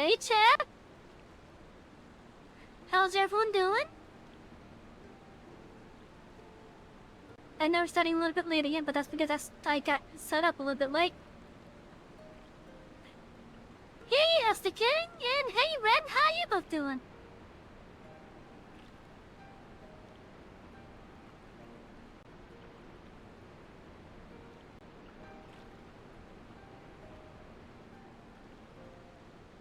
Hey, chat. How's everyone doing? I know we're starting a little bit late again, but that's because I got set up a little bit late. Hey, Esther King, and hey, Ren, how you both doing?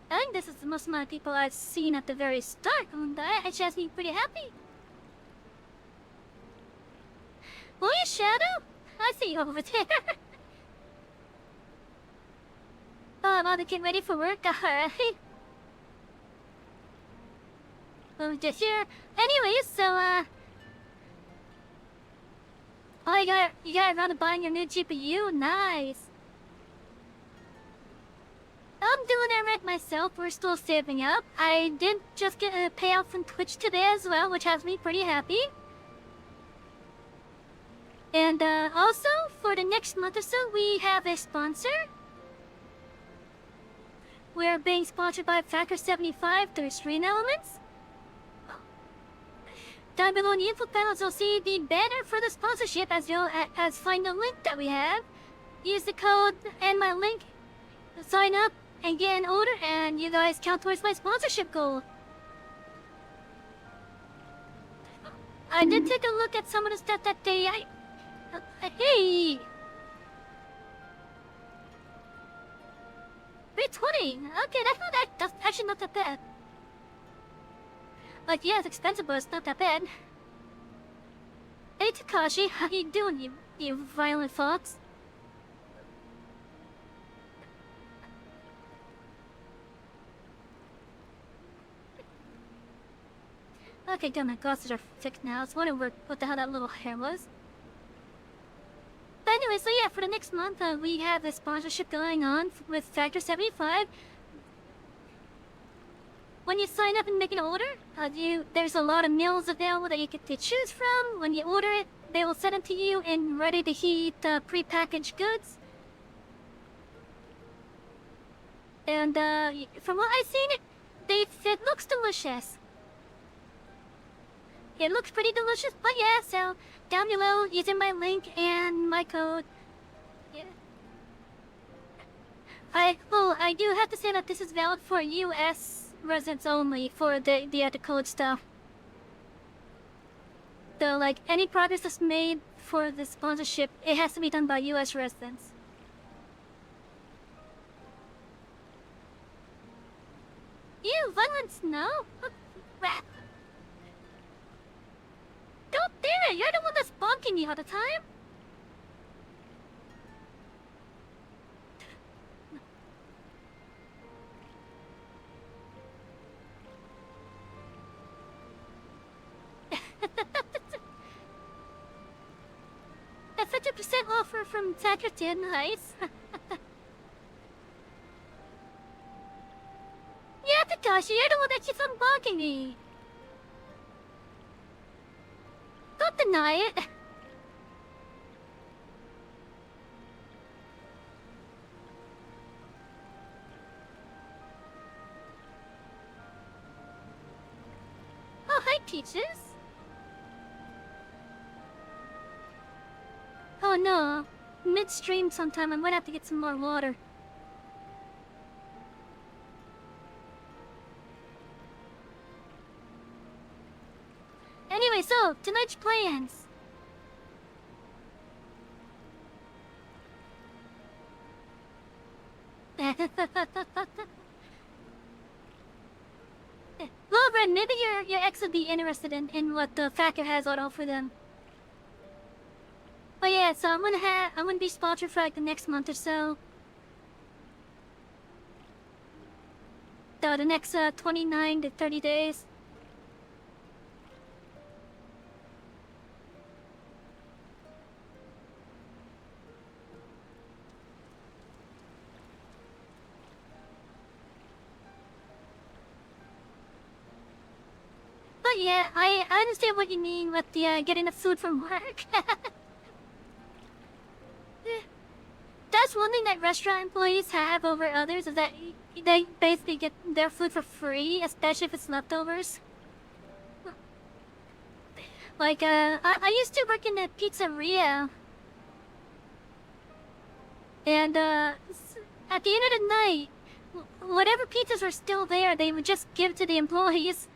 I think this is the most amount of people I've seen at the very start, and that has me pretty happy. Oh, yeah, Shadow? I see you over there. Oh, I'm all getting ready for work, alright. Oh, just here. Anyways, so, oh, you got around to buying your new GPU? Nice. I'm doing it right myself. We're still saving up. I did just get a payout from Twitch today as well, which has me pretty happy. And also, for the next month or so, we have a sponsor. We're being sponsored by Fantasy 75 through Screen Elements. Down below in the info panels, you'll see the banner for the sponsorship as well as find the link that we have. Use the code and my link. Sign up and get an order, and you guys count towards my sponsorship goal. I did take a look at some of the stuff that they... hey! 320! Okay, that's actually not that bad. Like, yeah, it's expensive, but it's not that bad. Hey, Takashi, how you doing, you violent fox? Okay, good, my glasses are fixed now. I was wondering what the hell that little hair was. But anyway, so yeah, for the next month, we have a sponsorship going on with Factor 75. When you sign up and make an order, there's a lot of meals available that you get to choose from. When you order it, they will send it to you in ready-to-heat pre-packaged goods. And from what I've seen, it looks delicious. It looks pretty delicious, but yeah, so down below, using my link and my code. Yeah. I do have to say that this is valid for US residents only for the code stuff. So, like, any progress that's made for the sponsorship, it has to be done by US residents. Ew, violence, no? Don't dare it! You're the one that's bonking me all the time! A 50% offer from Saturday, nice. Yeah, Takashi, you're the one that keeps on bonking me! Don't deny it. Oh, hi, Peaches. Oh no, midstream sometime I might have to get some more water. Anyway, so, tonight's plans. Well, Ren, maybe your ex would be interested in what the Factor has on offer them. But yeah, so I'm gonna be sponsored for like the next month or so. So the next 29 to 30 days. But yeah, I understand what you mean with the getting the food from work. That's one thing that restaurant employees have over others, is that they basically get their food for free, especially if it's leftovers. Like, I used to work in a pizzeria. And, at the end of the night, whatever pizzas were still there, they would just give to the employees.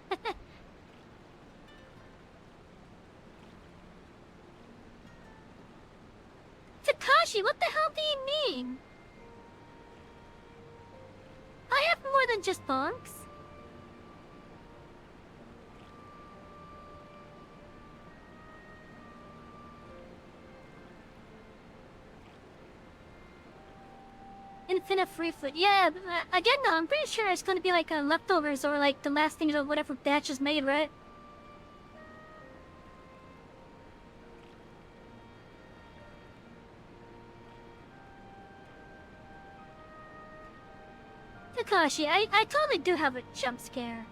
Takashi, what the hell do you mean? I have more than just bunks. Infinite free food. Yeah, again, no, I'm pretty sure it's gonna be like leftovers or like the last things of whatever batch is made, right? Takashi, I totally do have a jump scare.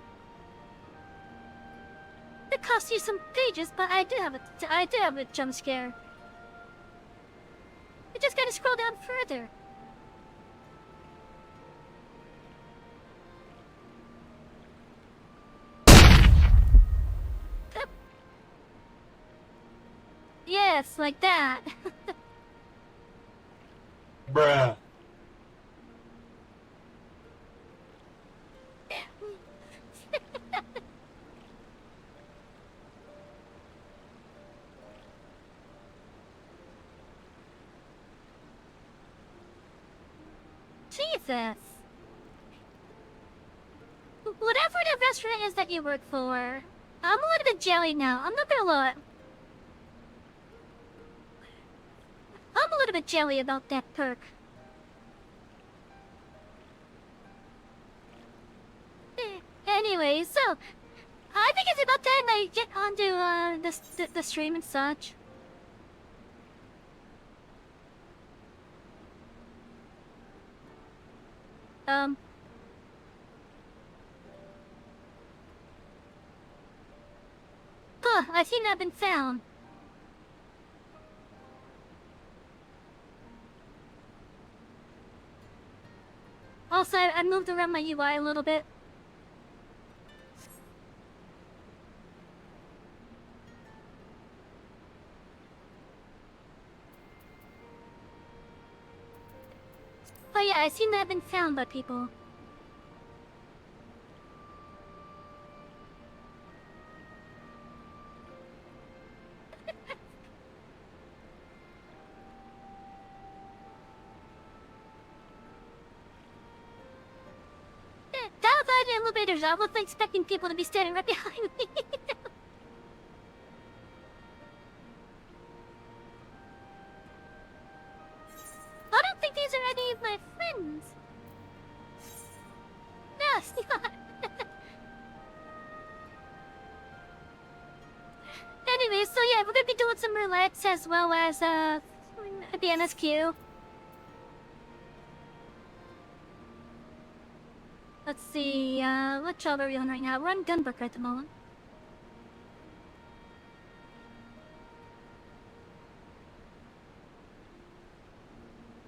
It costs you some pages, but I do have a jump scare. You just gotta scroll down further. Yes, like that. Bruh. Jesus. Whatever the restaurant is that you work for, I'm a little bit jelly now. I'm not gonna lie. I'm a little bit jelly about that perk. Anyway, so I think it's about time I get onto the stream and such. I seem to have been found. Also, I moved around my UI a little bit. Oh yeah, I seem to have been found by people. Down by the elevators, I wasn't expecting people to be standing right behind me. I don't think these are any of my friends. No, it's not. Anyway, so yeah, we're gonna be doing some roulettes as well as the MSQ. Let's see, what job are we on right now? We're on Gunbook at the moment.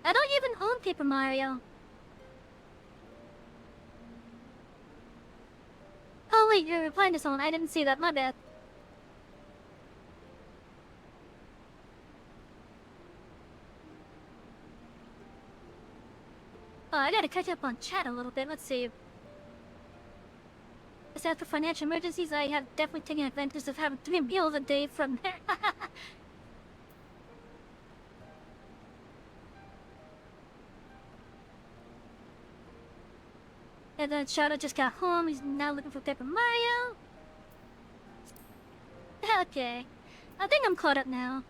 I don't even own Paper Mario. Oh wait, you're replying to someone. I didn't see that, my bad. Oh, I gotta catch up on chat a little bit. Let's see. As for financial emergencies, I have definitely taken advantage of having 3 meals a day from there. And then Shadow just got home. He's now looking for Paper Mario. Okay. I think I'm caught up now.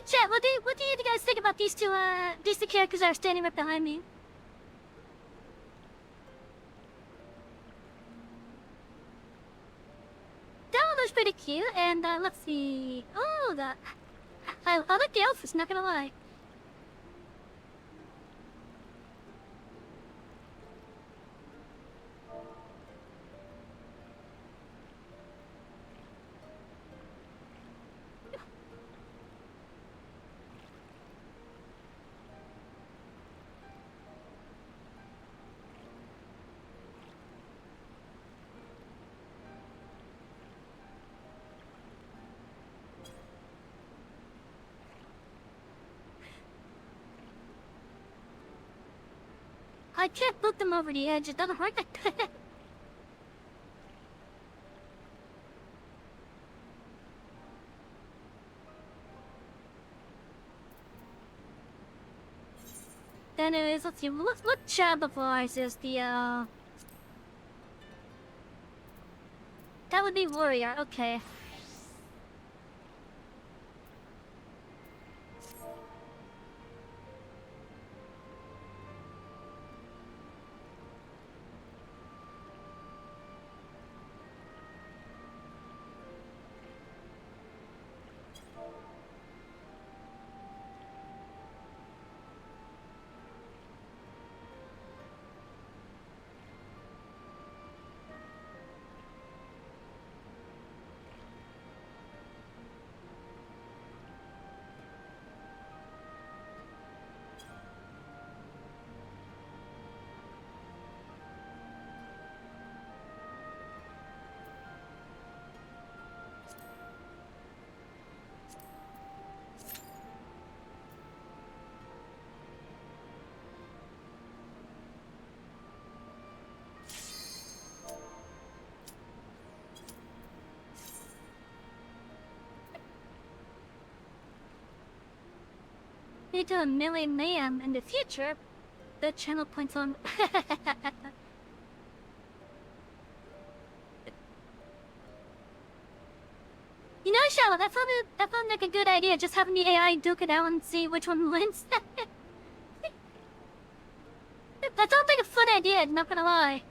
chat, what do you guys think about these two characters that are standing right behind me? That one looks pretty cute, and let's see. Oh, I like the outfits, not gonna lie. I can't look them over the edge, it doesn't work like that. Anyways, let's see, what job of ours is the, that would be warrior, okay. To a million mayhem in the future, the channel points on. You know, Shallow, that sounded like a good idea. Just having the AI duke it out and see which one wins. That sounds like a fun idea. I'm not gonna lie.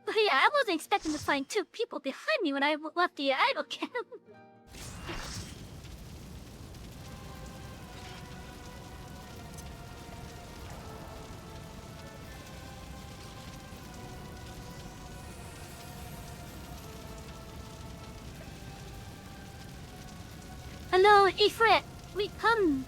But yeah, I wasn't expecting to find two people behind me when I left the idol camp. Hello, Ifrit. We come.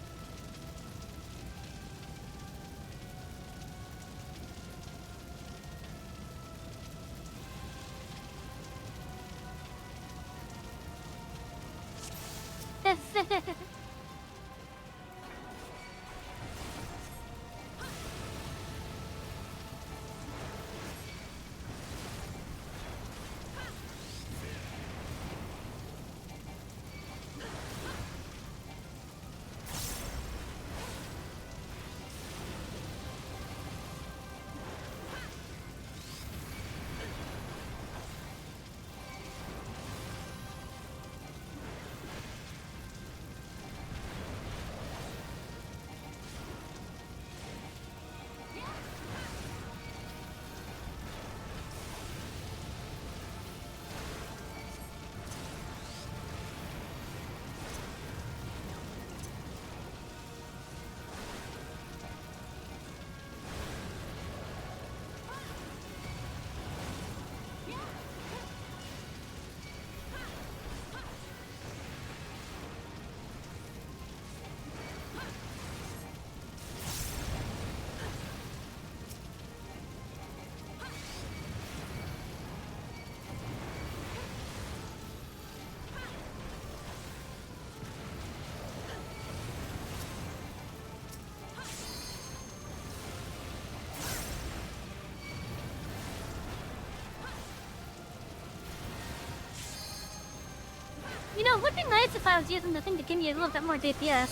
You know, it would be nice if I was using the thing to give me a little bit more DPS.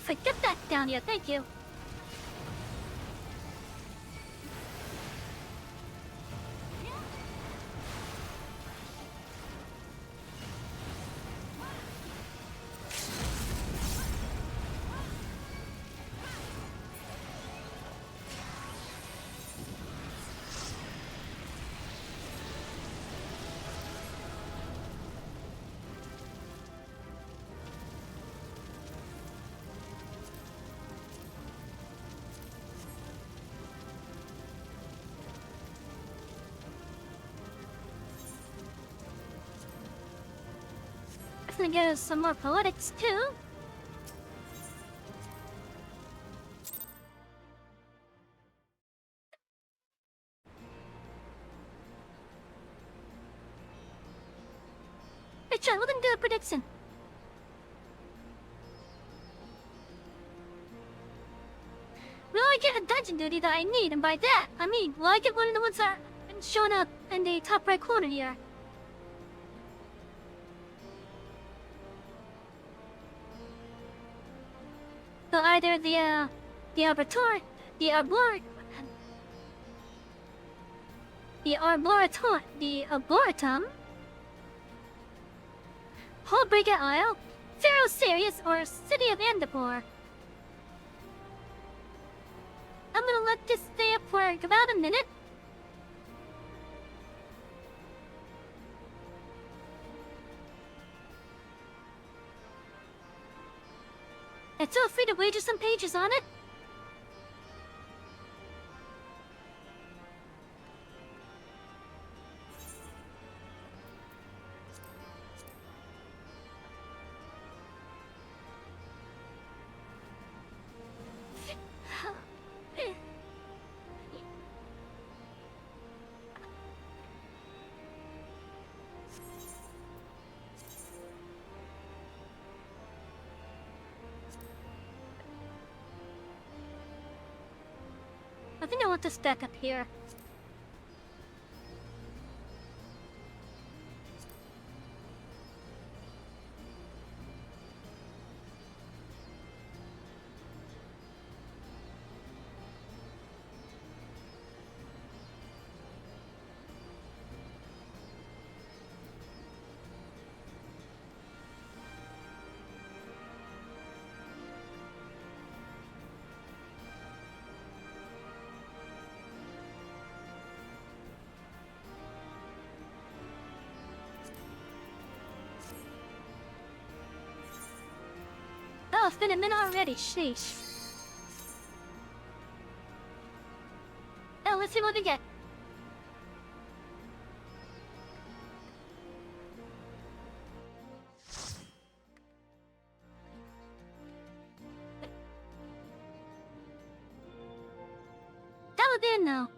if I get that down here. Thank you. I'm gonna get us some more poetics too. Hey, John, we're gonna do a prediction. Will I get a dungeon duty that I need? And by that, I mean, will I get one of the ones that are shown up in the top right corner here? So either the Arboretum, the Arbor, the Arboretum, Hullbreaker Isle, Pharaoh Sirius, or City of Andapor. I'm gonna let this stay up for about a minute. And feel free to wager some pages on it. I think I want to stack up here. Oh, it's been a minute already. Sheesh. Oh, let's see what we get. Dial it in now.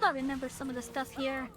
Now I remember some of the stuff here.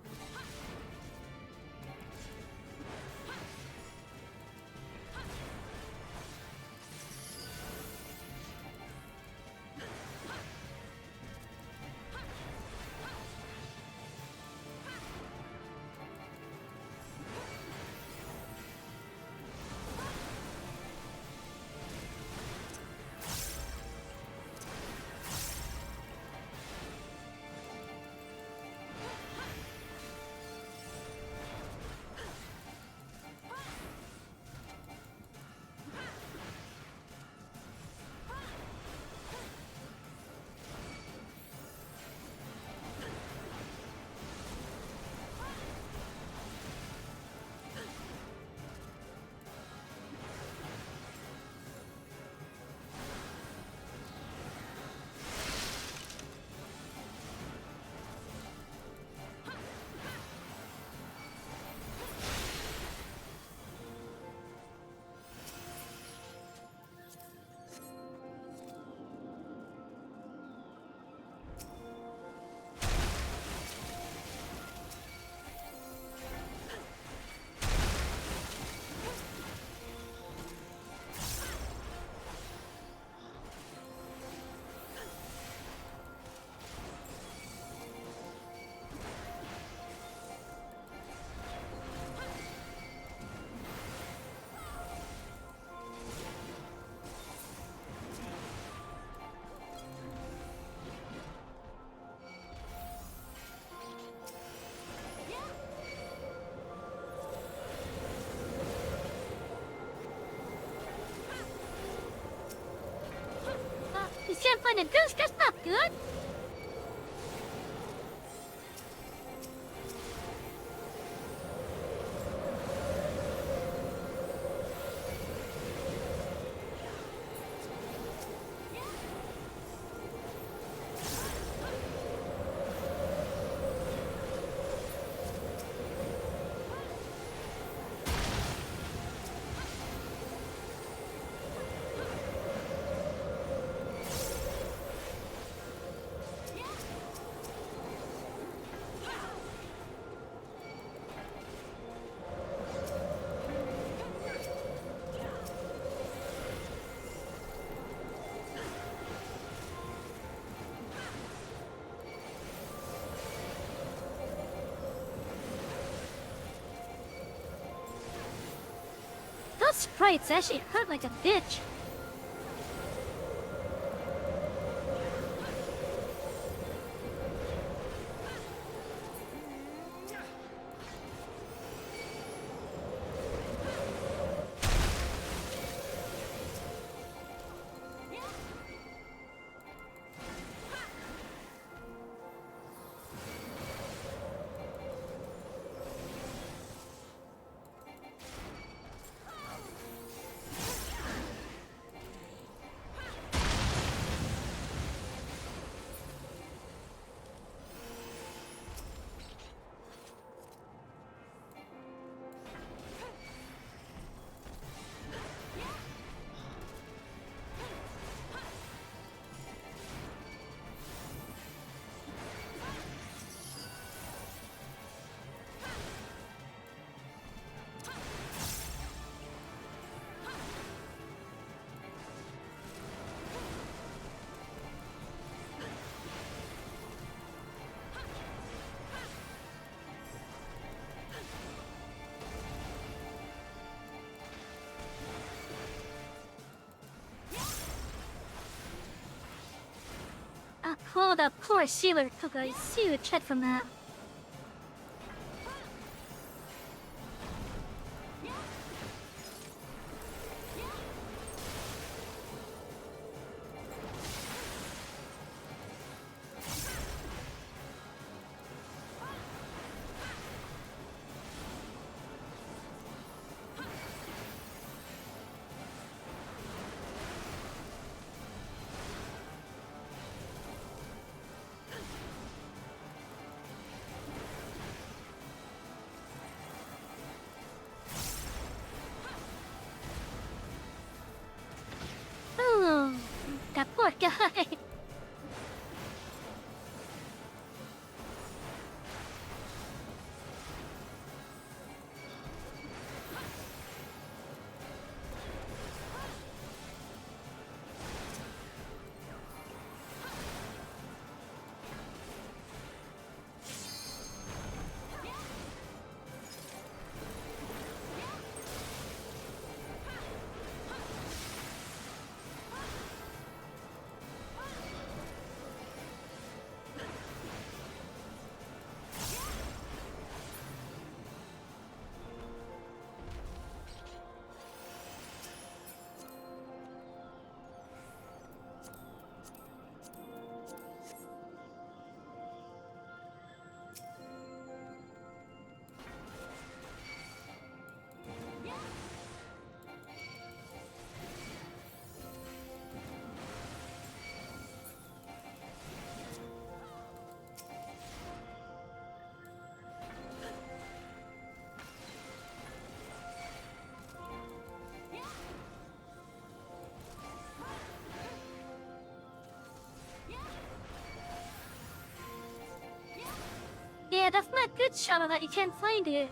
You can't find a goose, that's not good. Those sprites actually hurt like a bitch. Oh, the poor sealer took a huge hit from that. that good shadow that you can't find it.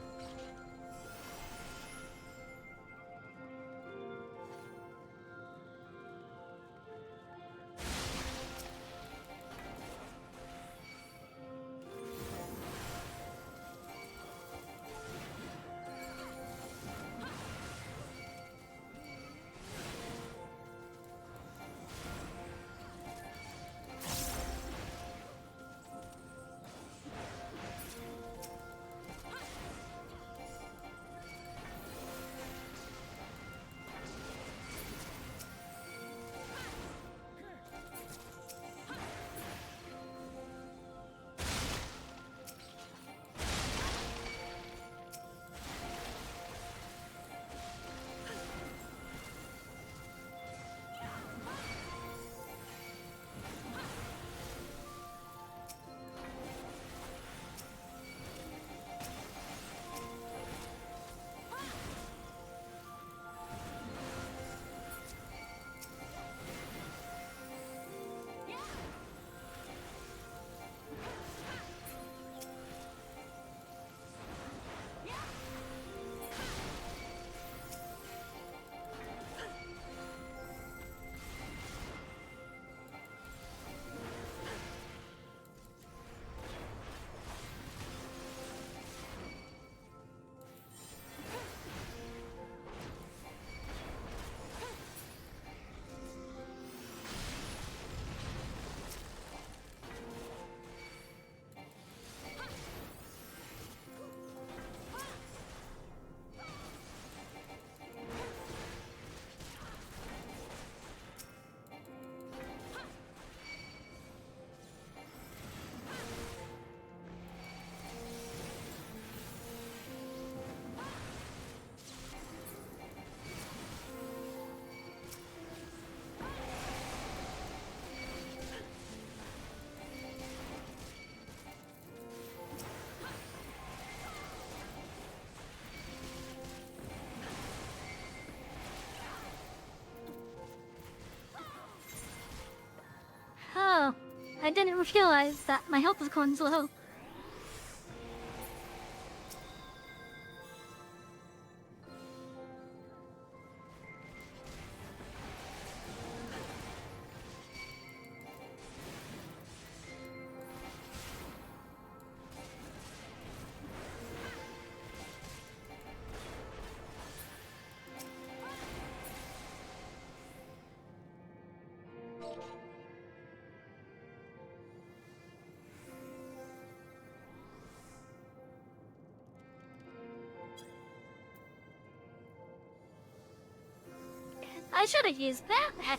Oh, I didn't realize that my health was going low. I should have used that.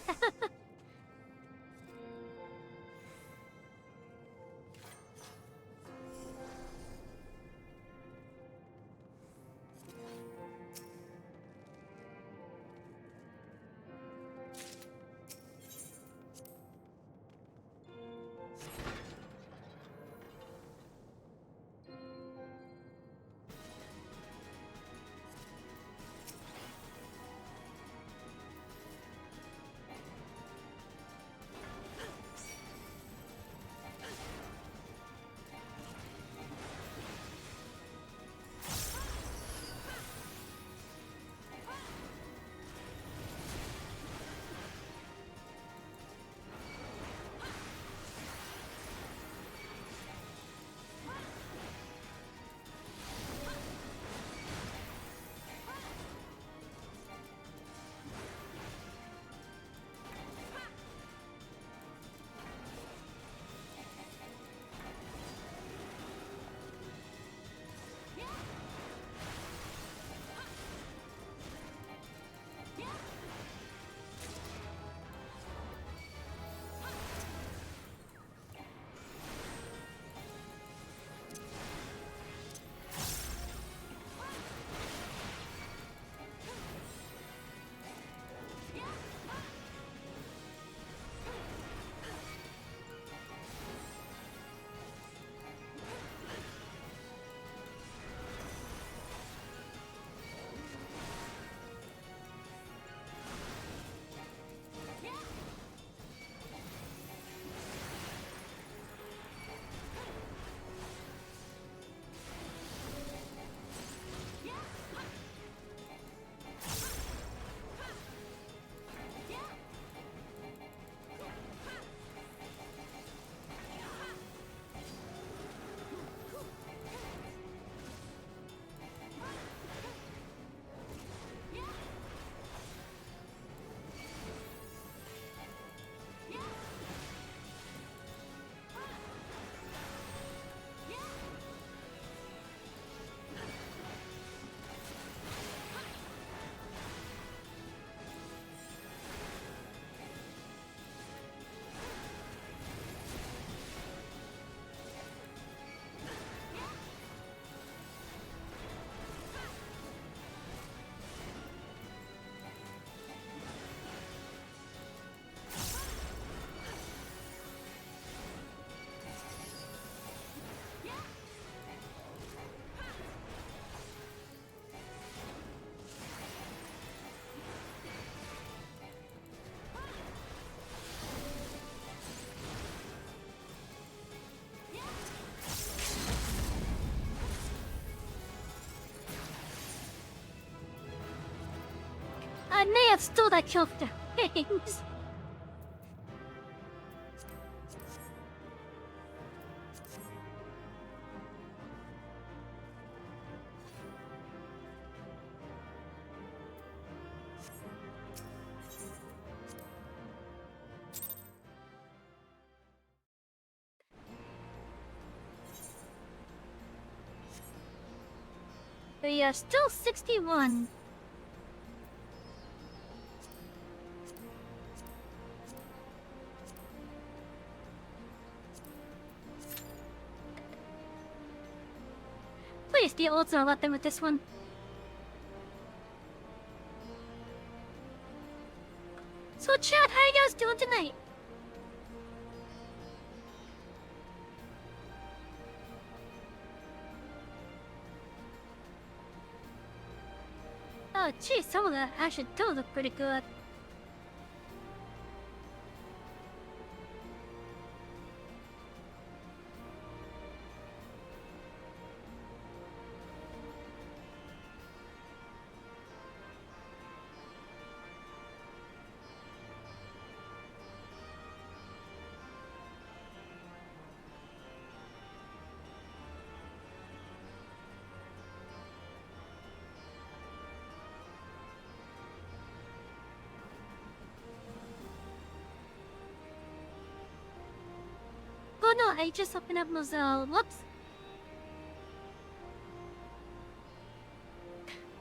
I may have stole that kill for things. We are still 61. Please be able to let them with this one. So chat, how you guys doing tonight? Oh geez, some of the actually do look pretty good. Oh no, I just opened up those whoops.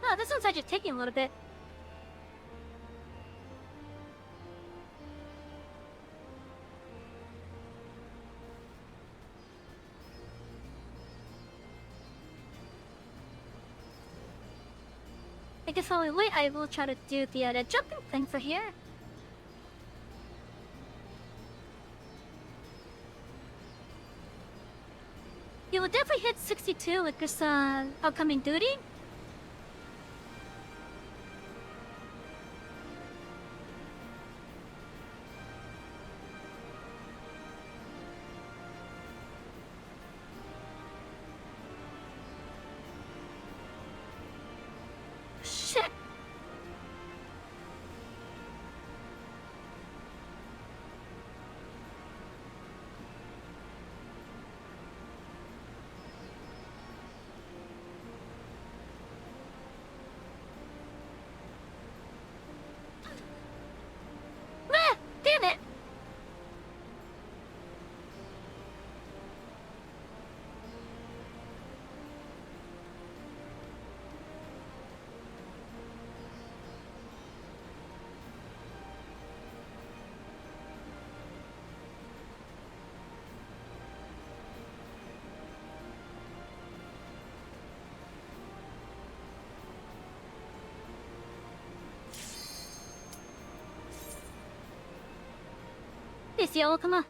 Oh, this one's actually taking a little bit. I guess while we wait, I will try to do the jumping thing for here. You will definitely hit 62 with this upcoming duty. Shit. Ah, damn it. This yo, come on.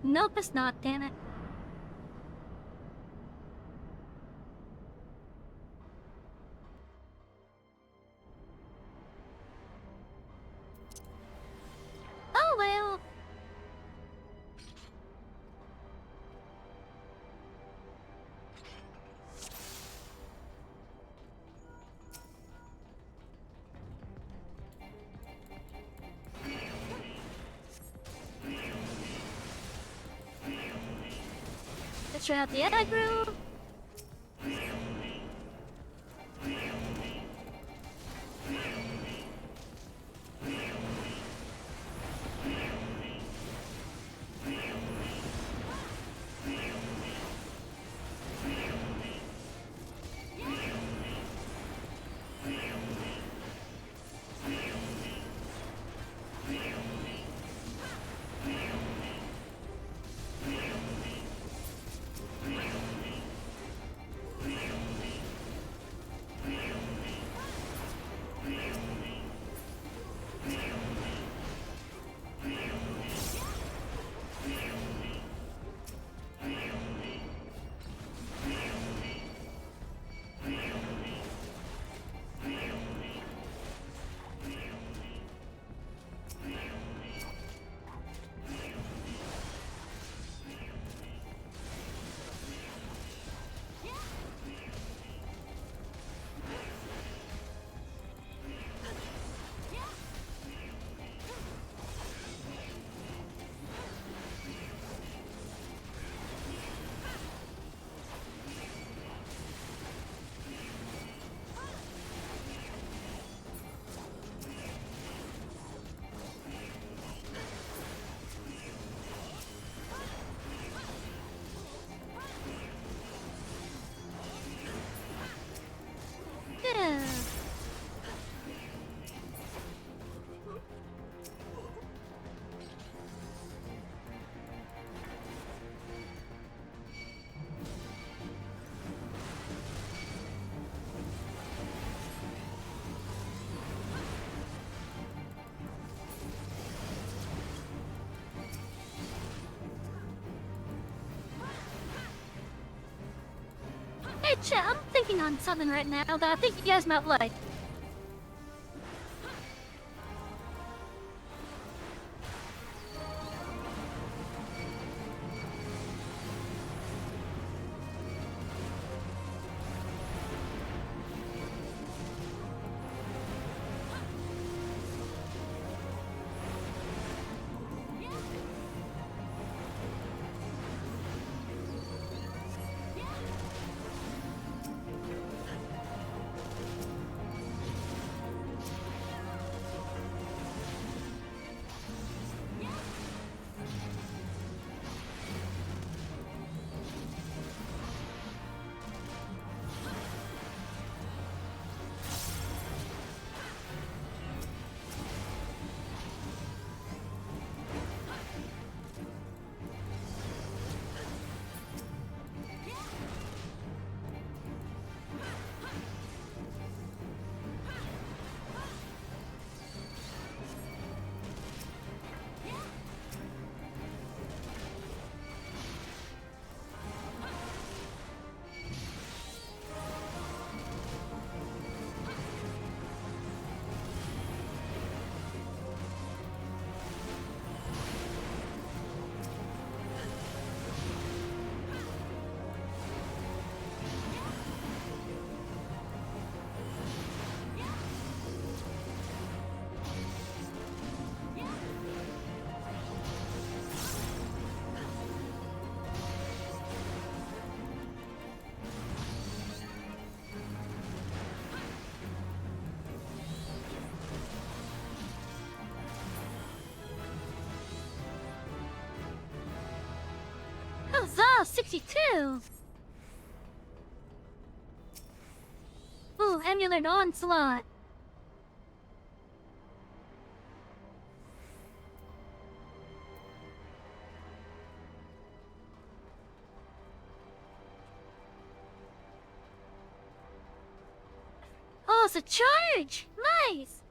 Nope, it's not, damn it. Oh well. Let's try out the other group. Hey, chat, I'm thinking on something right now that I think you guys might like. Huzzah, 62! Ooh, Emular Onslaught. Oh, it's a charge! Nice!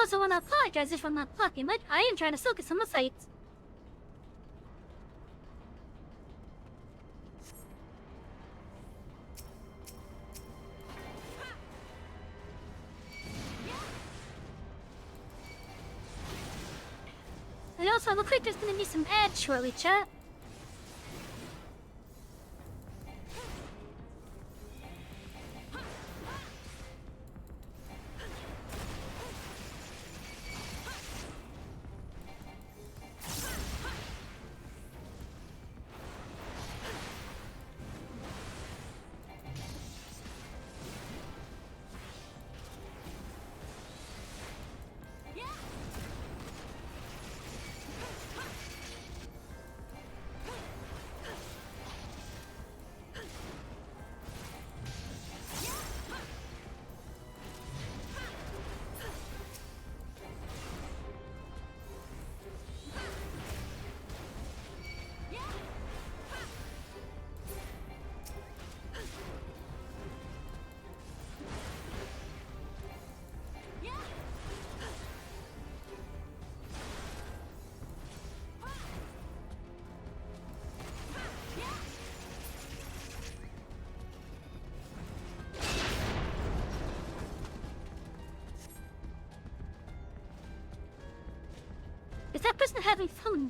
also want to apologize if I'm not talking much. I am trying to focus on the fight. I also look like there's gonna be some ads shortly, chat. Is that person having fun?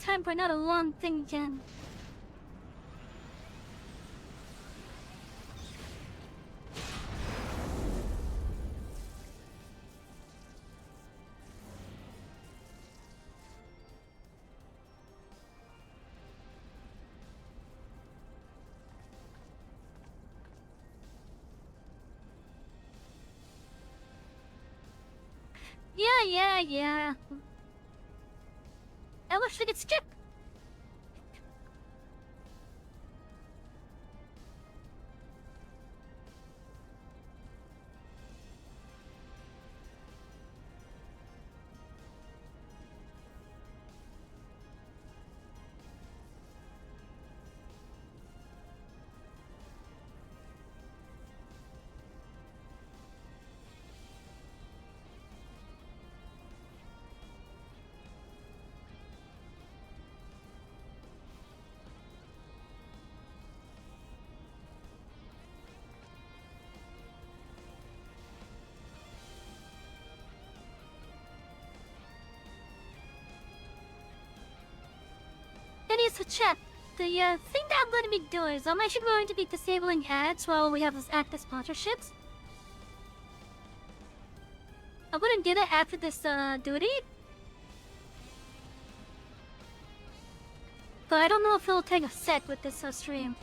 Time for another long thing again. Yeah. I wish we could skip. Anyways, so chat, the thing that I'm going to be doing is I'm actually going to be disabling ads while we have this active sponsorships. I wouldn't do that after this duty. But I don't know if it'll take a set with this stream.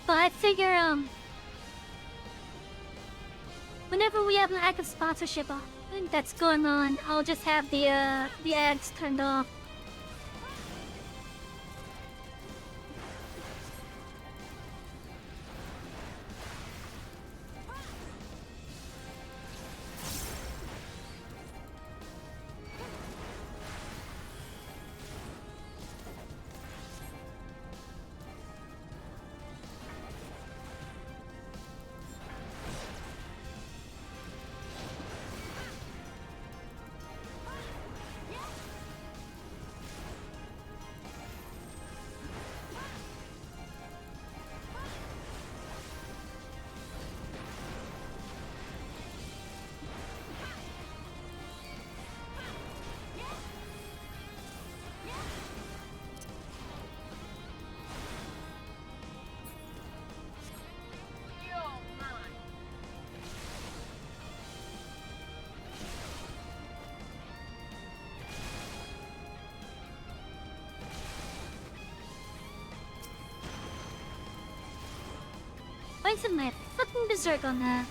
But I figure, whenever we have an active sponsorship that's going on, I'll just have the ads turned off. Wasted my fucking berserk on that.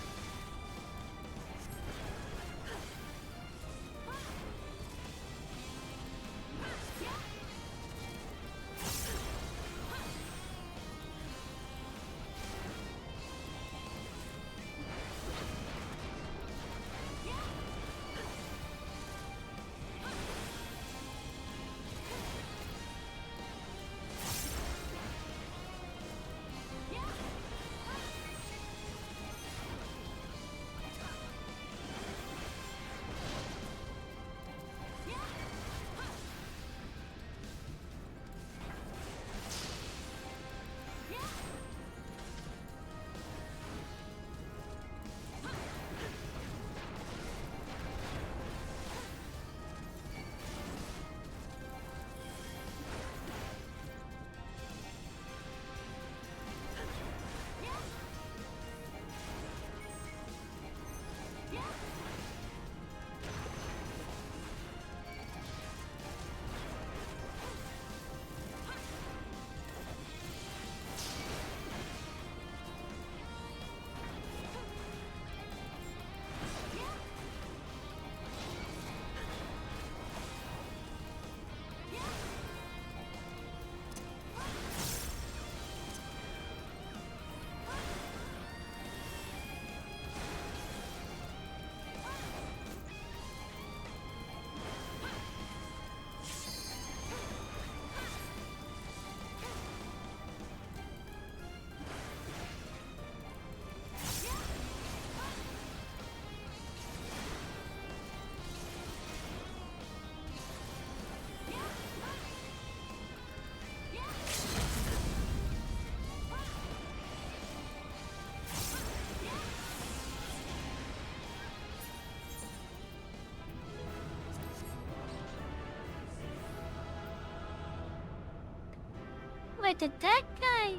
Wait, did that guy...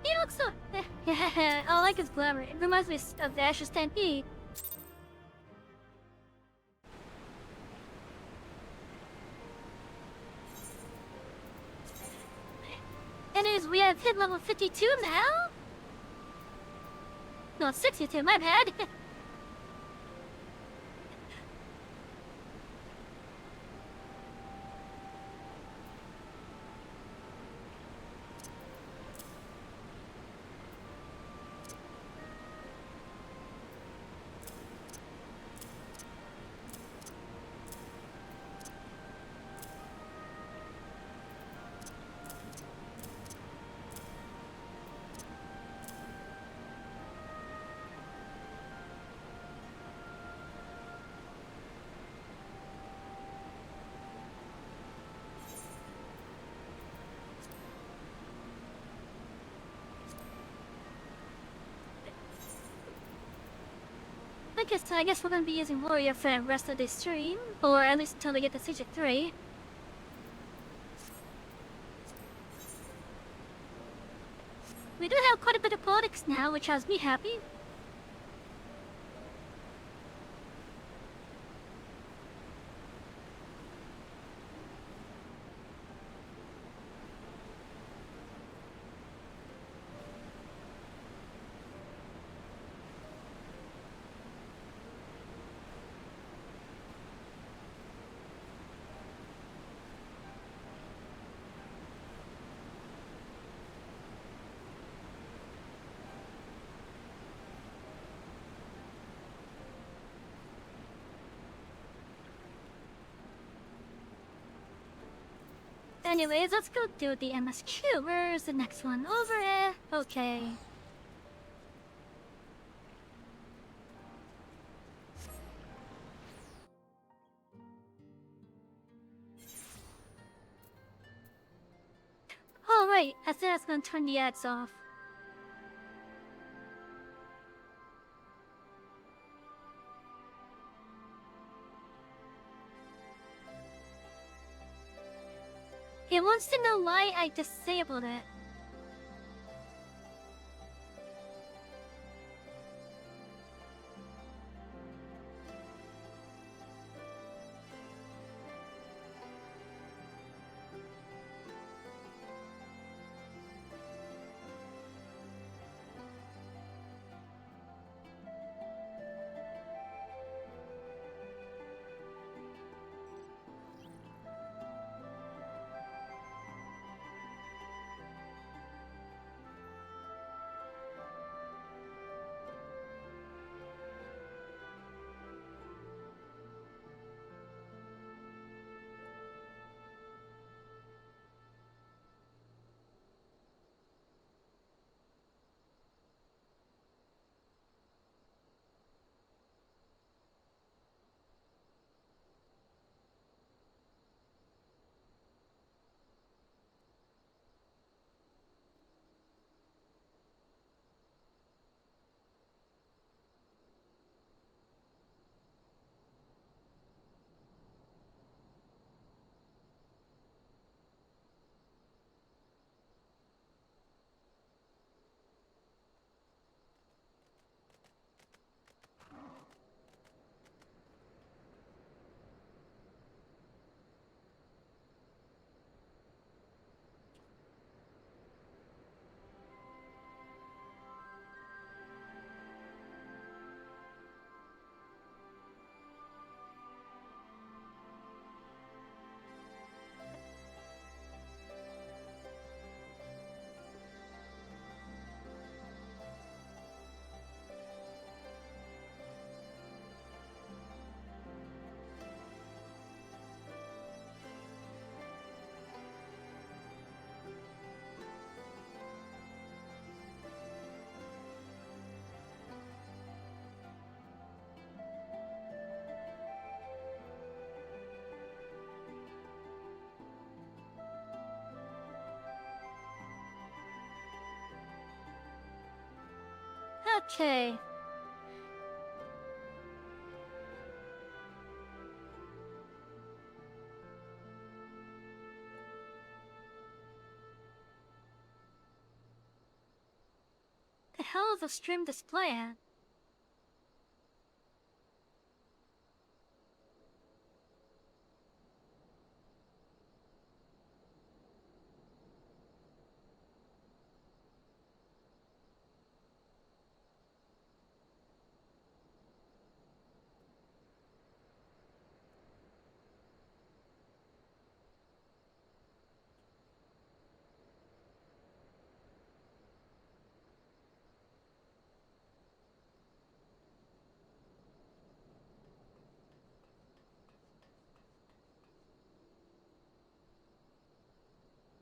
He looks so... Yeah, I like his glamour. It reminds me of the Asher Stampede. Anyways, we have hit level 52 now? No, 62, my bad. I guess we're gonna be using Warrior for the rest of this stream, or at least until we get to Siege 3. We do have quite a bit of politics now, which has me happy. Anyways, let's go do the MSQ. Where's the next one? Over here. Okay. Oh right, I said I was gonna turn the ads off. He wants to know why I disabled it. Okay. The hell is the stream display at?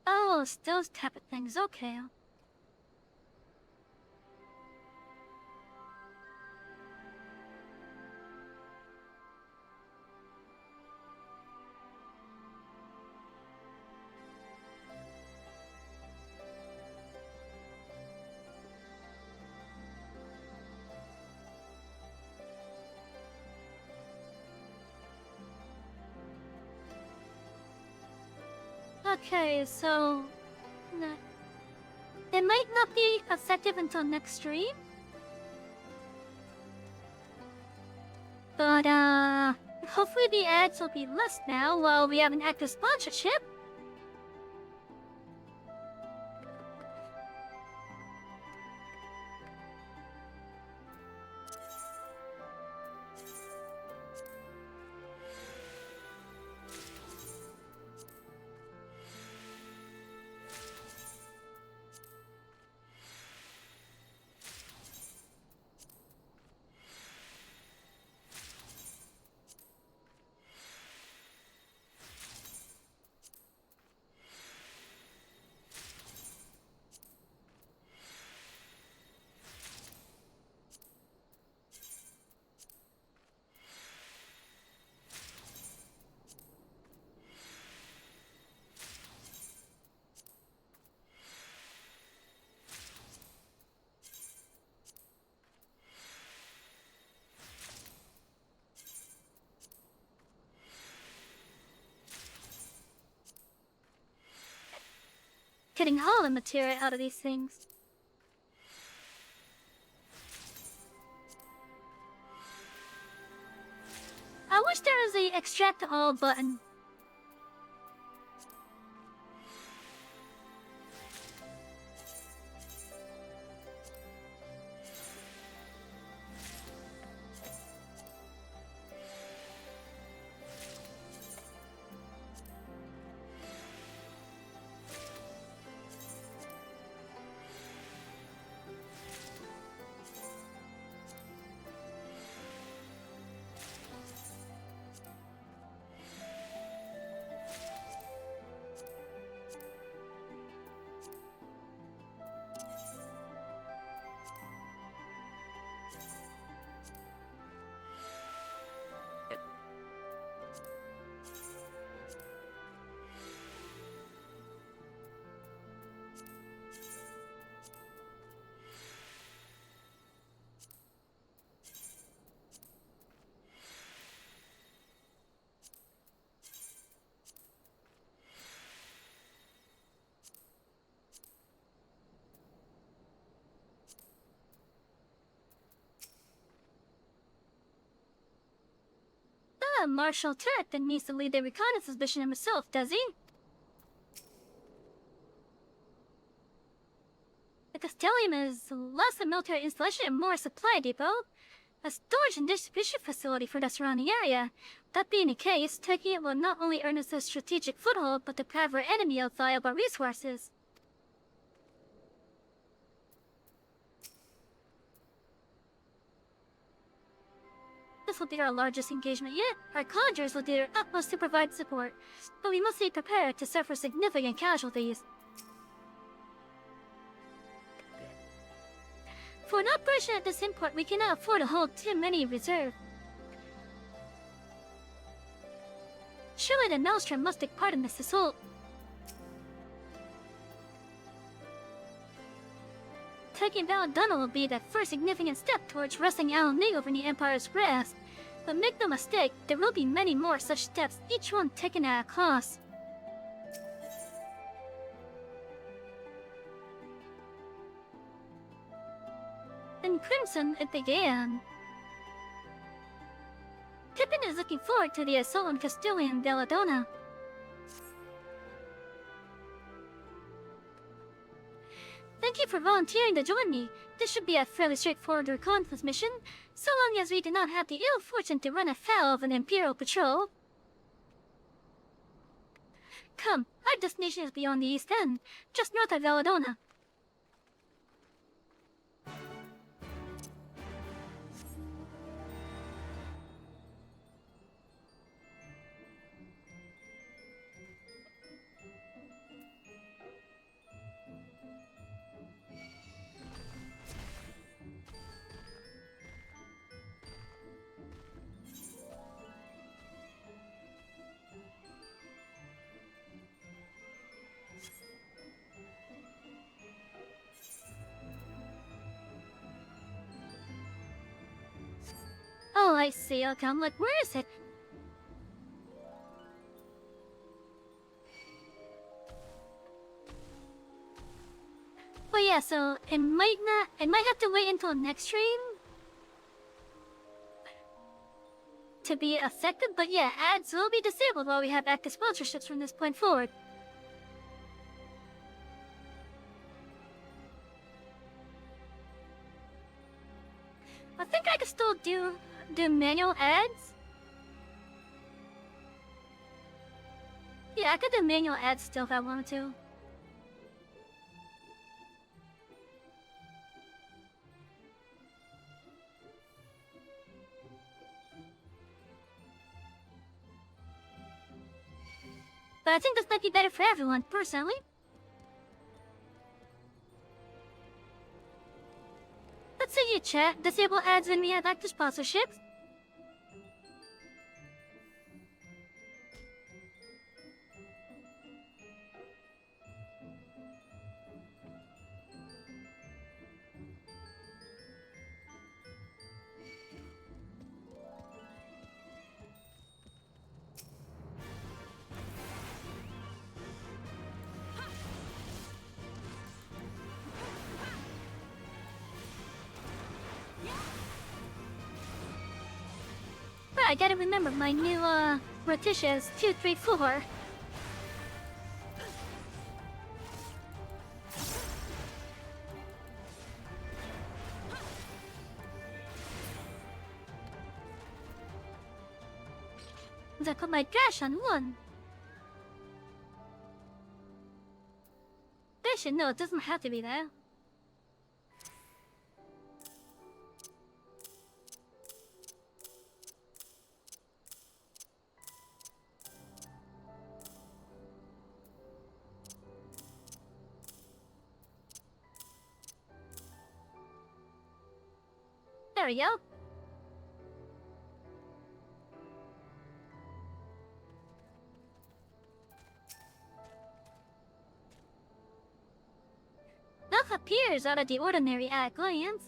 Oh, it's those type of things. Okay. Okay, so... It might not be effective until next stream. But, hopefully the ads will be less now while we have an active sponsorship. Getting all the material out of these things. I wish there was the extract all button. Marshal Turret that needs to lead the reconnaissance mission himself, does he? The Castellium is less a military installation and more a supply depot. A storage and distribution facility for the surrounding area. That being the case, taking it will not only earn us a strategic foothold, but deprive our enemy of valuable resources. This will be our largest engagement yet. Our conjurers will do their utmost to provide support, but we must be prepared to suffer significant casualties. For an operation at this import, we cannot afford to hold too many in reserve. Surely the Maelstrom must take part in this assault. Taking Valadona will be the first significant step towards wresting Alan Lee over the Empire's grasp. But make no mistake, there will be many more such steps, each one taken at a cost. In Crimson, it began. Pippin is looking forward to the assault on Castilian and Valadona. Thank you for volunteering to join me. This should be a fairly straightforward reconnaissance mission, so long as we do not have the ill fortune to run afoul of an Imperial patrol. Come, our destination is beyond the East End, just north of Valadona. Oh, I see. I'll come. Look, where is it? yeah, so it might have to wait until next stream to be effective, but yeah, ads will be disabled while we have active sponsorships from this point forward. I think I could still do manual ads. Yeah, I could do manual ads still if I wanted to. But I think this might be better for everyone, personally. Let's say you chat, disable ads when we have active sponsorships. But I gotta remember my new, Morticia is 234. I put my dash on 1. They should know it doesn't have to be there. There we go. That appears out of the ordinary at a glance.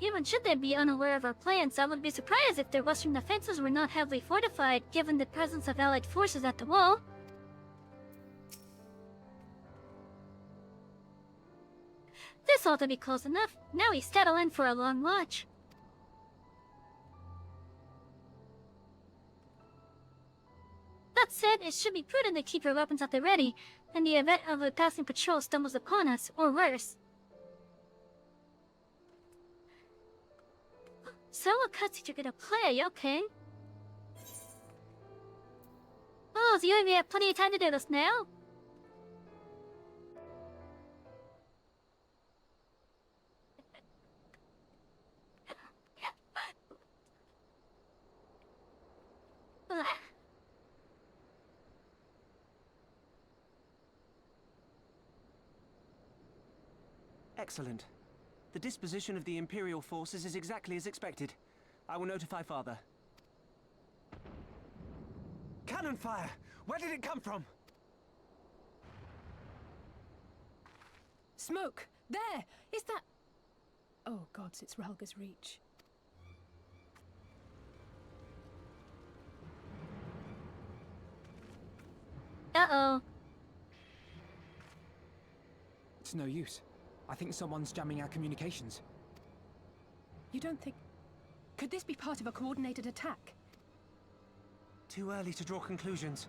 Even should they be unaware of our plans, I would be surprised if their western defenses were not heavily fortified, given the presence of allied forces at the wall. This ought to be close enough. Now we settle in for a long watch. That said, it should be prudent to keep your weapons at the ready, in the event of a passing patrol stumbles upon us, or worse. So what cutscene you're gonna play, okay? Oh, so you have plenty of time to do this now? Excellent. The disposition of the Imperial forces is exactly as expected. I will notify Father. Cannon fire! Where did it come from? Smoke! There! Is that... Oh gods, it's Ralga's reach. Uh-oh. It's no use. I think someone's jamming our communications. You don't think... Could this be part of a coordinated attack? Too early to draw conclusions.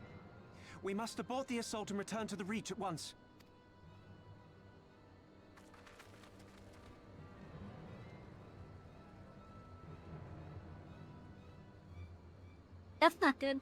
We must abort the assault and return to the Reach at once. That's not good.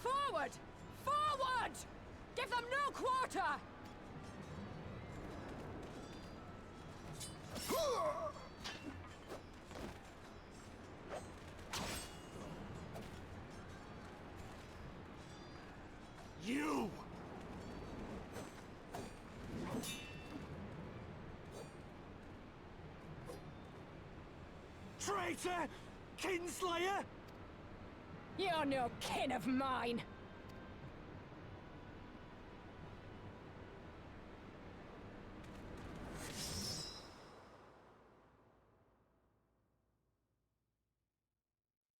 Forward! Forward! Give them no quarter! You! Traitor! kinslayer? You're no kin of mine!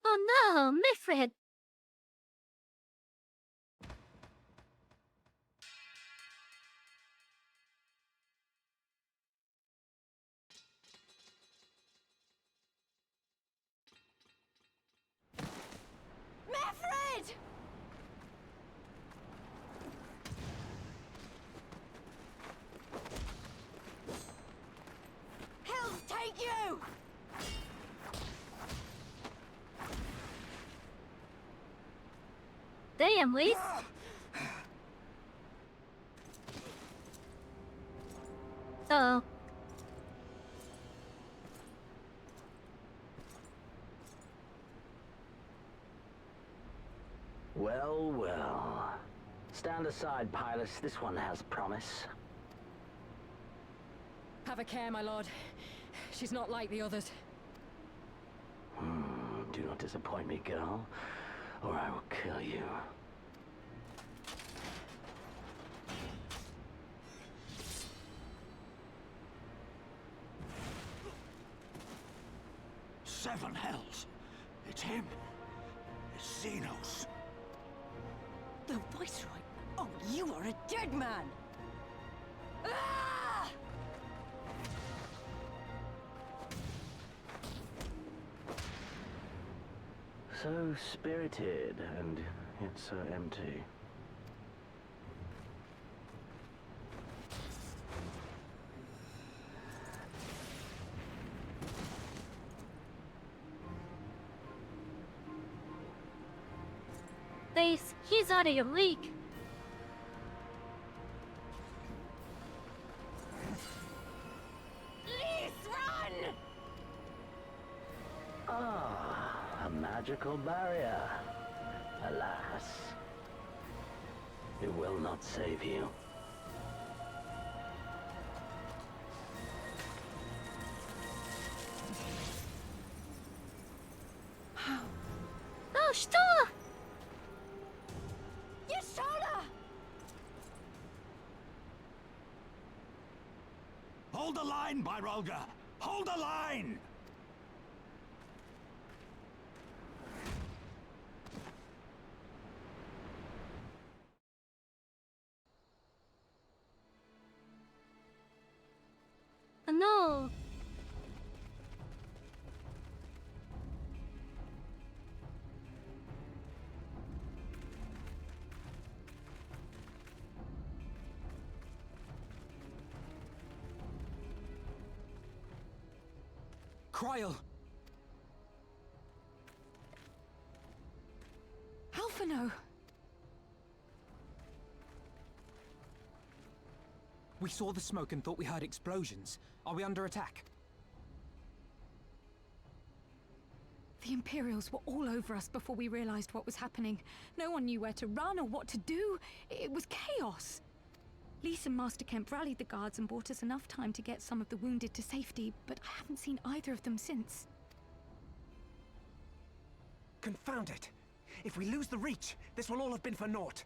Oh no, Mifred! Mifred! He'll take you! Damn, Lise. Uh-oh. Well, well. Stand aside, Pilus. This one has promise. Have a care, my lord. She's not like the others. Do not disappoint me, girl, or I will kill you. Seven hells. It's him. It's Xenos. The Viceroy? Oh, you are a dead man! Ah! So spirited, and yet so empty. Lise, he's out of your league. Lise, run! Ah, a magical barrier. Alas. It will not save you. Oh, Stola! Yashoda! Hold the line, Byrolga! Hold the line! No. Cryle! Alphino! We saw the smoke and thought we heard explosions. Are we under attack? The Imperials were all over us before we realized what was happening. No one knew where to run or what to do. It was chaos. Lise and Master Kemp rallied the guards and bought us enough time to get some of the wounded to safety, but I haven't seen either of them since. Confound it! If we lose the Reach, this will all have been for naught.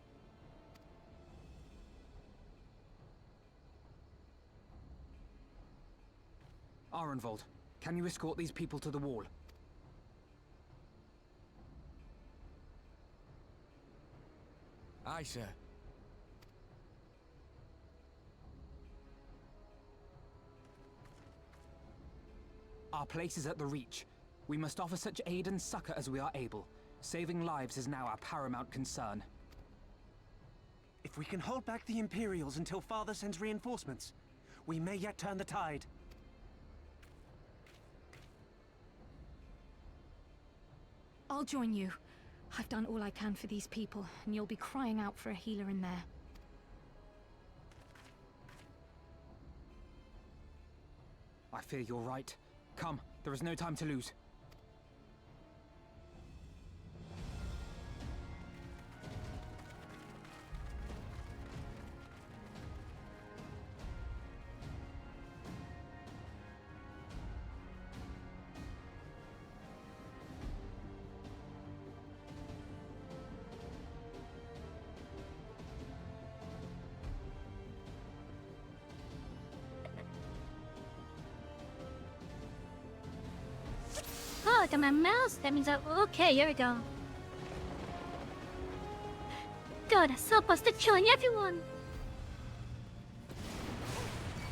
Arenvold, can you escort these people to the wall? Aye, sir. Our place is at the Reach. We must offer such aid and succor as we are able. Saving lives is now our paramount concern. If we can hold back the Imperials until Father sends reinforcements, we may yet turn the tide. I'll join you. I've done all I can for these people, and you'll be crying out for a healer in there. I fear you're right. Come, there is no time to lose. like on my mouse. That means okay, here we go. God, I'm so close to killing everyone.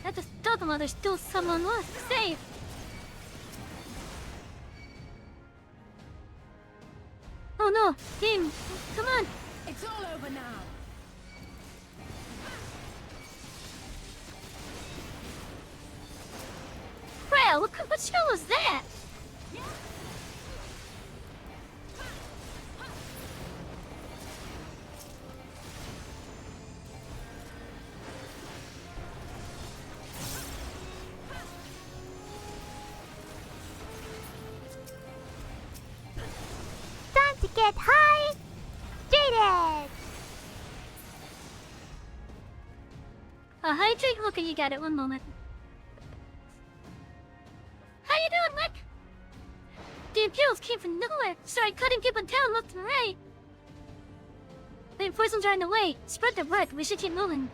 That just doesn't know there's still someone left to save. Oh no, team, come on. It's all over now. Freya, what show was that? Time to get high, jaded. Hydrate, look, you got it, one moment. How you doing, Rick? The Imperials came from nowhere, started cutting people down left and right. The poisons are in the way. Spread the word, we should keep moving.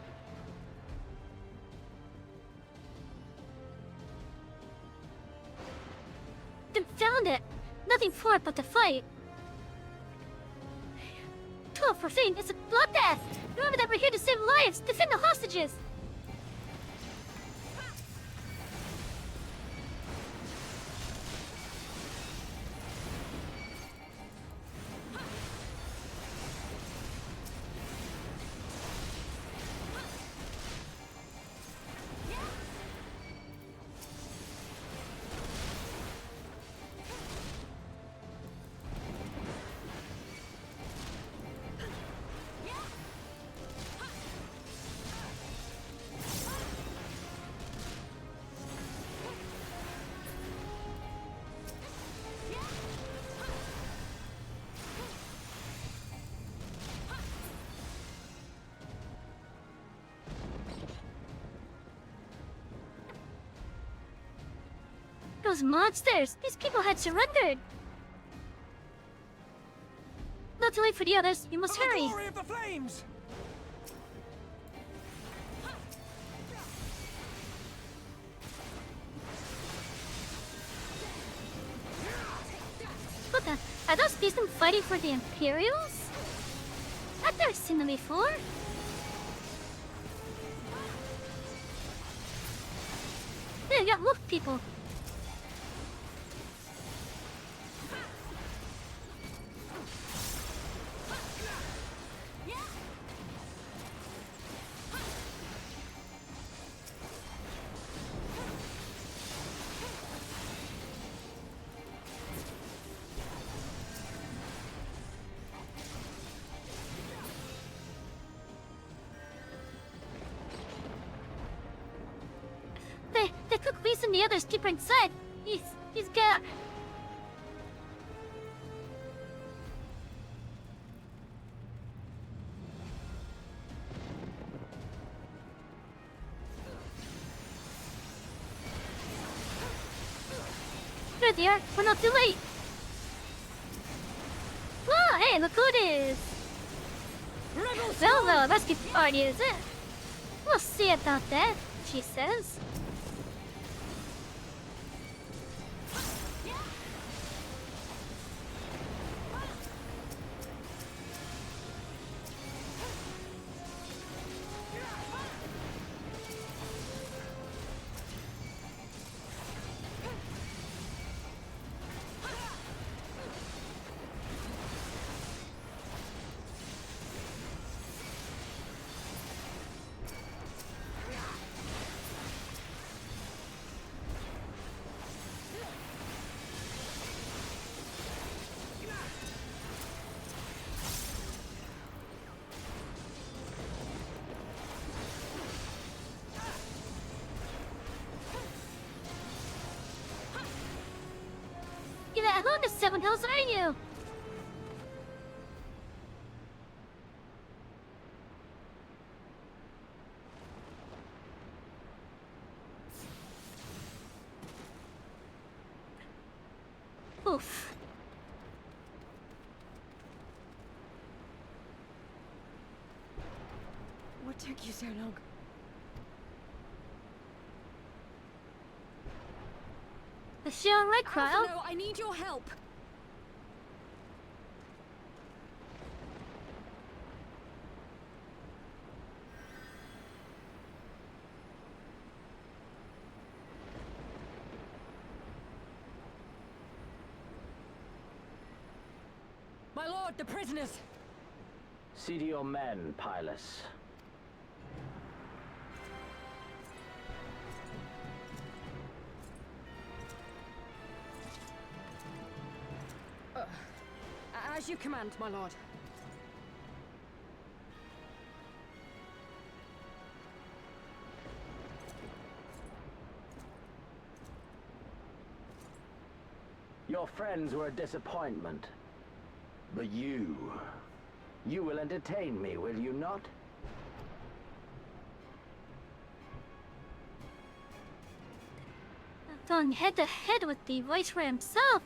Then found it. Nothing for it but to fight. 12-14, it's a bloodbath! Remember that we're here to save lives, defend the hostages! Those monsters! These people had surrendered! Not to wait for the others, you must hurry! Glory of the flames! What the? Are those beasts fighting for the Imperials? I've never seen them before. Yeah, look, people. They took Reese and the others deeper inside. He's got... There they are. We're not too late. Oh, hey, look who it is. Well, the rescue party, is it? We'll see about that, she says. Who in the seven hills are you? Oof. What took you so long? The Is she alright, Cryo? No, I need your help. My lord, the prisoners! See to your men, Pylus. As you command, my lord. Your friends were a disappointment. But you will entertain me, will you not? Going head to head with the Viceroy himself.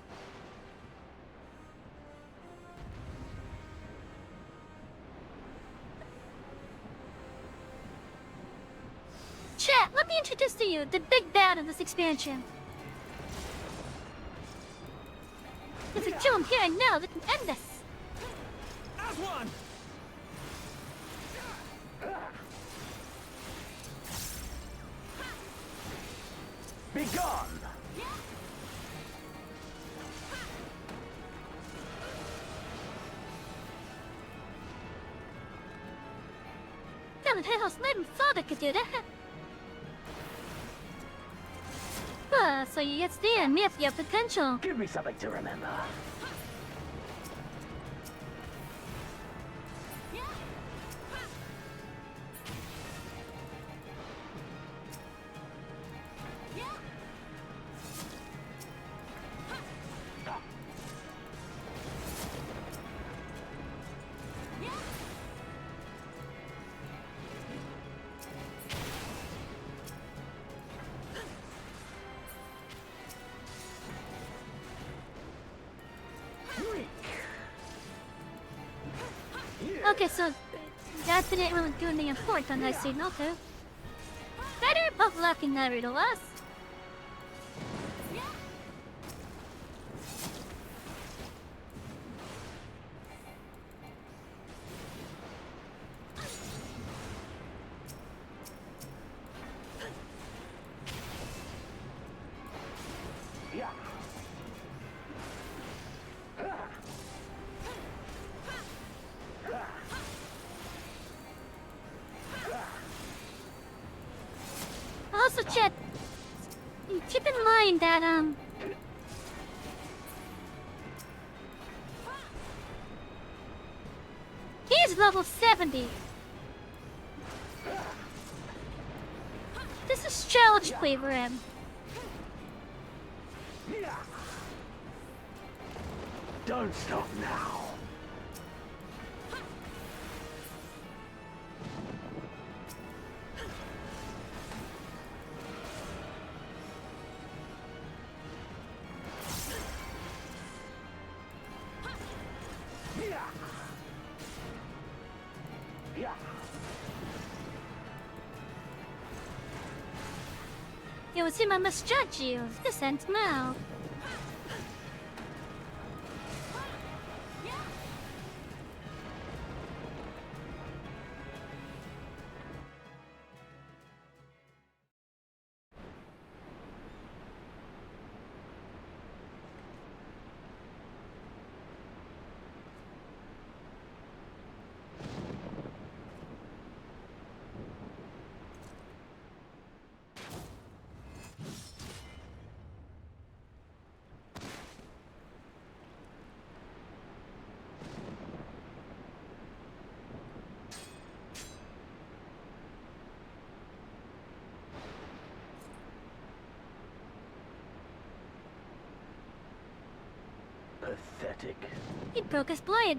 Chat, let me introduce to you the big bad of this expansion. If we kill him here and now, they can end this. As one! Be gone! Damn it, House Lady thought I could do that. So you get stand me up your potential. Give me something to remember. Okay, so that didn't really do anything important, I see, okay. Better both looking nevertheless. Also, Chet, keep in mind that, he's level 70. This is challenge play for him. Don't stop now. It would seem I misjudged you. This ends now. Pathetic. He broke his blade.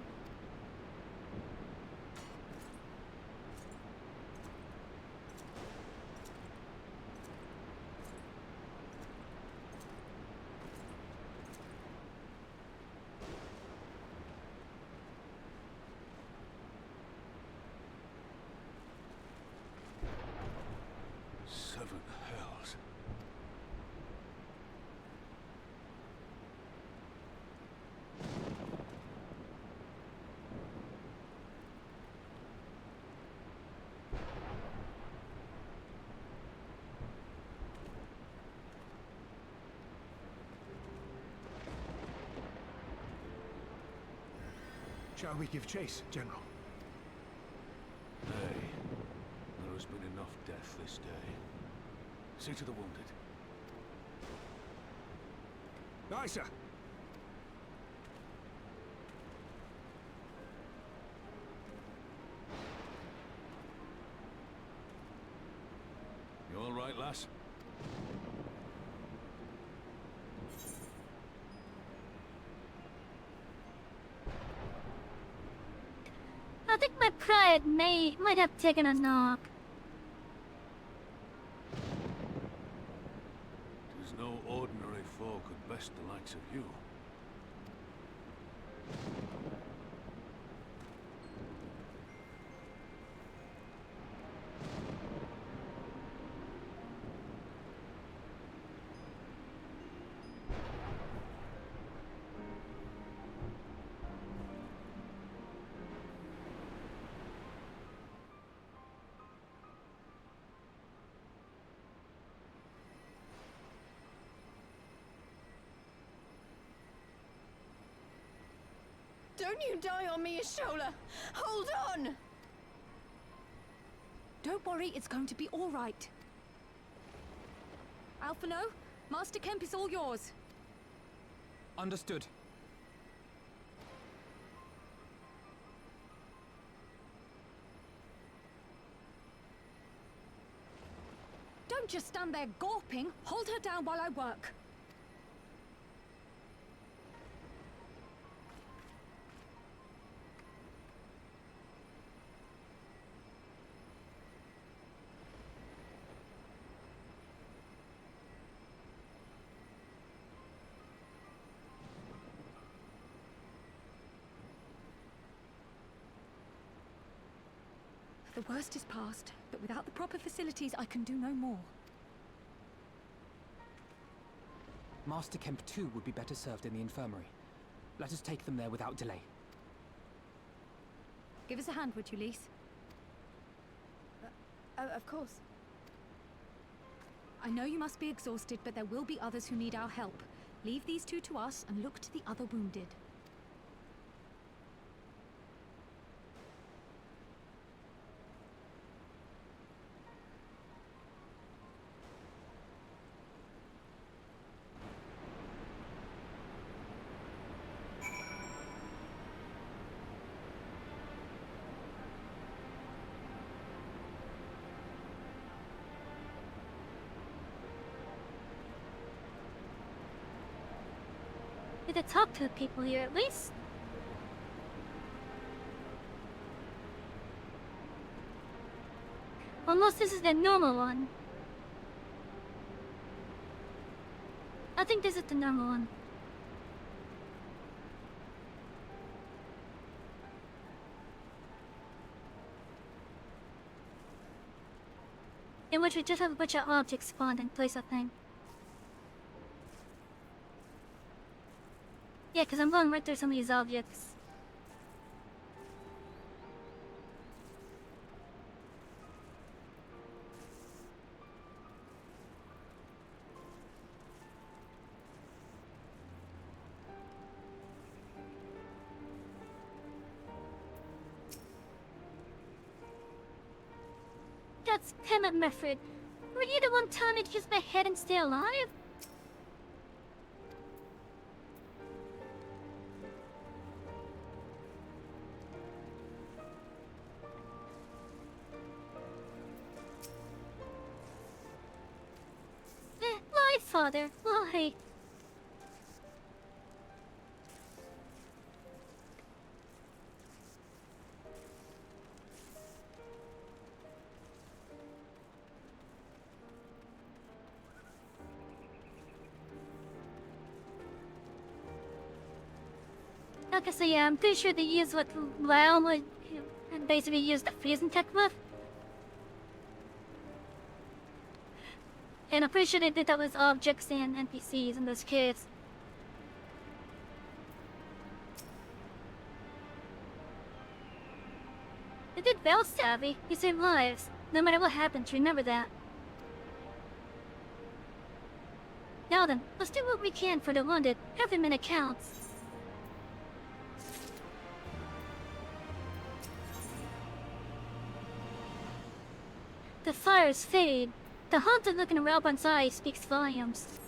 Seven hells. Shall we give chase, General? Nay. There has been enough death this day. See to the wounded. Aye, sir. You all right, lass? I think my pride might have taken a knock. Tis no ordinary foe could best the likes of you. Don't you die on me, Ashola! Hold on! Don't worry, it's going to be all right. Alphino, Master Kemp is all yours. Understood. Don't just stand there gawping. Hold her down while I work. The worst is past, but without the proper facilities, I can do no more. Master Kemp too would be better served in the infirmary. Let us take them there without delay. Give us a hand, would you, Lise? Of course. I know you must be exhausted, but there will be others who need our help. Leave these two to us and look to the other wounded. Need to talk to the people here at least. Unless this is the normal one. I think this is the normal one. In which we just have a bunch of objects spawned in place, I think. Yeah, because I'm going right through some of these objects. That's Pemmett Mefford. Were you the one telling me to use my head and stay alive? Why, Father? Why? Like I say, yeah, I'm pretty sure they use what Lau would basically use the freezing tech with. And I'm pretty sure they did that with objects and NPCs in those caves. They did well, Savvy. You saved lives. No matter what happens, remember that. Now then, let's do what we can for the wounded. Every minute counts. The fires fade. The haunted look in Ralban's eye speaks volumes.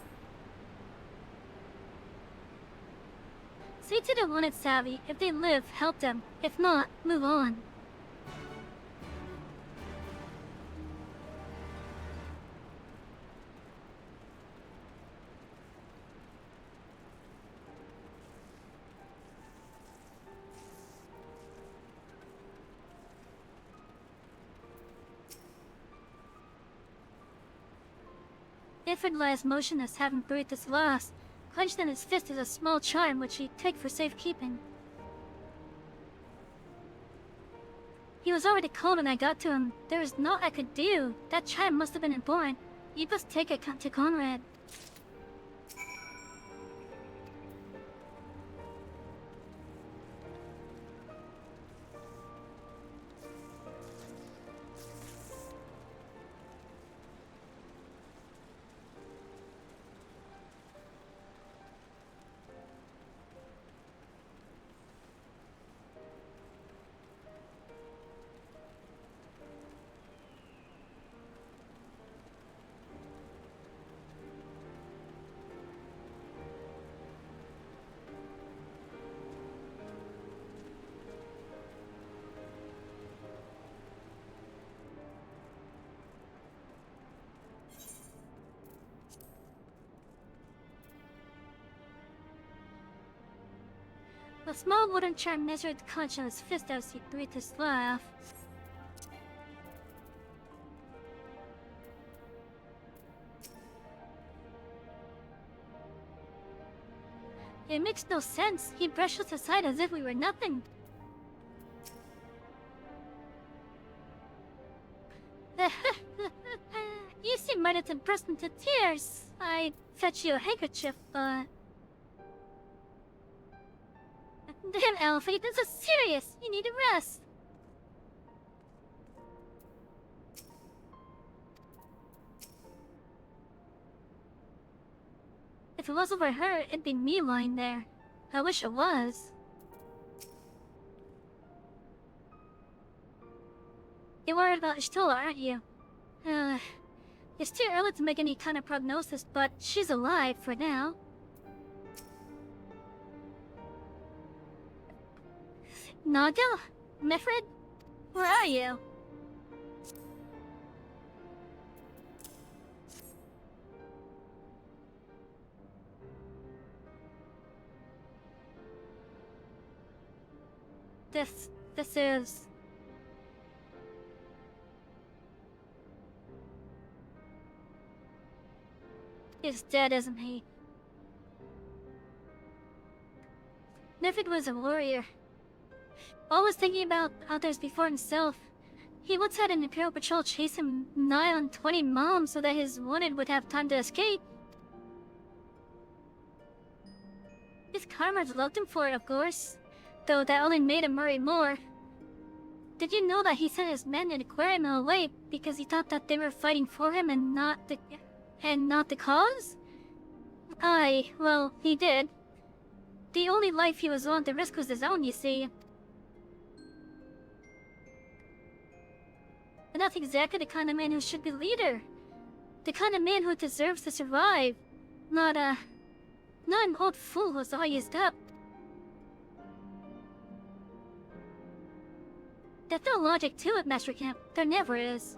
Say to the wanted savvy, if they live, help them. If not, move on. Ifrid lies motionless, having breathed his last. Clenched in his fist is a small charm which he'd take for safekeeping. He was already cold when I got to him. There was naught I could do. That charm must have been important. You must take it to Conrad. The small wooden charm measured the conch in his fist as he breathed his laugh. It makes no sense. He brushed us aside as if we were nothing. You seem ready to burst into tears. I'd fetch you a handkerchief, but... Damn, Alfie, this is serious. You need a rest. If it wasn't for her, it'd be me lying there. I wish it was. You're worried about Ishtola, aren't you? It's too early to make any kind of prognosis, but she's alive for now. Naga? Mifrid? Where are you? This is... He's dead, isn't he? Mifrid was a warrior. Always thinking about others before himself. He once had an Imperial patrol chase him nigh on 20 miles so that his wanted would have time to escape. His comrades loved him for it, of course, though that only made him worry more. Did you know that he sent his men in aquarium away because he thought that they were fighting for him and not the cause? Aye, well, he did. The only life he was willing to risk was his own, you see. And that's exactly the kind of man who should be leader. The kind of man who deserves to survive. Not an old fool who's all used up. There's no logic to it, Master Camp. There never is.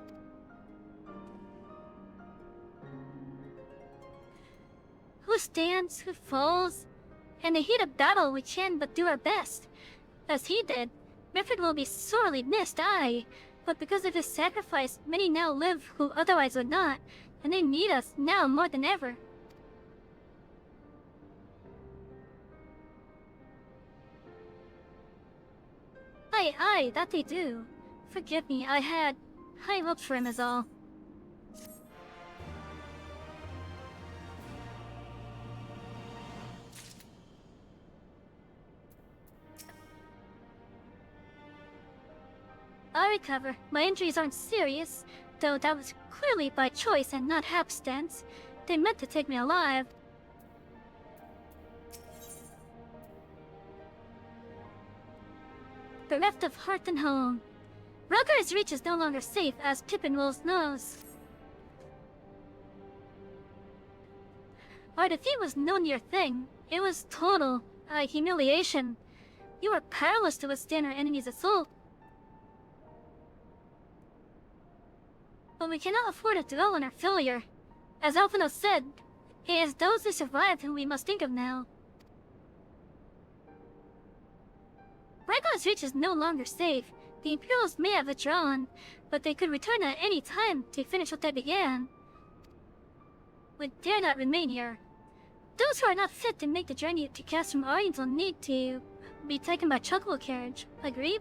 Who stands, who falls? In the heat of battle, we can but do our best. As he did, Mifrid will be sorely missed, aye. But because of his sacrifice, many now live who otherwise would not, and they need us now more than ever. Aye, that they do. Forgive me, I had high hopes for him is all. I'll recover. My injuries aren't serious, though that was clearly by choice and not hapstance. They meant to take me alive. Bereft of heart and home. Rugger's Reach is no longer safe, as Pippin Wolf knows. Our defeat was no near thing. It was total humiliation. You were powerless to withstand our enemy's assault. But we cannot afford to dwell on our failure. As Alphinaud said, it is those who survived whom we must think of now. Raglan's Reach is no longer safe. The Imperials may have withdrawn, but they could return at any time to finish what they began. We dare not remain here. Those who are not fit to make the journey to Castrum Oriens will need to be taken by chocobo carriage. Agreed?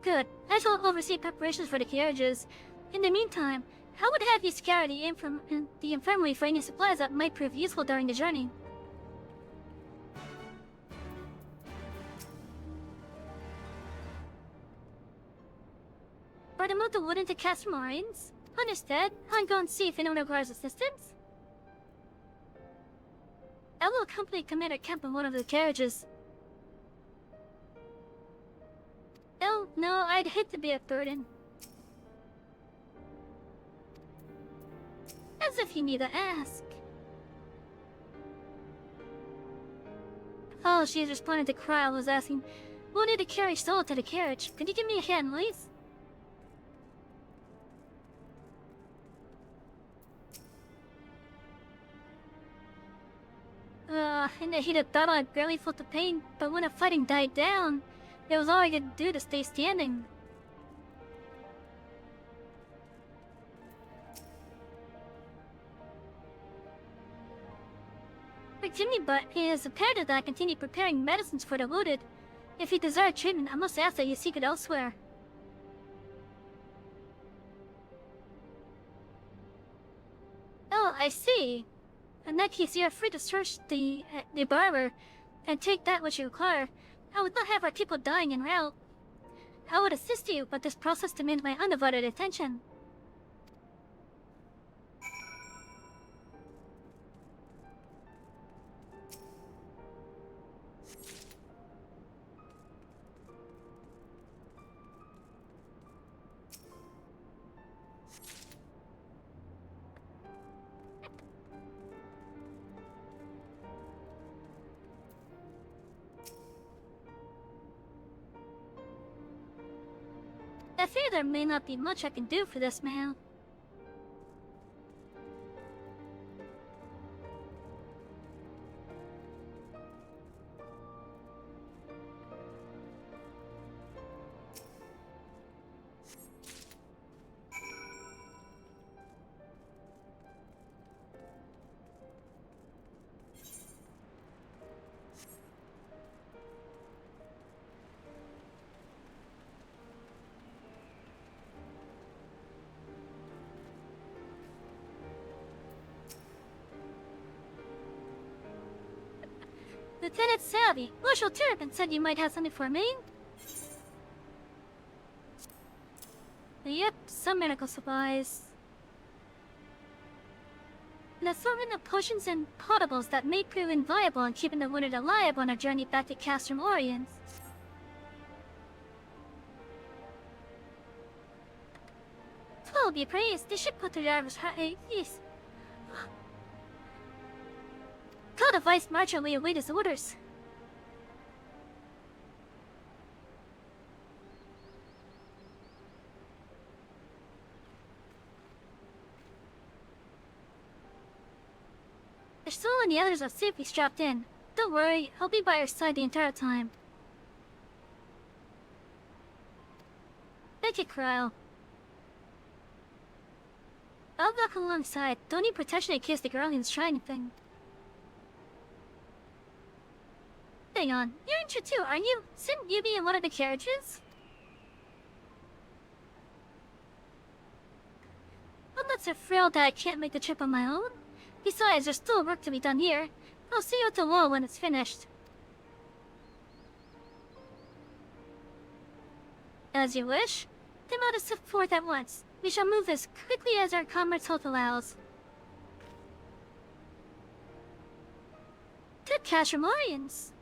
Good. I shall oversee preparations for the carriages. In the meantime, I would have you scour the infirmary for any supplies that might prove useful during the journey. Are the move the wood into Castrum Oriens? Understood. I'll go and see if anyone requires assistance. I will accompany Commander Kemp in one of the carriages. Oh, no, I'd hate to be a burden. As if you need to ask. Oh, she has responded to Kryl, who was asking, we'll need to carry Solo to the carriage. Could you give me a hand, please? In the heat of battle, I barely felt the pain, but when the fighting died down, it was all I could do to stay standing. Forgive me, but it is imperative that I continue preparing medicines for the wounded. If you desire treatment, I must ask that you seek it elsewhere. Oh, I see. In that case, you are free to search the barber and take that which you require. I would not have our people dying en route. I would assist you, but this process demands my undivided attention. I fear there may not be much I can do for this man. Lieutenant Savvy, Marshal Turpin said you might have something for me. Yep, some medical supplies. An assortment of potions and potables that may prove invaluable in keeping the wounded alive on our journey back to Castrum Oriens. Oh, be praised, they should put the drivers yes. Tell the Vice Marshal we await his orders. The Soul and the others are safely strapped in. Don't worry, I'll be by your side the entire time. Thank you, Kryl. I'll walk alongside. Don't need protection in case the Guardians try anything. Hang on, you're injured too, aren't you? Shouldn't you be in one of the carriages? I'm not so frail that I can't make the trip on my own. Besides, there's still work to be done here. I'll see you at the wall when it's finished. As you wish. Then let us set forth at once. We shall move as quickly as our comrade's health allows. To Castrum Oriens.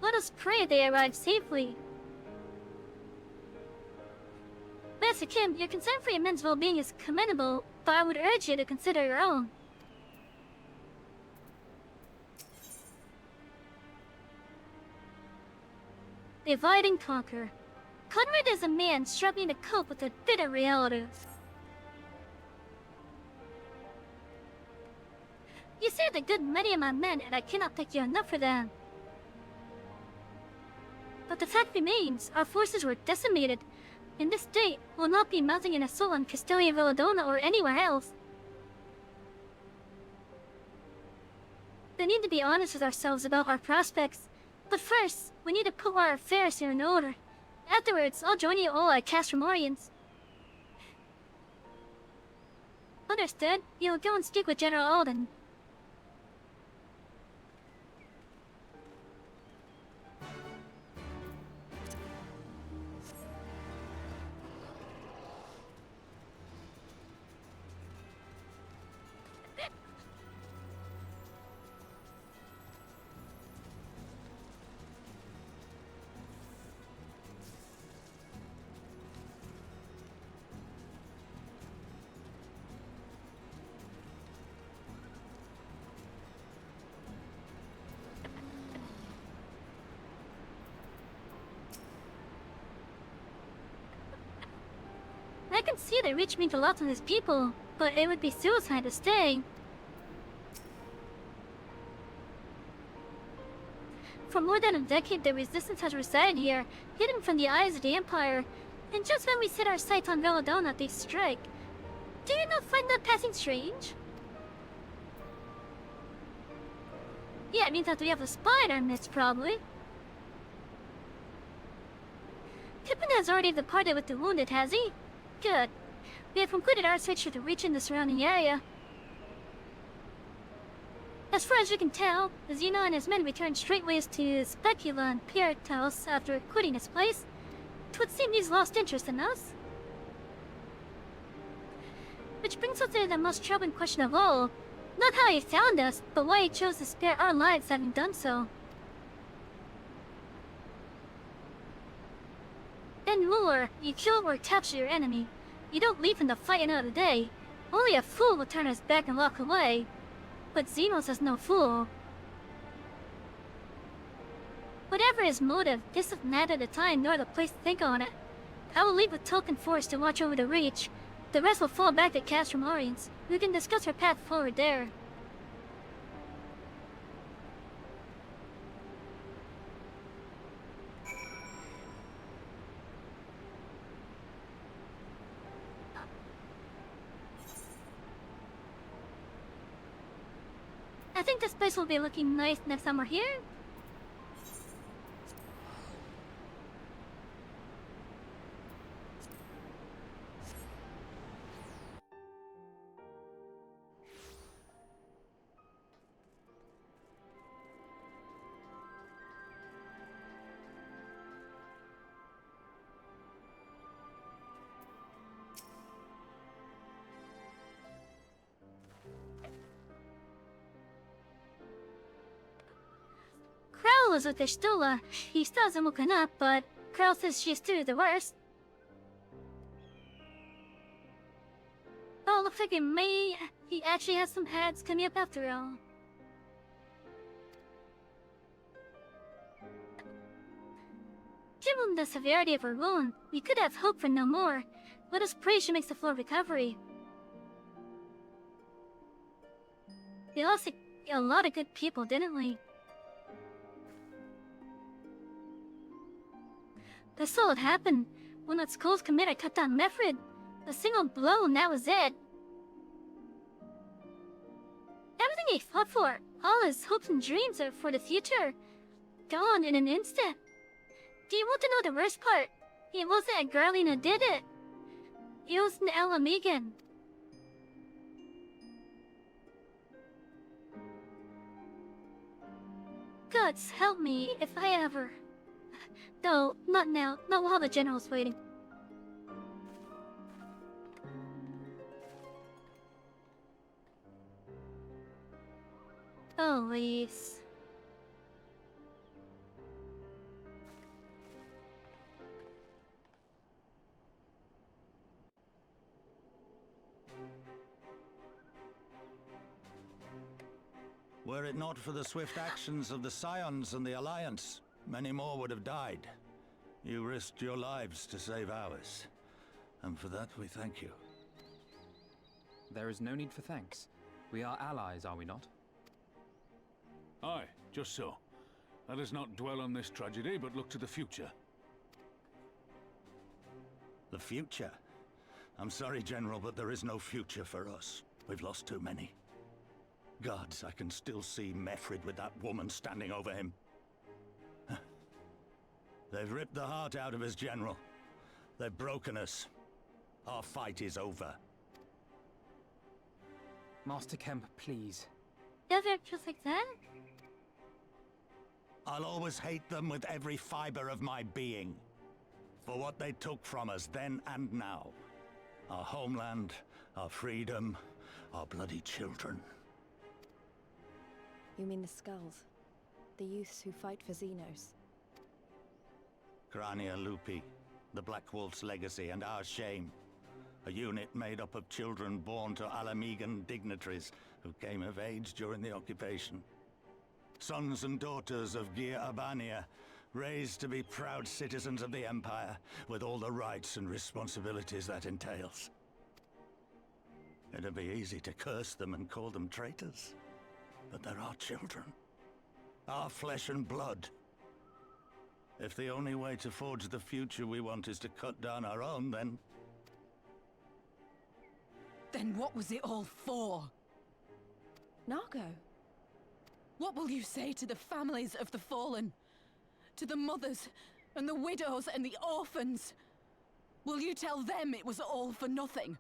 Let us pray they arrive safely. Master Kim, your concern for your men's well-being is commendable, but I would urge you to consider your own. Divide and conquer. Conrad is a man struggling to cope with the bitter realities. You saved a good many of my men, and I cannot thank you enough for them. But the fact remains, our forces were decimated. In this state, we'll not be mounting an assault on Castelia Villadona or anywhere else. We need to be honest with ourselves about our prospects. But first, we need to put our affairs here in order. Afterwards, I'll join you all at Castramorians. Understood. You'll go and speak with General Alden. I can see the Reach means a lot to his people, but it would be suicide to stay. For more than a decade, the resistance has resided here, hidden from the eyes of the Empire. And just when we set our sights on Villadona, they strike. Do you not find that passing strange? Yeah, it means that we have a spy in our midst, probably. Pippin has already departed with the wounded, has he? Good. We have concluded our search for the Reach in the surrounding area. As far as we can tell, Zeno and his men returned straightways to Specula and Piratos after quitting this place. It would seem he's lost interest in us. Which brings us to the most troubling question of all. Not how he found us, but why he chose to spare our lives having done so. In war, you kill or capture your enemy. You don't leave him to fight another day. Only a fool will turn his back and walk away. But Xenos is no fool. Whatever his motive, this is neither the time nor the place to think on it. I will leave a token force to watch over the Reach. The rest will fall back to Castramorians. We can discuss our path forward there. I think this place will be looking nice next time we're here. Krell is with Ishtula. He still hasn't woken up, but Krell says she's too the worst. Oh, looks like he actually has some heads coming up after all. Given the severity of her wound, we could have hope for no more. Let us pray she makes a full recovery. We lost a lot of good people, didn't we? That's all that happened. When that skull's commander cut down Mefrid, a single blow and that was it. Everything he fought for, all his hopes and dreams are for the future, gone in an instant. Do you want to know the worst part? It wasn't a girlie who did it. It was an Ella Megan. Gods help me if I ever... No, not now. Not while the general's waiting. Oh, Lise. Were it not for the swift actions of the Scions and the Alliance, many more would have died. You risked your lives to save ours, and for that we thank you. There is no need for thanks. We are allies, are we not? Aye, just so. Let us not dwell on this tragedy, but look to the future. The future? I'm sorry, General, but there is no future for us. We've lost too many. Gods, I can still see Mefrid with that woman standing over him. They've ripped the heart out of us, General. They've broken us. Our fight is over. Master Kemp, please. Does it just like that? I'll always hate them with every fiber of my being. For what they took from us then and now. Our homeland, our freedom, our bloody children. You mean the Skulls? The youths who fight for Xenos? Crania Lupi, the Black Wolf's legacy and our shame. A unit made up of children born to Alamegan dignitaries who came of age during the occupation. Sons and daughters of Gir Abania, raised to be proud citizens of the Empire, with all the rights and responsibilities that entails. It'd be easy to curse them and call them traitors. But they're our children. Our flesh and blood. If the only way to forge the future we want is to cut down our own, then... Then what was it all for? Nargo? What will you say to the families of the fallen? To the mothers, and the widows, and the orphans? Will you tell them it was all for nothing?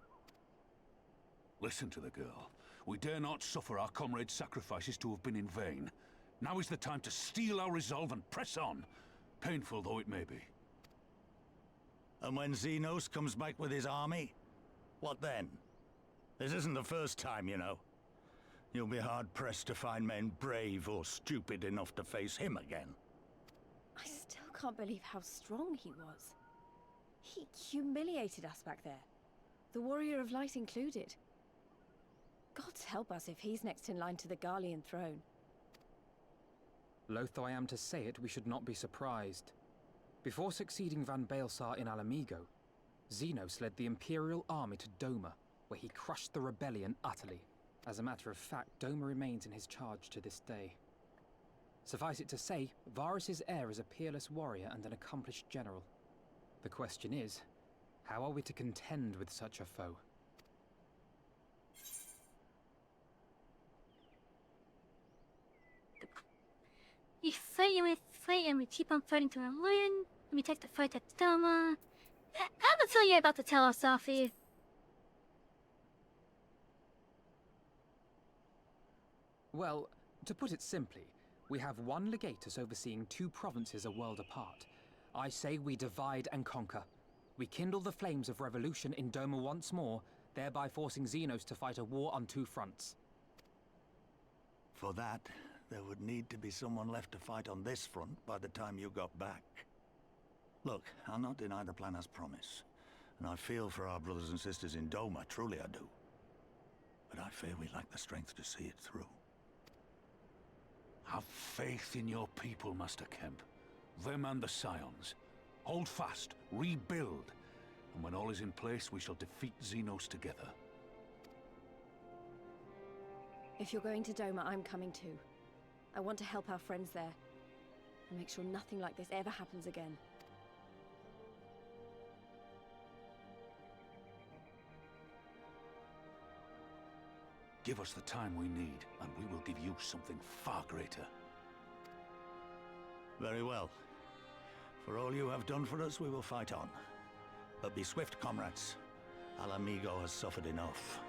Listen to the girl. We dare not suffer our comrades' sacrifices to have been in vain. Now is the time to steel our resolve and press on, painful though it may be. And when Xenos comes back with his army, what then? This isn't the first time, you know. You'll be hard-pressed to find men brave or stupid enough to face him again. I still can't believe how strong he was. He humiliated us back there. The Warrior of Light included. Gods help us if he's next in line to the Garlean throne. Loath though I am to say it, we should not be surprised. Before succeeding Van Baelsar in Alamigo, Xenos led the Imperial army to Doma, where he crushed the rebellion utterly. As a matter of fact, Doma remains in his charge to this day. Suffice it to say, Varus's heir is a peerless warrior and an accomplished general. The question is, how are we to contend with such a foe? We fight and we keep on fighting to our win. We take the fight at Doma. How to tell you about the tell us, Sophie? Well, to put it simply, we have one legatus overseeing two provinces a world apart. I say we divide and conquer. We kindle the flames of revolution in Doma once more, thereby forcing Xenos to fight a war on two fronts. For that, there would need to be someone left to fight on this front by the time you got back. Look, I'll not deny the plan as promised. And I feel for our brothers and sisters in Doma, truly I do. But I fear we lack the strength to see it through. Have faith in your people, Master Kemp. Them and the Scions. Hold fast, rebuild. And when all is in place, we shall defeat Xenos together. If you're going to Doma, I'm coming too. I want to help our friends there. And make sure nothing like this ever happens again. Give us the time we need, and we will give you something far greater. Very well. For all you have done for us, we will fight on. But be swift, comrades. Alamigo has suffered enough.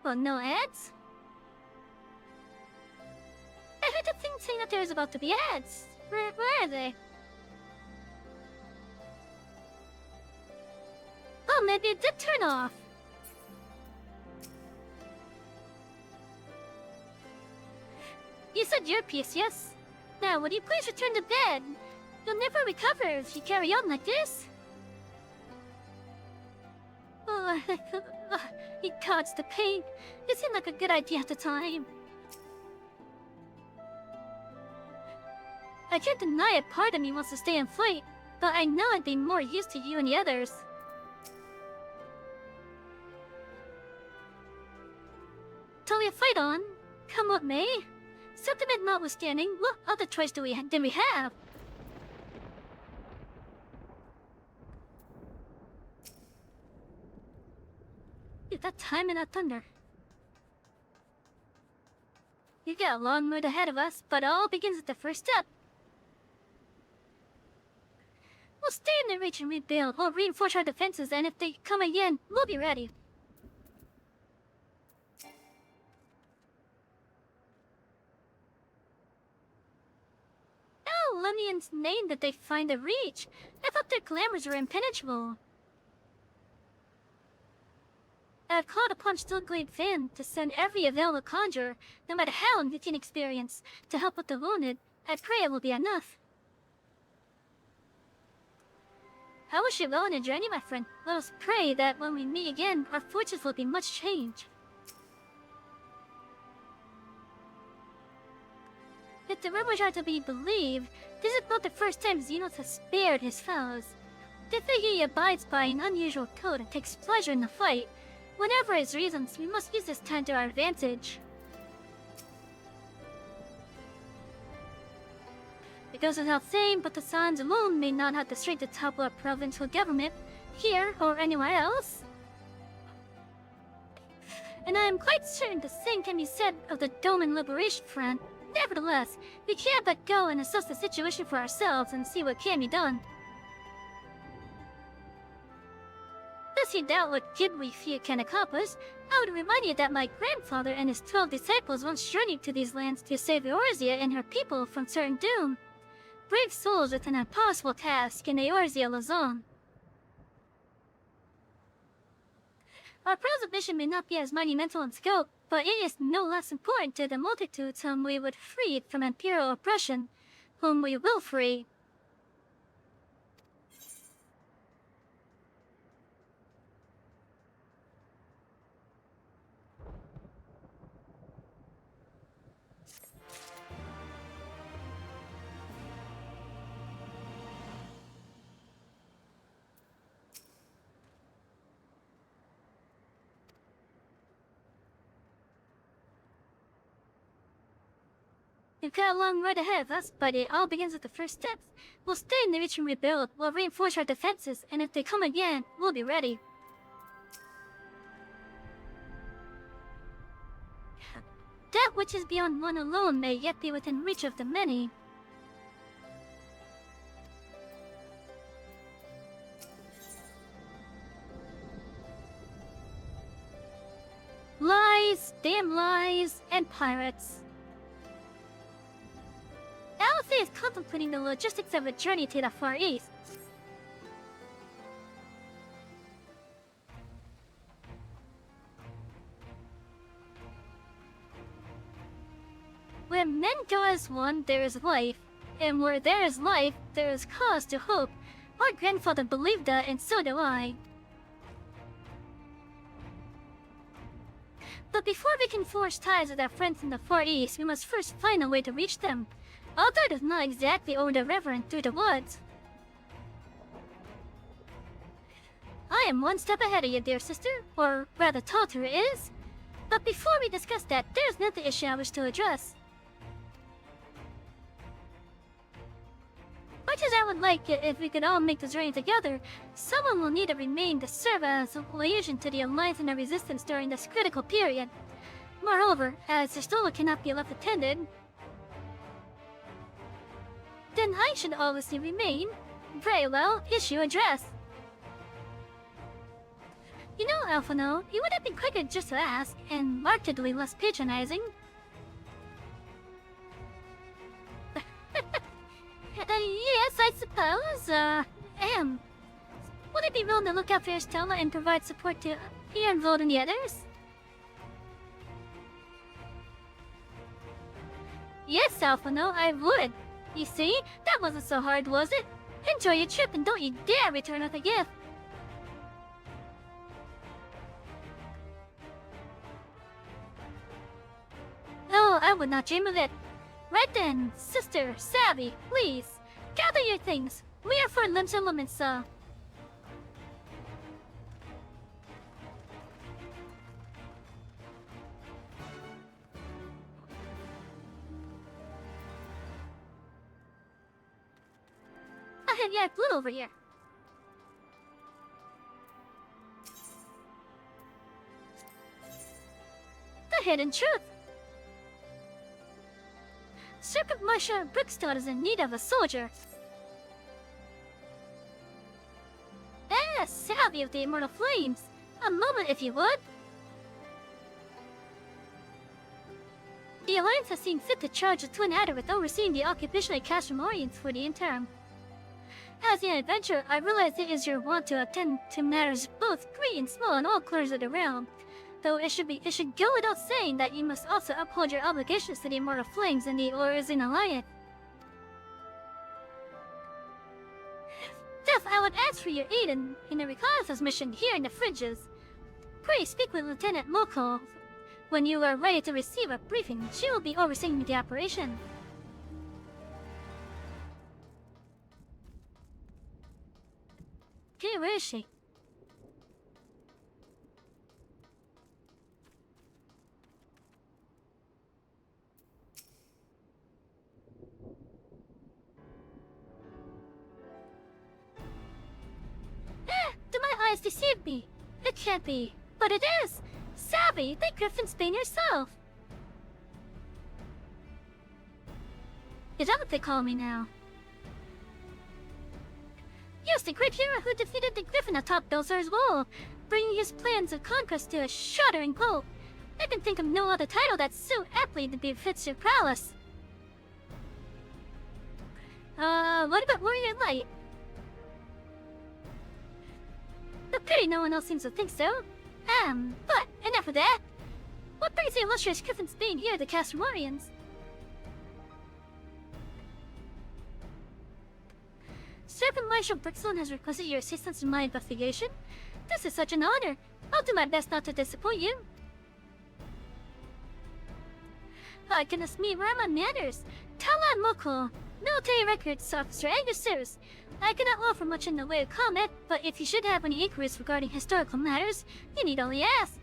Well, no ads? I heard the thing saying that there's about to be ads. Where are they? Oh, maybe it did turn off. You said your piece, yes? Now, would you please return to bed? You'll never recover if you carry on like this. Oh, he caused the pain. It seemed like a good idea at the time. I can't deny a part of me wants to stay and fight, but I know I'd be more used to you and the others. Till we fight on, come what may. Sentiment notwithstanding, what other choice did we have? That time and that thunder. You got a long road ahead of us, but it all begins at the first step. We'll stay in the reach and rebuild. We'll reinforce our defenses, and if they come again, we'll be ready. Oh, Lunian's name that they find the reach. I thought their glamours were impenetrable. I've called upon Stillglade Finn to send every available conjurer, no matter how inexperienced, to help with the wounded. I pray it will be enough. I wish you well in your journey, my friend. Let us pray that when we meet again, our fortunes will be much changed. If the rumors are to be believed, this is not the first time Xenos has spared his foes. They figure he abides by an unusual code and takes pleasure in the fight. Whatever his reasons, we must use this time to our advantage. It goes without saying, but the Sans alone may not have the strength to topple a provincial government, here or anywhere else. And I am quite certain the same can be said of the Doman Liberation Front. Nevertheless, we can't but go and assess the situation for ourselves and see what can be done. Lest you doubt what good we fear can accomplish, I would remind you that my grandfather and his 12 disciples once journeyed to these lands to save Eorzea and her people from certain doom. Brave souls with an impossible task in Eorzea Lazon. Our present mission may not be as monumental in scope, but it is no less important to the multitudes whom we would free from imperial oppression, whom we will free. We've got a long road ahead of us, but it all begins with the first steps. We'll stay in the reach and rebuild, we'll reinforce our defenses, and if they come again, we'll be ready. That which is beyond one alone may yet be within reach of the many. Lies, damn lies, and pirates. Alfie is contemplating the logistics of a journey to the Far East. Where men go as one, there is life. And where there is life, there is cause to hope. Our grandfather believed that, and so do I. But before we can forge ties with our friends in the Far East, we must first find a way to reach them. Although it is not exactly over the river and through the woods. I am one step ahead of you, dear sister, or rather Talter is. But before we discuss that, there's another issue I wish to address. Much as I would like it if we could all make the journey together, someone will need to remain to serve as a liaison to the Alliance and the Resistance during this critical period. Moreover, as the Stola cannot be left attended, then I should obviously remain. Very well, issue address. You know, Alphano, it would have been quicker just to ask, and markedly less patronizing. Yes, I suppose, would it be willing to look out for Stella and provide support to Ironvold and the others? Yes, Alphino, I would. You see, that wasn't so hard, was it? Enjoy your trip and don't you dare return with a gift. Oh, I would not dream of it. Right then, Sister Savvy, please, gather your things. We are for limbs and limits, I have Yak Blue over here. The hidden truth. Serpent Marsha Brickstone is in need of a soldier. Savvy of the Immortal Flames. A moment, if you would. The Alliance has seen fit to charge the Twin Adder with overseeing the occupation of Castramorians for the interim. As an adventurer, I realize it is your want to attend to matters both great and small in all corners of the realm. Though it should go without saying that you must also uphold your obligations to the Immortal Flames and the Orison Alliance. Death, I would ask for your aid in the reconnaissance mission here in the fringes. Pray speak with Lieutenant Moko. When you are ready to receive a briefing, she will be overseeing the operation. Okay, where is she? Do my eyes deceive me? It can't be, but it is! Savvy, the Griffin-Spain yourself! Is that what they call me now? Yes, the great hero who defeated the Griffin atop Belsar's wall, bringing his plans of conquest to a shuddering halt. I can think of no other title that so aptly befits your prowess. What about Warrior Light? A pity no one else seems to think so. But enough of that. What brings the illustrious Griffin-Spain here to Castramorians? Serpent Marshal Brickstone has requested your assistance in my investigation. This is such an honor. I'll do my best not to disappoint you. Goodness me, where are my manners? Talan Moko, military records officer at your service. I cannot offer much in the way of comment, but if you should have any inquiries regarding historical matters, you need only ask.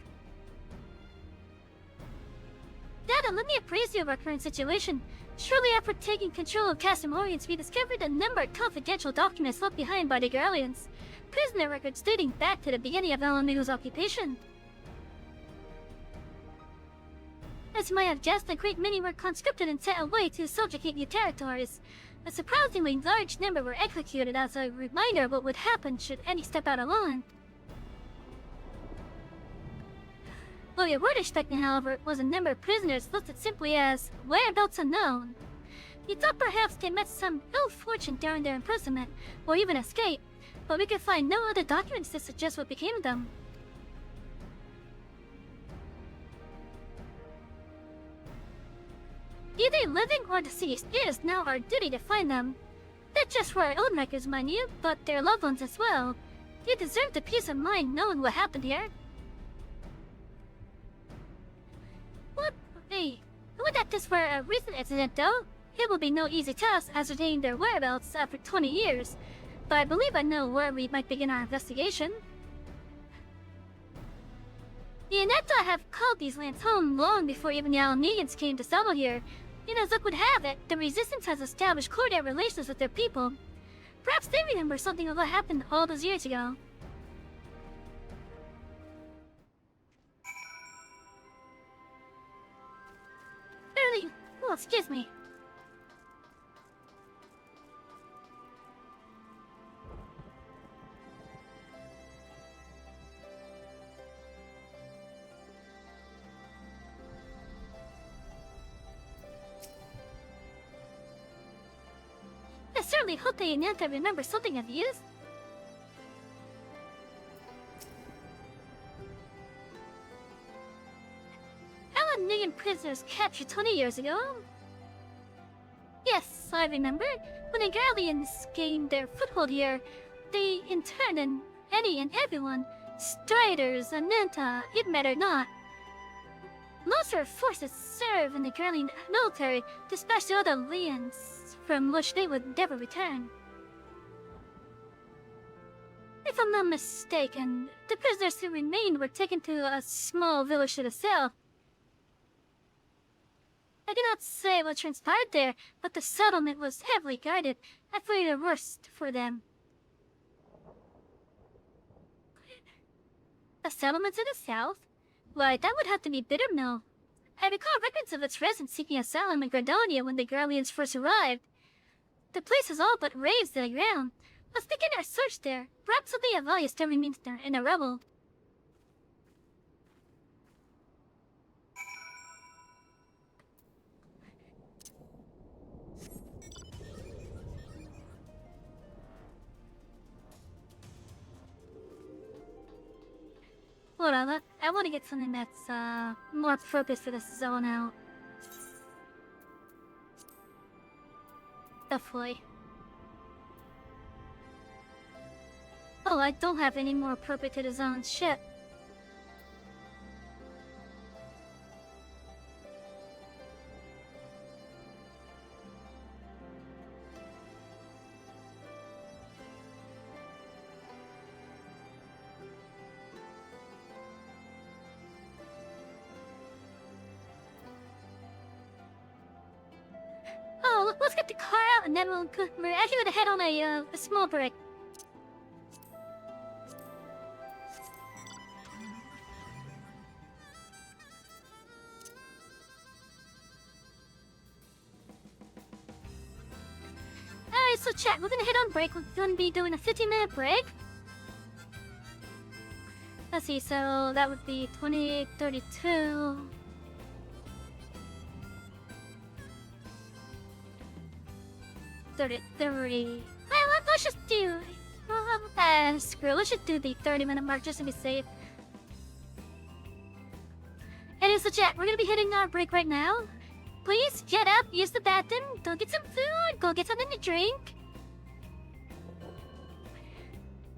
Dada, let me appraise you of our current situation. Shortly after taking control of Castramorians, we discovered a number of confidential documents left behind by the Garleans. Prisoner records dating back to the beginning of Alamigo's occupation. As you might have guessed, a great many were conscripted and sent away to subjugate new territories. A surprisingly large number were executed as a reminder of what would happen should any step out of line. What we were expecting, however, was a number of prisoners listed simply as whereabouts unknown. We thought perhaps they met some ill fortune during their imprisonment, or even escape, but we could find no other documents to suggest what became of them. Either living or deceased, it is now our duty to find them. Not just for our own records, mind you, but their loved ones as well. They deserve the peace of mind knowing what happened here. Would that this were a recent incident though? It will be no easy task ascertaining their whereabouts after 20 years, but I believe I know where we might begin our investigation. The Inetta have called these lands home long before even the Alamegans came to settle here, and as luck would have it, the Resistance has established cordial relations with their people. Perhaps they remember something of what happened all those years ago. Oh, excuse me. I certainly hope the Inanta remember something of youth. Million prisoners captured 20 years ago. Yes, I remember. When the Gallians gained their foothold here, they interned any and everyone, Striders, Ananta, it mattered not. Most of our forces serve in the Gallian military, dispatched to other lands, from which they would never return. If I'm not mistaken, the prisoners who remained were taken to a small village to the south. I cannot say what transpired there, but the settlement was heavily guarded. I fear the worst for them. A settlement to the south? Why, that would have to be Bittermill. I recall records of its residents seeking asylum in Gradonia when the Garleans first arrived. The place is all but razed to the ground. Let's begin our search there. Perhaps something of value still remains there in a rubble. Hold on, I want to get something that's more focused for this zone out. Definitely. Oh, I don't have any more appropriate to the zone. Shit. Oh, let's get the car out and then we're actually gonna head on a small break. Alright, so chat, we're gonna head on break. We're gonna be doing a 15-minute break. Let's see, so that would be 2032. 30. Well, let's just do... screw it. Let's just do the 30-minute mark just to be safe. And so chat, we're gonna be hitting our break right now. Please, get up, use the bathroom, go get some food, go get something to drink.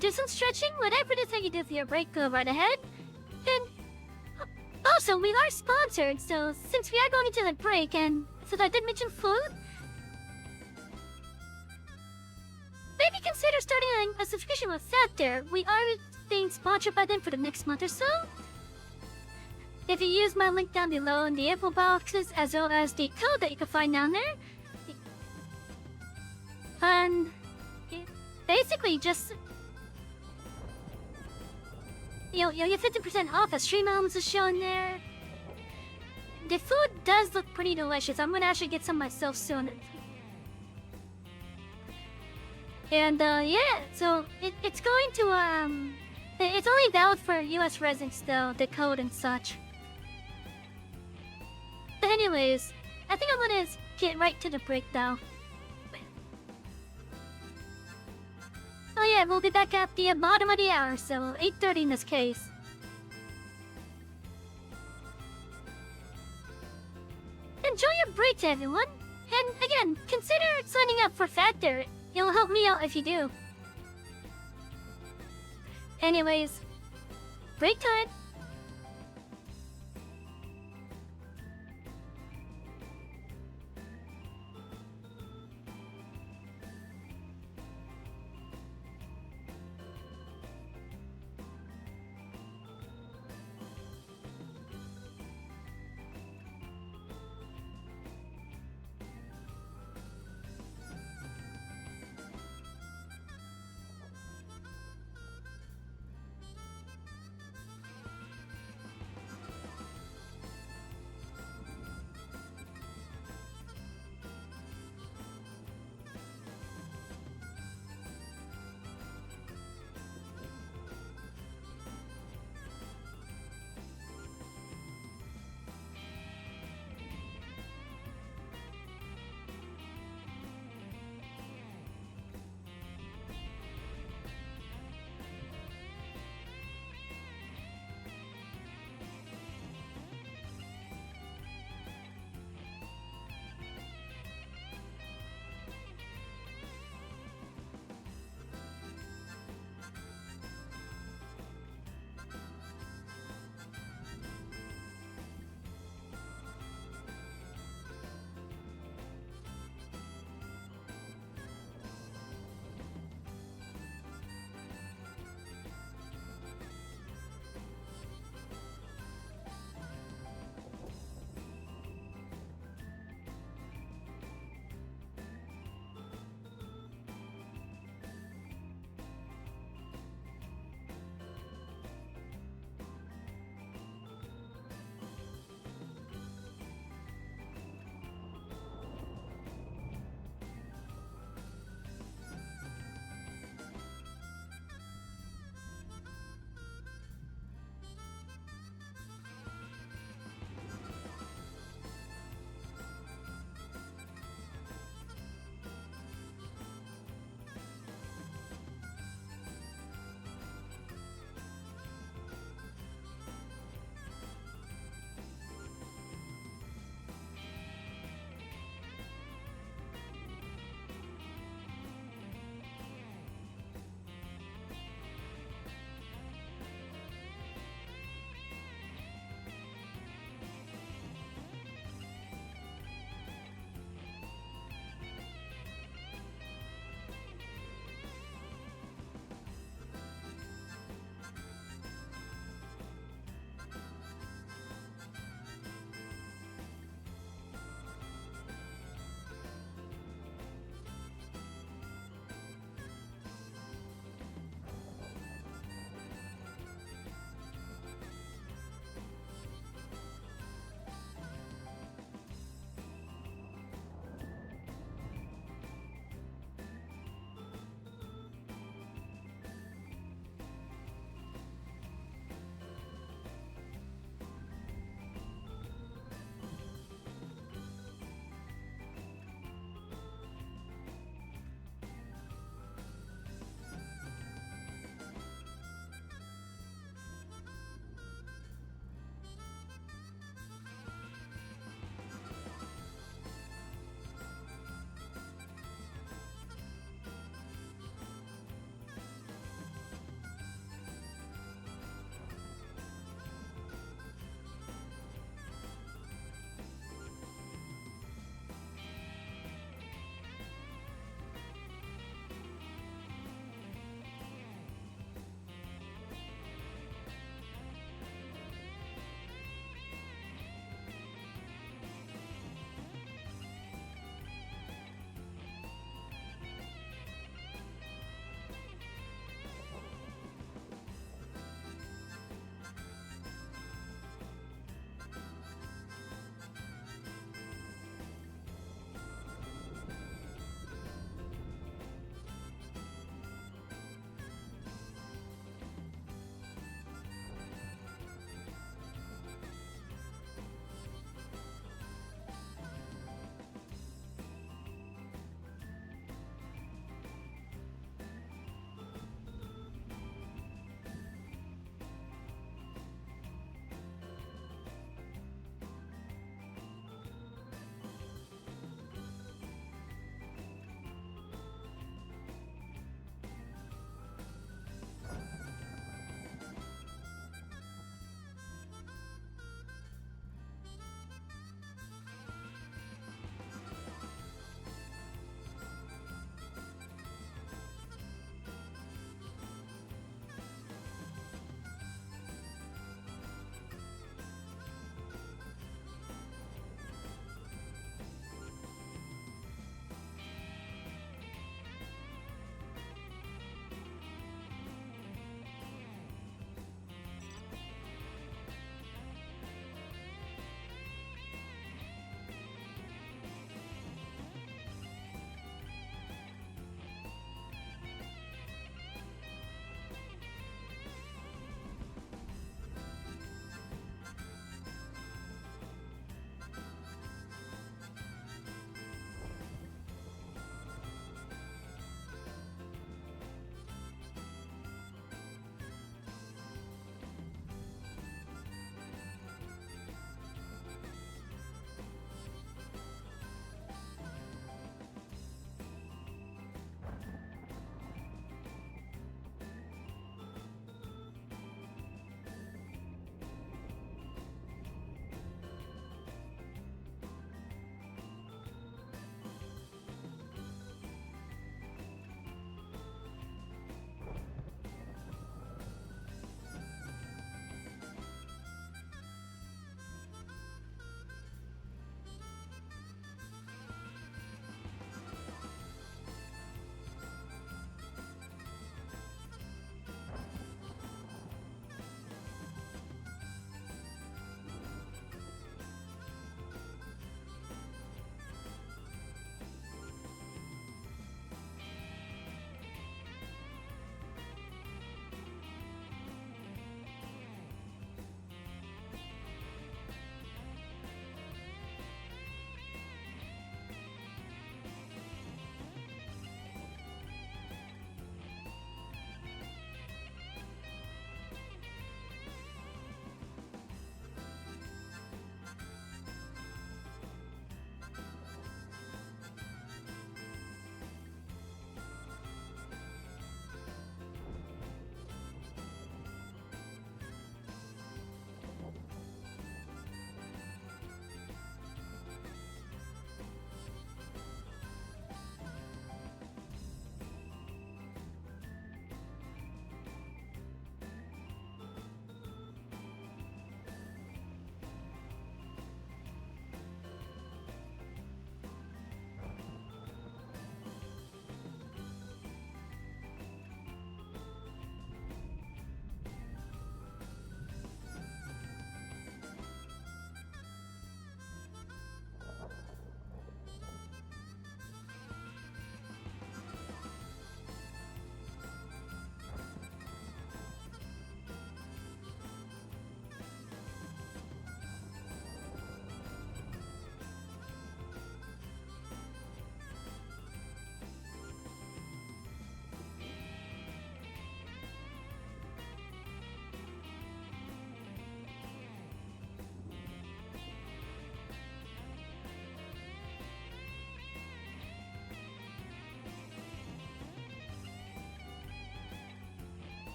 Do some stretching, whatever it is that you do for your break, go right ahead. And also, we are sponsored, so since we are going into the break, and since I did mention food, maybe consider starting a subscription with Factor. We are being sponsored by them for the next month or so. If you use my link down below in the info boxes, as well as the code that you can find down there, and basically just you get 50% off as stream elements is shown there. The food does look pretty delicious. I'm gonna actually get some myself soon. And yeah, so it's going to it's only valid for US residents though, the code and such. But anyways, I think I'm gonna get right to the break though. Oh yeah, we'll be back at the bottom of the hour, so 8:30 in this case. Enjoy your break, everyone! And again, consider signing up for Factor. It'll help me out if you do. Anyways, break time!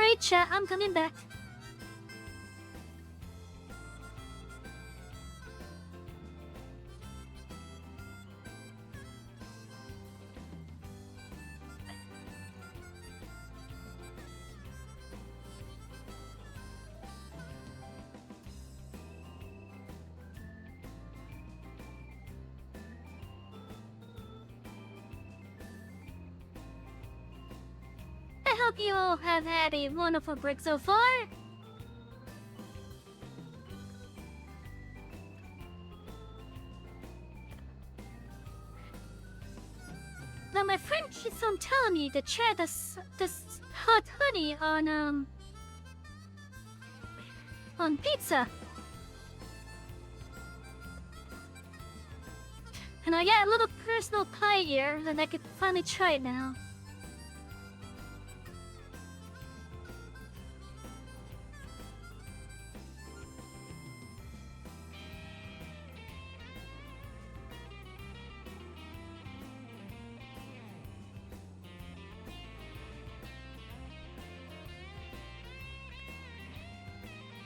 worry, chat. I'm coming back. I hope you all have had a wonderful break so far. Now my friend keeps on telling me to try this hot honey on pizza. And I got a little personal pie here, and I could finally try it now.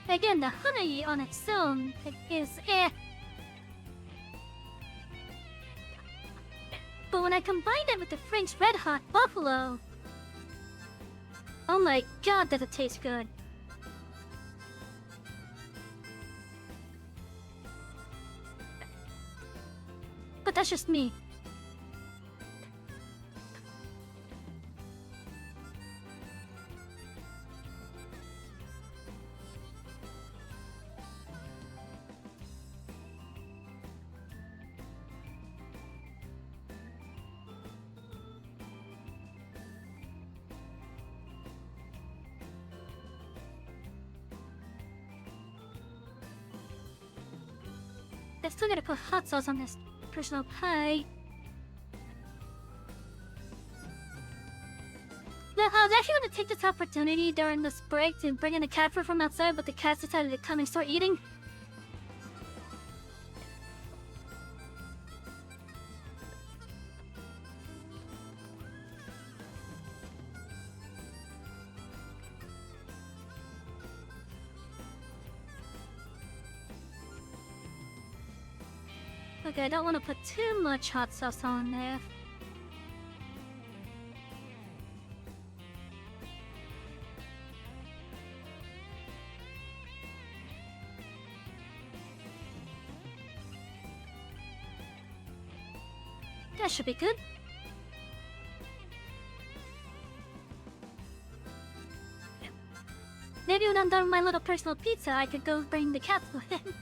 Again, the honey on its own is eh. But when I combine it with the French Red Hot Buffalo, oh my god, does it taste good. But that's just me. I still gotta put hot sauce on this personal pie. Now, I was actually gonna take this opportunity during this break to bring in a cat food from outside, but the cats decided to come and start eating. Okay, I don't want to put too much hot sauce on there. That should be good. Maybe when I'm done with my little personal pizza, I could go bring the cat food in.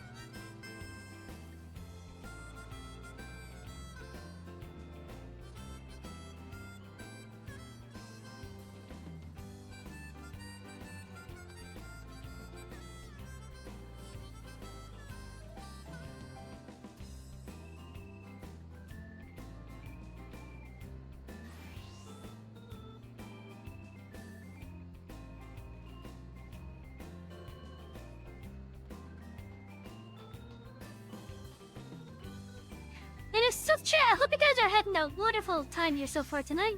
It is so true. I hope you guys are having a wonderful time here so far tonight.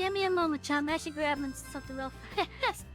give me a moment, chum. I should grab something real fast.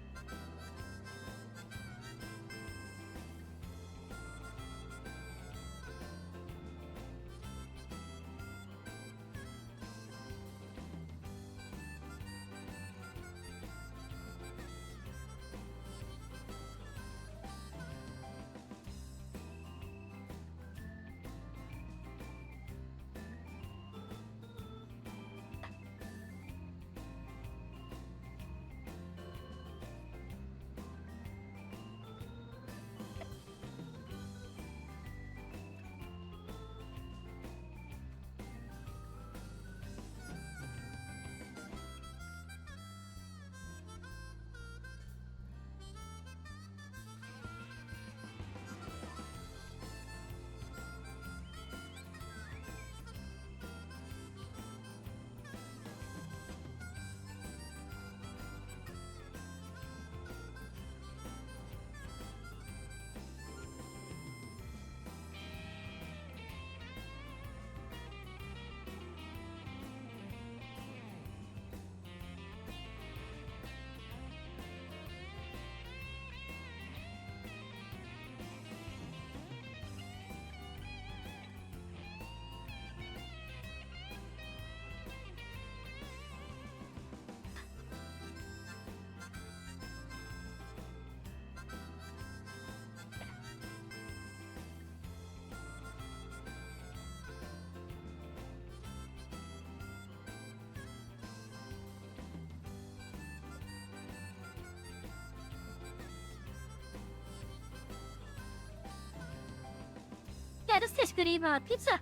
Yeah, this tastes good even on pizza.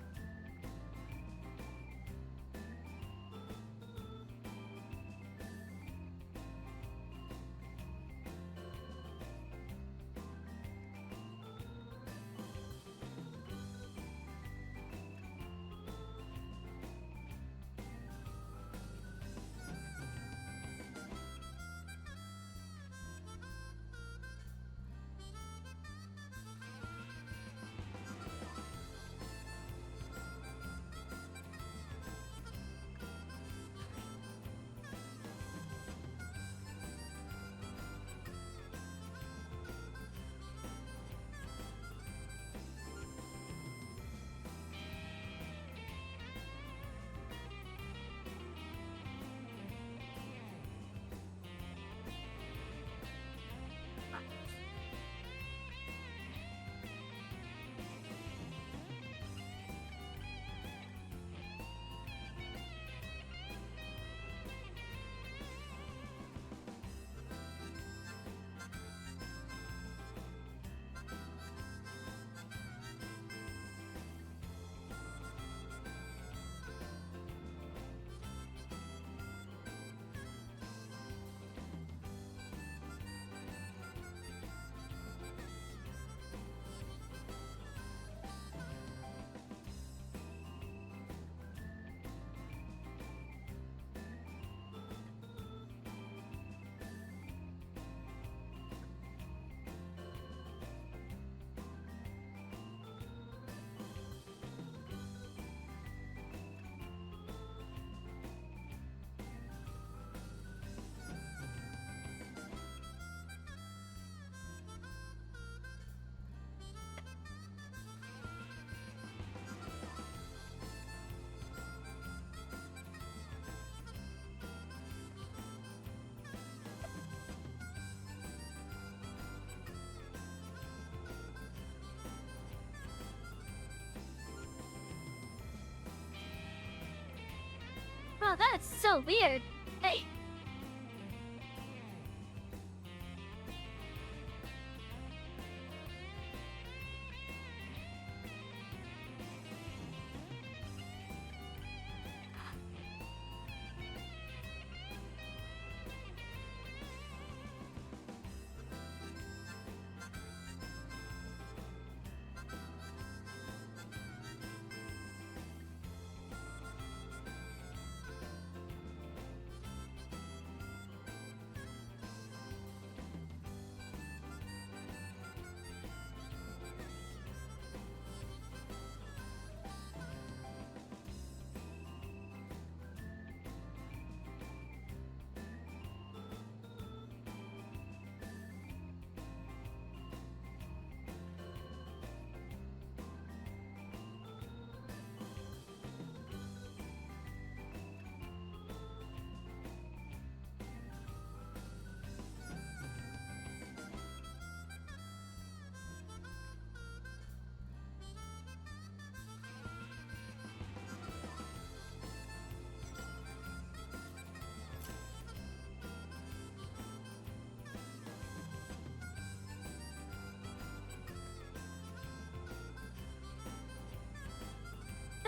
Oh, that's so weird. Hey.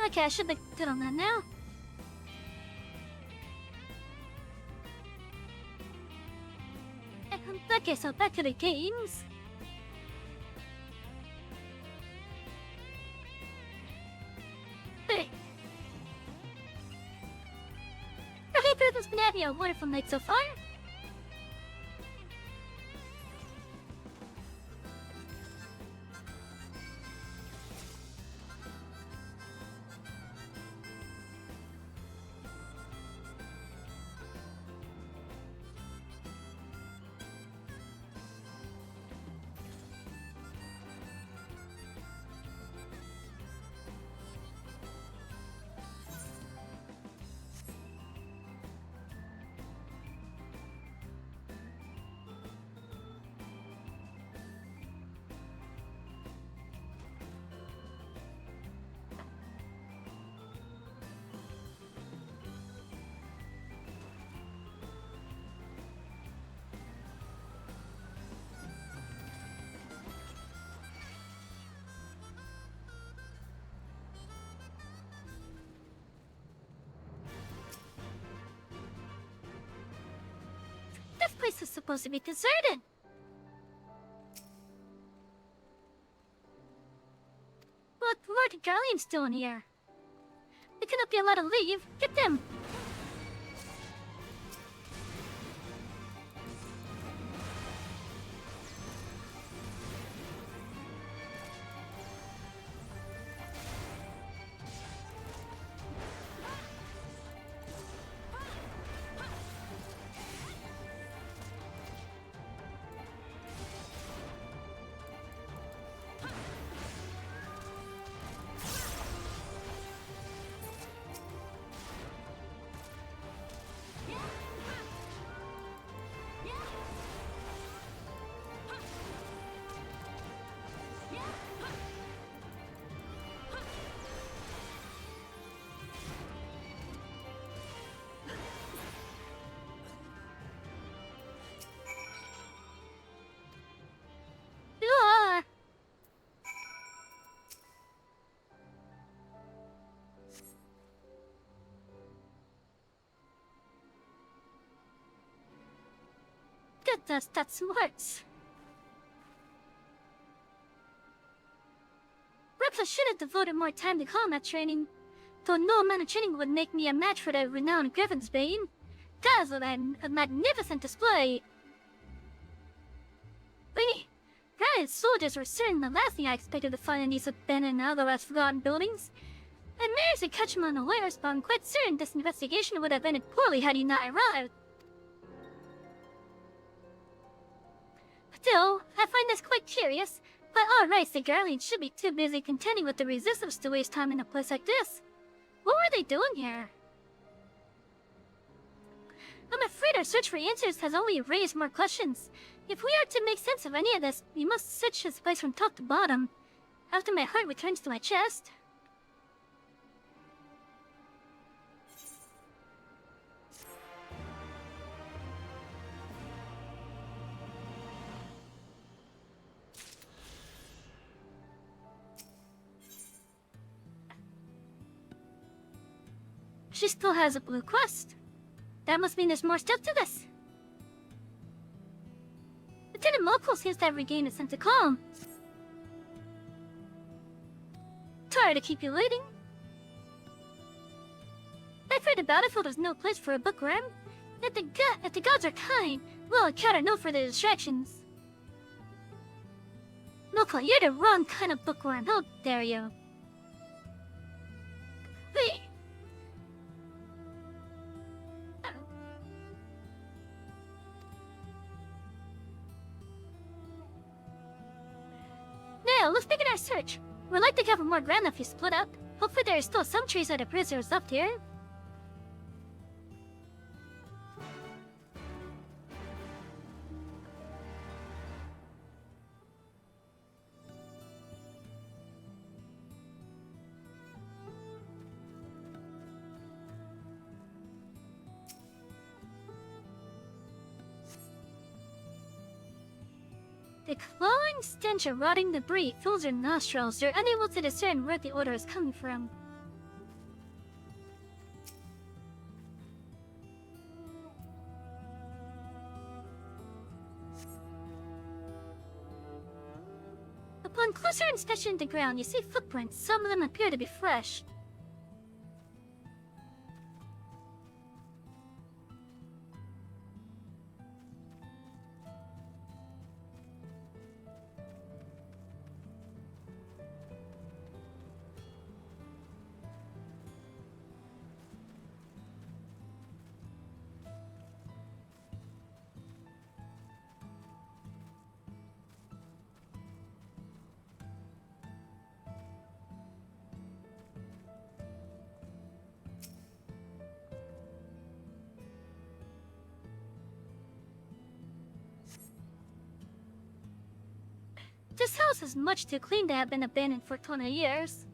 Okay, I should be good on that now. Okay, so back to the games. Hey. Okay, this has been having a wonderful night so far. This place is supposed to be deserted. But what are the Guardians doing here? They cannot be allowed to leave. Get them! Ah. Goodness, that's worse. Perhaps I should have devoted more time to combat training, though no amount of training would make me a match for the renowned Griffin's Bane. That is a magnificent display. Granted, soldiers were certainly the last thing I expected to find in these abandoned and otherwise forgotten buildings. I managed to catch him unawares, but I'm quite certain this investigation would have ended poorly had he not arrived. Still, I find this quite curious. By all rights, the Guardians should be too busy contending with the resistance to waste time in a place like this. What were they doing here? I'm afraid our search for answers has only raised more questions. If we are to make sense of any of this, we must search this place from top to bottom. After my heart returns to my chest. She still has a blue quest. That must mean there's more steps to this. Lieutenant Mokul seems to have regained a sense of calm. Sorry to keep you waiting. I've heard the battlefield is no place for a bookworm. If the gods are kind, we'll encounter no further distractions. Mokul, you're the wrong kind of bookworm. How dare you? Wait. Now, let's begin our search. We'd like to cover more ground if you split up. Hopefully there is still some trace of the prisoners left here. The clawing stench of rotting debris fills your nostrils. You're unable to discern where the odor is coming from. Upon closer inspection of the ground, you see footprints. Some of them appear to be fresh. This house is much too clean to have been abandoned for 20 years.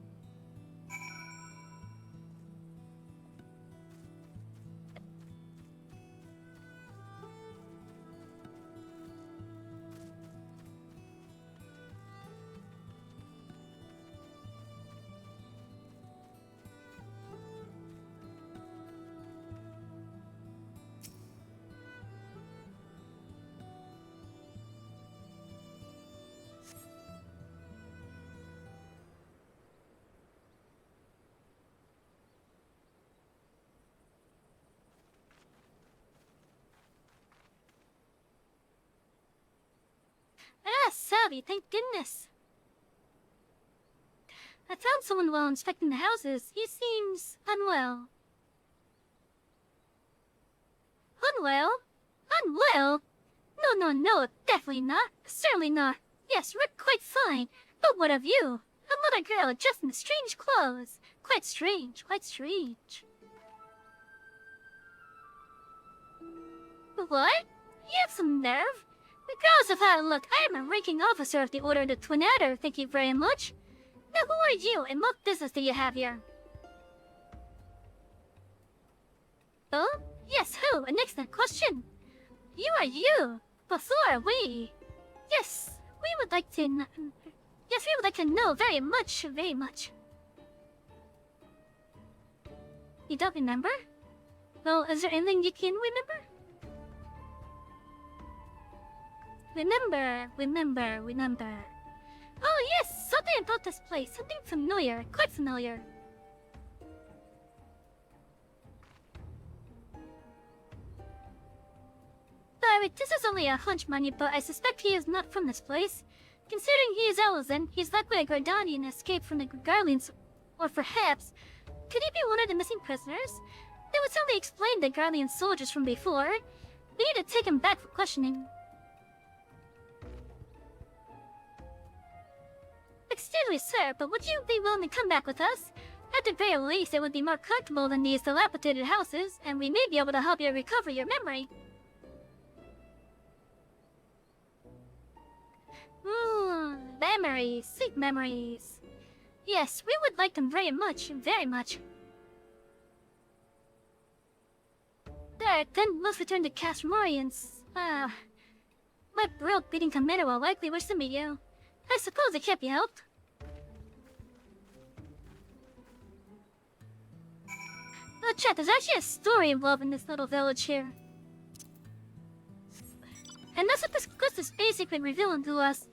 Ah, Savvy, thank goodness. I found someone while inspecting the houses. He seems unwell. Unwell? Unwell? No, definitely not. Certainly not. Yes, we're quite fine. But what of you? Another girl dressed in strange clothes. Quite strange, quite strange. What? You have some nerve? Regardless of how I look, I am a ranking officer of the Order of the Twin Adder, thank you very much. Now who are you, and what business do you have here? Oh? Yes, who? An excellent question. You are you, but so are we. Yes, we would like to know very much, very much. You don't remember? Well, is there anything you can remember? Remember. Oh yes, something about this place. Something familiar, quite familiar. But this is only a hunch, money, but I suspect he is not from this place. Considering he is Elizan, he's likely a Gardanian escaped from the Garleans. Or perhaps, could he be one of the missing prisoners? That would certainly explain the Garlean soldiers from before. We need to take him back for questioning. Excuse me, sir, but would you be willing to come back with us? At the very least, it would be more comfortable than these dilapidated houses, and we may be able to help you recover your memory. Memories, sweet memories. Yes, we would like them very much, very much. There, then let's return to Castmorians. My brilliant beating commander will likely wish to meet you. I suppose it can't be helped. Chat, there's actually a story involved in this little village here. And that's what this quest is basically revealing to us.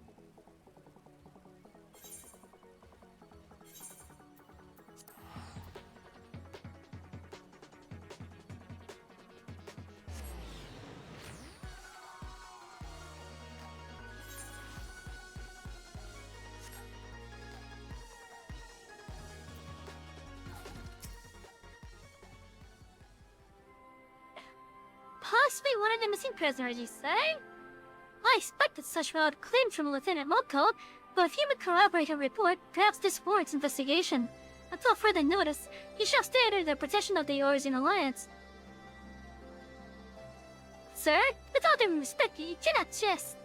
Possibly one of the missing prisoners, you say? I expected such wild claims from Lieutenant Mokko, but if you would corroborate her report, perhaps this warrants investigation. Until further notice, you shall stay under the protection of the Orisian Alliance. Sir, with all due respect, you cannot jest.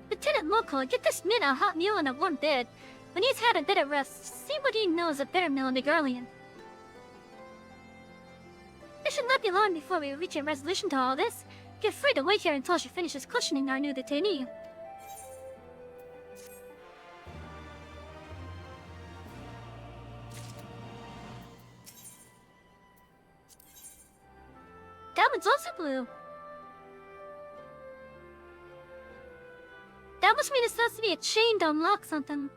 Lieutenant Mokko, get this man a hot meal and a warm bed. When he's had a bit of rest, see what he knows of better meal in the Garlean. It should not be long before we reach a resolution to all this. Get free to wait here until she finishes questioning our new detainee. That one's also blue. That must mean it's supposed to be a chain to unlock something.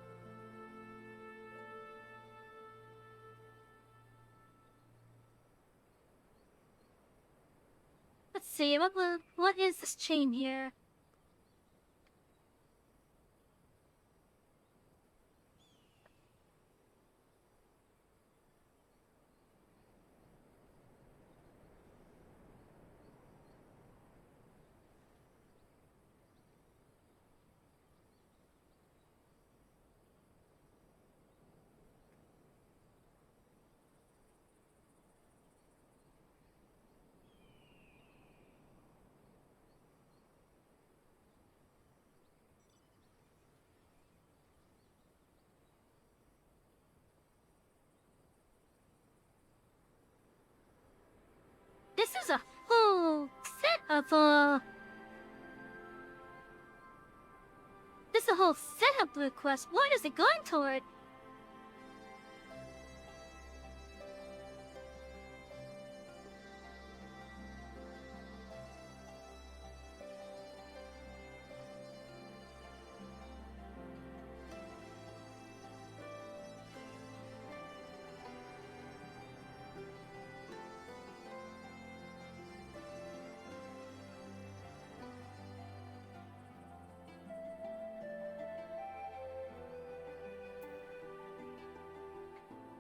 Let's see, what is this chain here? This is a whole set of, This is a whole set of blue quests. What is it going toward?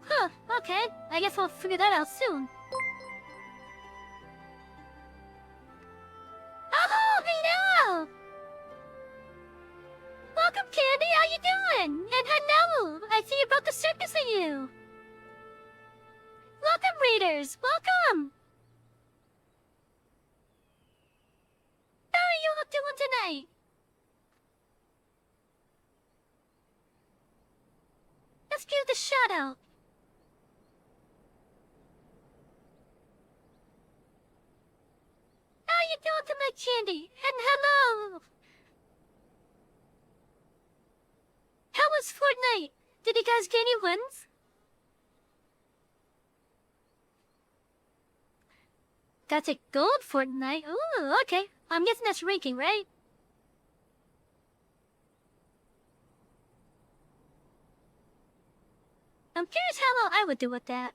Huh, okay. I guess we'll figure that out soon. Oh, hello! Welcome, Candy. How you doing? And hello! I see you brought the circus with you. Welcome, readers. Welcome. How are you all doing tonight? Let's give the shout out. How you doing tonight, Candy? And hello! How was Fortnite? Did you guys get any wins? That's a gold Fortnite. Ooh, okay. I'm guessing that's ranking, right? I'm curious how well I would do with that.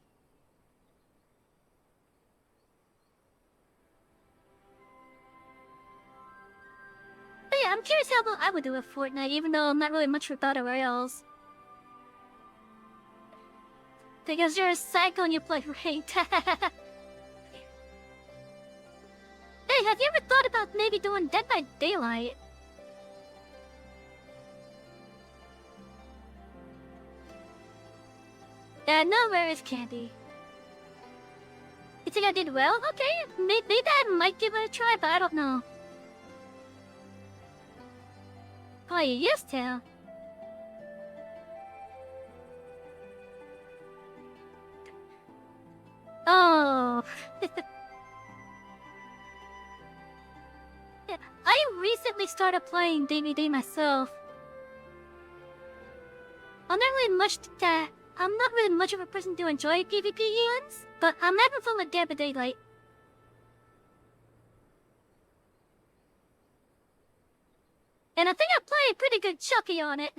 But yeah, I'm curious how well I would do with Fortnite, even though I'm not really much for Battle Royales. Because you're a psycho and you play ranked. Hey, have you ever thought about maybe doing Dead by Daylight? No worries, Candy. You think I did well? Okay, maybe I might give it a try, but I don't know. Oh, you used to. Oh. Yeah, I recently started playing DVD myself. I'm not really much of a person to enjoy PvP games, but I'm having fun with Dead by Daylight. And I think I play a pretty good Chucky on it.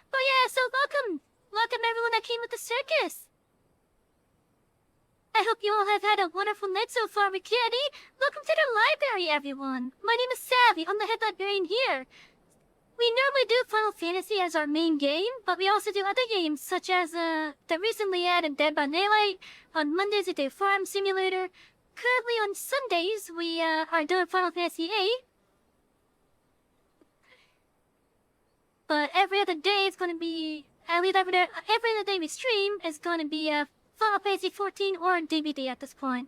But yeah, so welcome everyone that came with the circus. I hope you all have had a wonderful night so far with Candy. Welcome to the library, everyone. My name is Savvy. I'm the head librarian here. We normally do Final Fantasy as our main game, but we also do other games, such as the recently added Dead by Daylight. On Mondays we do Farm Simulator. Currently on Sundays we are doing Final Fantasy VIII. But every other day it's going to be, at least every other day we stream is going to be Final Fantasy XIV or DVD at this point.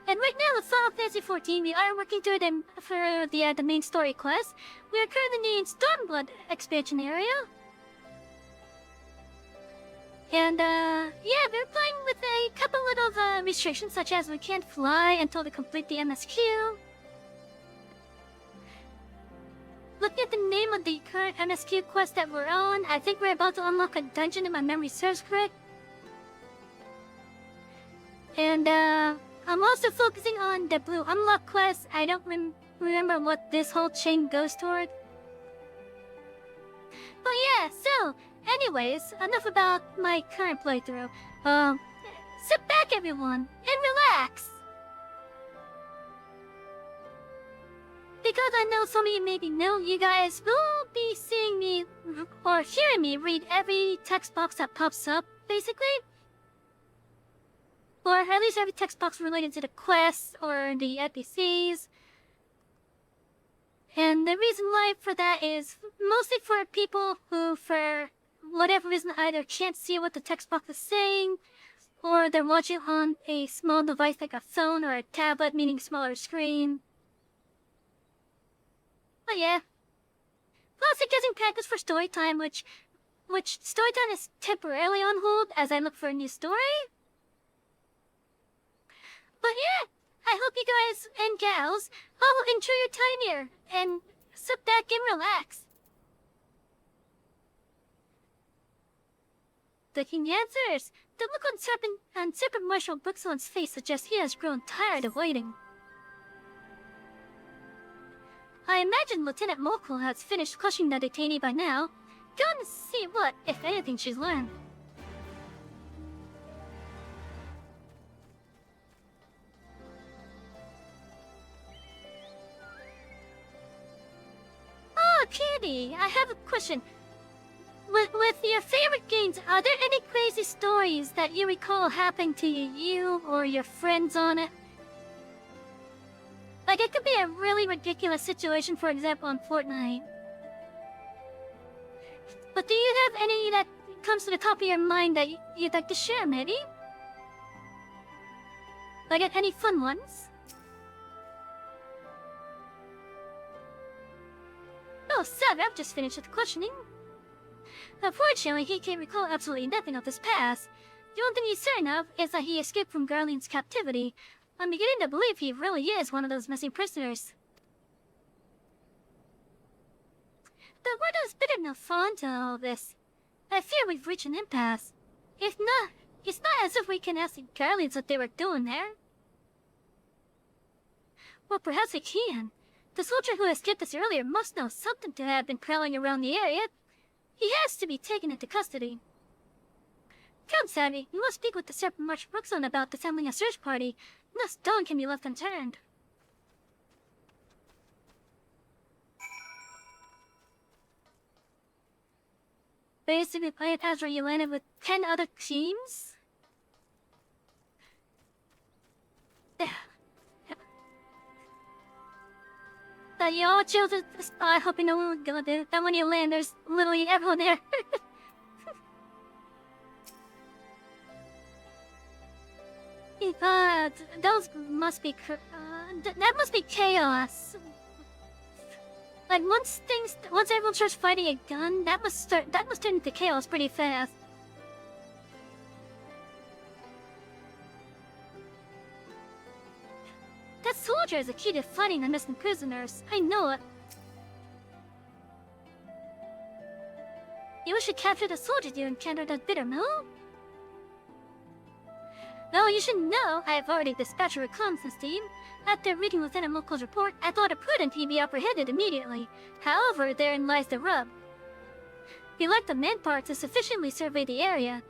And right now with Final Fantasy XIV, we are working through them for the main story quest. We are currently in Stormblood expansion area. And yeah, we're playing with a couple little restrictions, such as we can't fly until we complete the MSQ. Looking at the name of the current MSQ quest that we're on, I think we're about to unlock a dungeon if my memory serves correct. And I'm also focusing on the blue unlock quest. I don't remember what this whole chain goes toward. But yeah, so, anyways, enough about my current playthrough. Sit back everyone, and relax! Because I know some of you maybe know, you guys will be seeing me, or hearing me read every text box that pops up, basically. Or at least every text box related to the quests or the NPCs. And the reason why for that is mostly for people who, for whatever reason, either can't see what the text box is saying, or they're watching on a small device like a phone or a tablet, meaning smaller screen. But yeah. Plus, it gives me practice for story time, which story time is temporarily on hold as I look for a new story. But yeah, I hope you guys and gals all enjoy your time here and sit back and relax. The king answers. The look on Serpent Marshal Brookson's face suggests he has grown tired of waiting. I imagine Lieutenant Mokul has finished questioning the detainee by now. Go and see what, if anything, she's learned. Oh, Candy, I have a question. With your favorite games, are there any crazy stories that you recall happening to you or your friends on it? Like, it could be a really ridiculous situation, for example, on Fortnite. But do you have any that comes to the top of your mind that you'd like to share, maybe? Like, any fun ones? Oh, sorry, I've just finished with questioning. Unfortunately, he can't recall absolutely nothing of his past. The only thing he's certain of is that he escaped from Garlean's captivity. I'm beginning to believe he really is one of those missing prisoners. The word is bitter enough fun to all this. I fear we've reached an impasse. If not, it's not as if we can ask the Garleans what they were doing there. Well, perhaps we can. The soldier who escaped us earlier must know something to have been prowling around the area. He has to be taken into custody. Come, Savvy, we must speak with the Serpent Marshal Brookson about assembling a search party. No stone can be left unturned. Basically, play it as where you landed with 10 other teams? That you all chose the spot, hoping no one would go there. Then when you land, there's literally everyone there. Those must be that must be chaos. Like once everyone starts fighting a gun, that must turn into chaos pretty fast. That soldier is a key to finding the missing prisoners. I know it. You wish to capture the soldiers you encountered at Bittermill? Though you should know, I have already dispatched a reconnaissance team. After reading Lieutenant Mokul's report, I thought it prudent he be apprehended immediately. However, therein lies the rub. He lacked the manpower to sufficiently survey the area.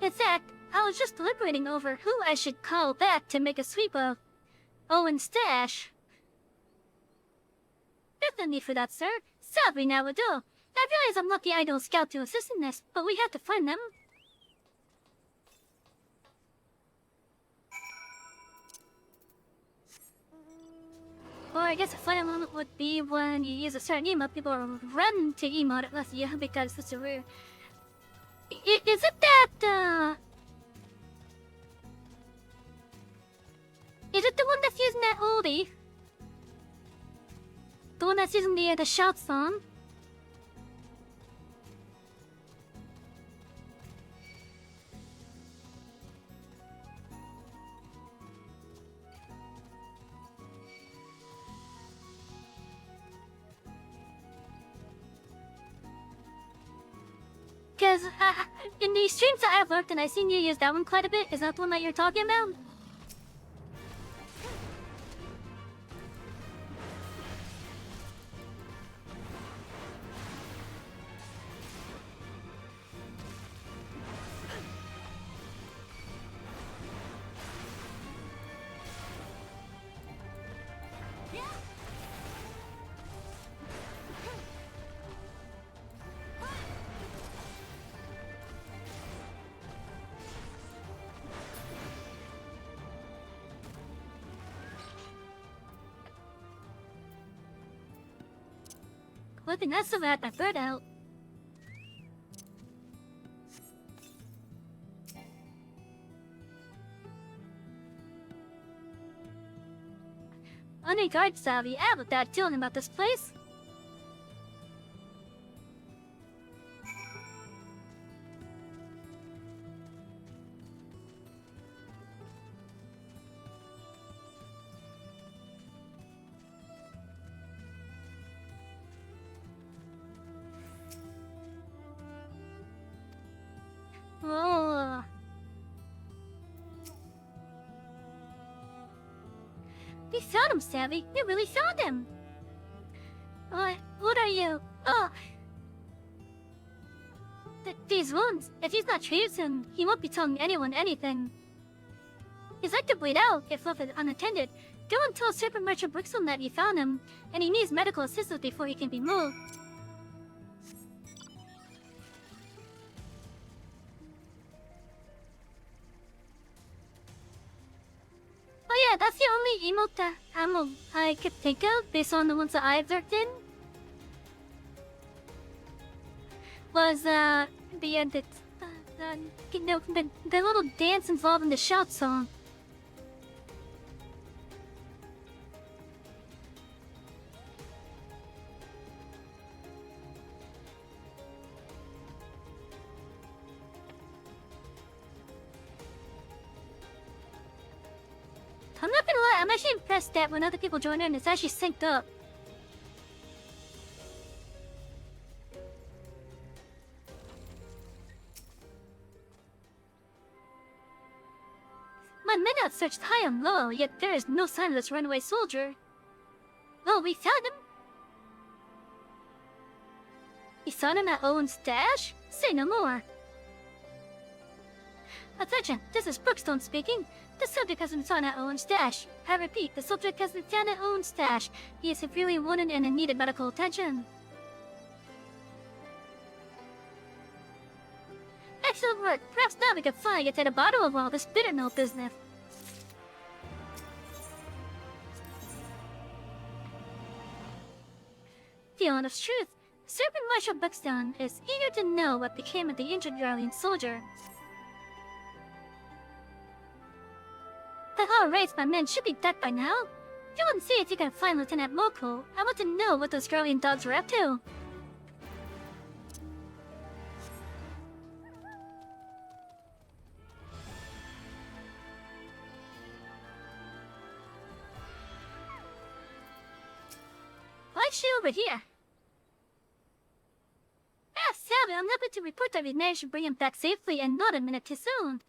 In fact, I was just deliberating over who I should call back to make a sweep of Owen's stash. There's no need for that, sir. Sadly, now will do. I realize I'm not the ideal scout to assist in this, but we have to find them. Or I guess a final moment would be when you use a certain emote, people run to emote unless you because it's a rare. Is it that, is it the one that's using that oldie? The one that's using the shout song? Because in the streams that I've looked and I've seen you use that one quite a bit, is that the one that you're talking about? One thing I still had my bird out. Any guard savvy out with that telling about this place? Oh. We found him, Savvy. We really found him. What are you? Oh. These wounds. If he's not treated soon, he won't be telling anyone anything. He's like to bleed out if left unattended. Go and tell Serpent Merchant Brixton that you found him, and he needs medical assistance before he can be moved. Oh yeah, that's the only emote that I could think of based on the ones that I've worked in. Was the little dance involved in the shout song. I'm not gonna lie, I'm actually impressed that when other people join in, it's actually synced up. My men have searched high and low, yet there is no sign of this runaway soldier. Oh, we found him. You found him at Owen's stash? Say no more. Attention, this is Brookstone speaking. The subject has been found at Owen's stash. I repeat, the subject has been found at Owen's stash. He is severely wounded and in need of medical attention. Excellent work. Perhaps now we can finally get to the bottom of all this bitter milk business. The honest truth, Serpent Marshal Buckstone is eager to know what became of the injured Yarlian soldier. The whole race my men should be dead by now. Go and see if you can find Lieutenant Moko. I want to know what those Yarlian dogs were up to. Why's she over here? Ah, Savvy, I'm happy to report that we managed to bring him back safely and not a minute too soon.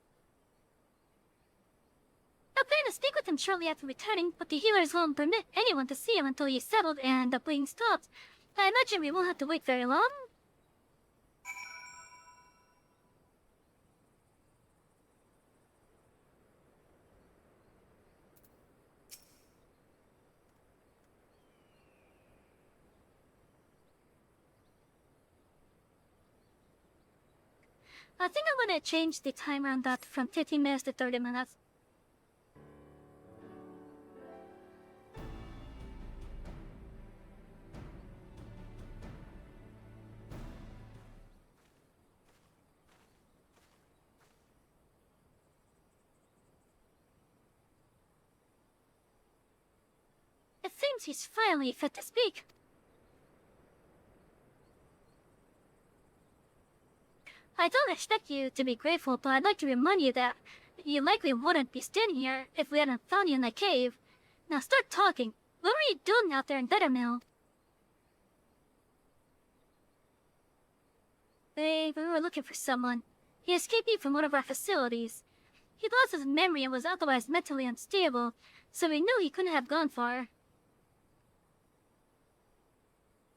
I plan to speak with him shortly after returning, but the healers won't permit anyone to see him until he's settled and the bleeding stops. I imagine we won't have to wait very long. I think I'm gonna change the timer on that from 15 minutes to 30 minutes. It seems he's finally fit to speak. I don't expect you to be grateful, but I'd like to remind you that you likely wouldn't be standing here if we hadn't found you in that cave. Now start talking. What were you doing out there in Bettermill? We were looking for someone. He escaped me from one of our facilities. He lost his memory and was otherwise mentally unstable, so we knew he couldn't have gone far.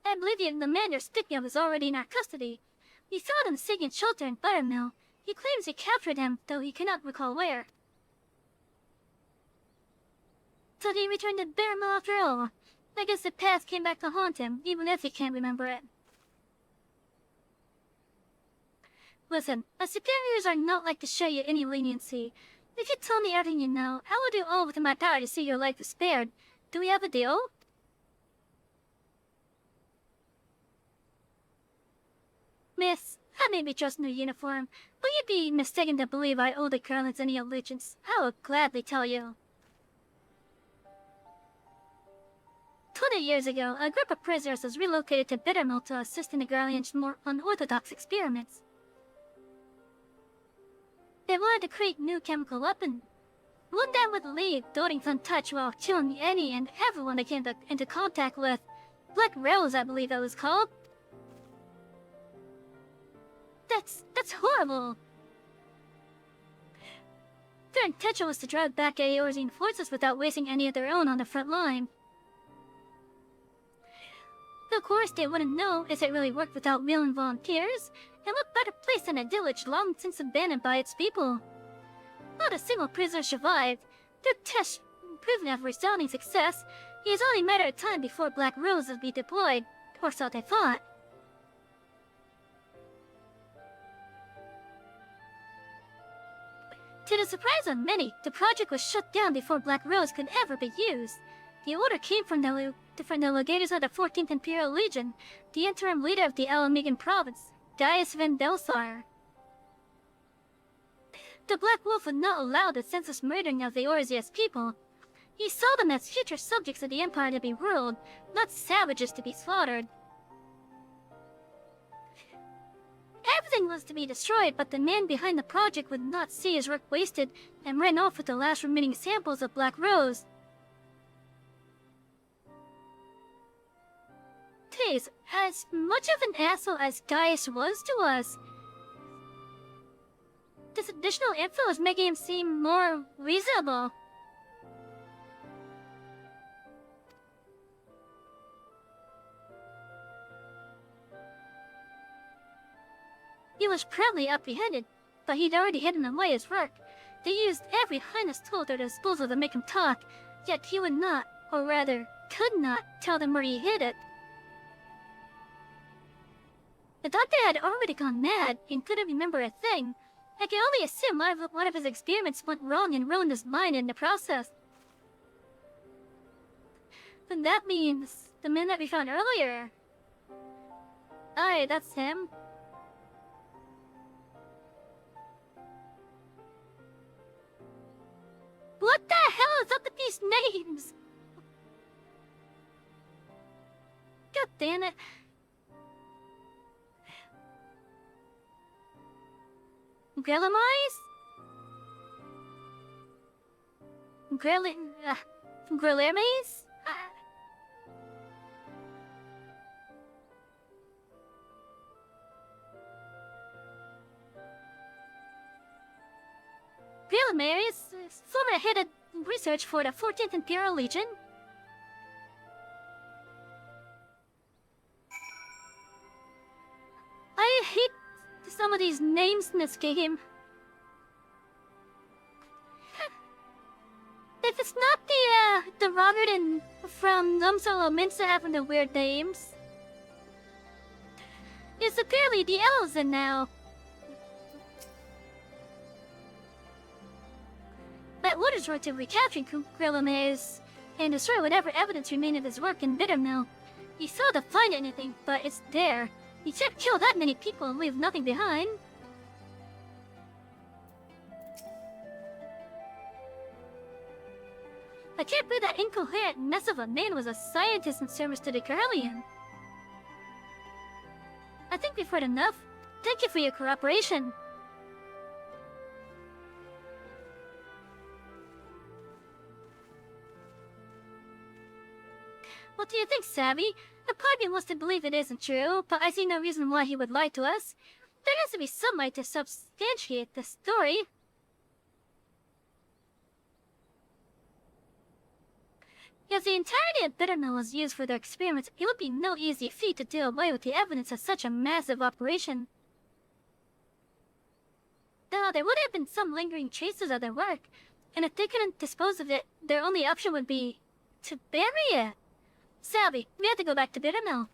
I believe the man you're speaking of is already in our custody. We found him seeking shelter in Buttermill. He claims he captured him, though he cannot recall where. So he returned to Buttermill after all. I guess the past came back to haunt him, even if he can't remember it. Listen, our superiors are not like to show you any leniency. If you tell me everything you know, I will do all within my power to see your life is spared. Do we have a deal? Miss, I may be just in a uniform, but you'd be mistaken to believe I owe the Carolines any allegiance. I will gladly tell you. 20 years ago, a group of prisoners was relocated to Bittermill to assist in the Guardian's more unorthodox experiments. They wanted to create new chemical weapon. One that would leave buildings untouched while killing any and everyone they came into contact with. Black Rose, I believe that was called. That's horrible. Their intention was to drive back Eorzean forces without wasting any of their own on the front line. Of course, they wouldn't know if it really worked without willing volunteers, and what better place than a village long since abandoned by its people. Not a single prisoner survived. Their tests proving a resounding success. It was only a matter of time before Black Rose would be deployed, or so they thought. To the surprise of many, the project was shut down before Black Rose could ever be used. The order came from the legators of the 14th Imperial Legion, the interim leader of the Alamegan province, Gaius Van Belsar. The Black Wolf would not allow the senseless murdering of the Eorzean's people. He saw them as future subjects of the Empire to be ruled, not savages to be slaughtered. Everything was to be destroyed, but the man behind the project would not see his work wasted and ran off with the last remaining samples of Black Rose. Please, as much of an asshole as Gaius was to us, this additional info is making him seem more reasonable. He was proudly apprehended, but he'd already hidden away his work. They used every heinous tool at their disposal to make him talk, yet he would not, or rather, could not, tell them where he hid it. The doctor had already gone mad and couldn't remember a thing. I can only assume one of his experiments went wrong and ruined his mind in the process. But that means the man that we found earlier. Aye, that's him. What the hell is up with these names? God damn it. Grellamais? Grellermes? Grellermes is former head of research for the 14th Imperial Legion. I hate some of these names in this game. If it's not the Robert and from Numsolo Minsa having the weird names, it's apparently the Elzen now. My orders were to recapture Grellamais and destroy whatever evidence remained of his work in Bittermill. He failed to find anything, but it's there. He can't kill that many people and leave nothing behind. I can't believe that incoherent mess of a man was a scientist in service to the Guardian. I think we've heard enough. Thank you for your cooperation. What do you think, Savvy? The Pibian wants to believe it isn't true, but I see no reason why he would lie to us. There has to be some way to substantiate the story. If the entirety of Bittermill was used for their experiments, it would be no easy feat to do away with the evidence of such a massive operation. Though there would have been some lingering traces of their work, and if they couldn't dispose of it, their only option would be to bury it. Savvy, we have to go back to Bittermill.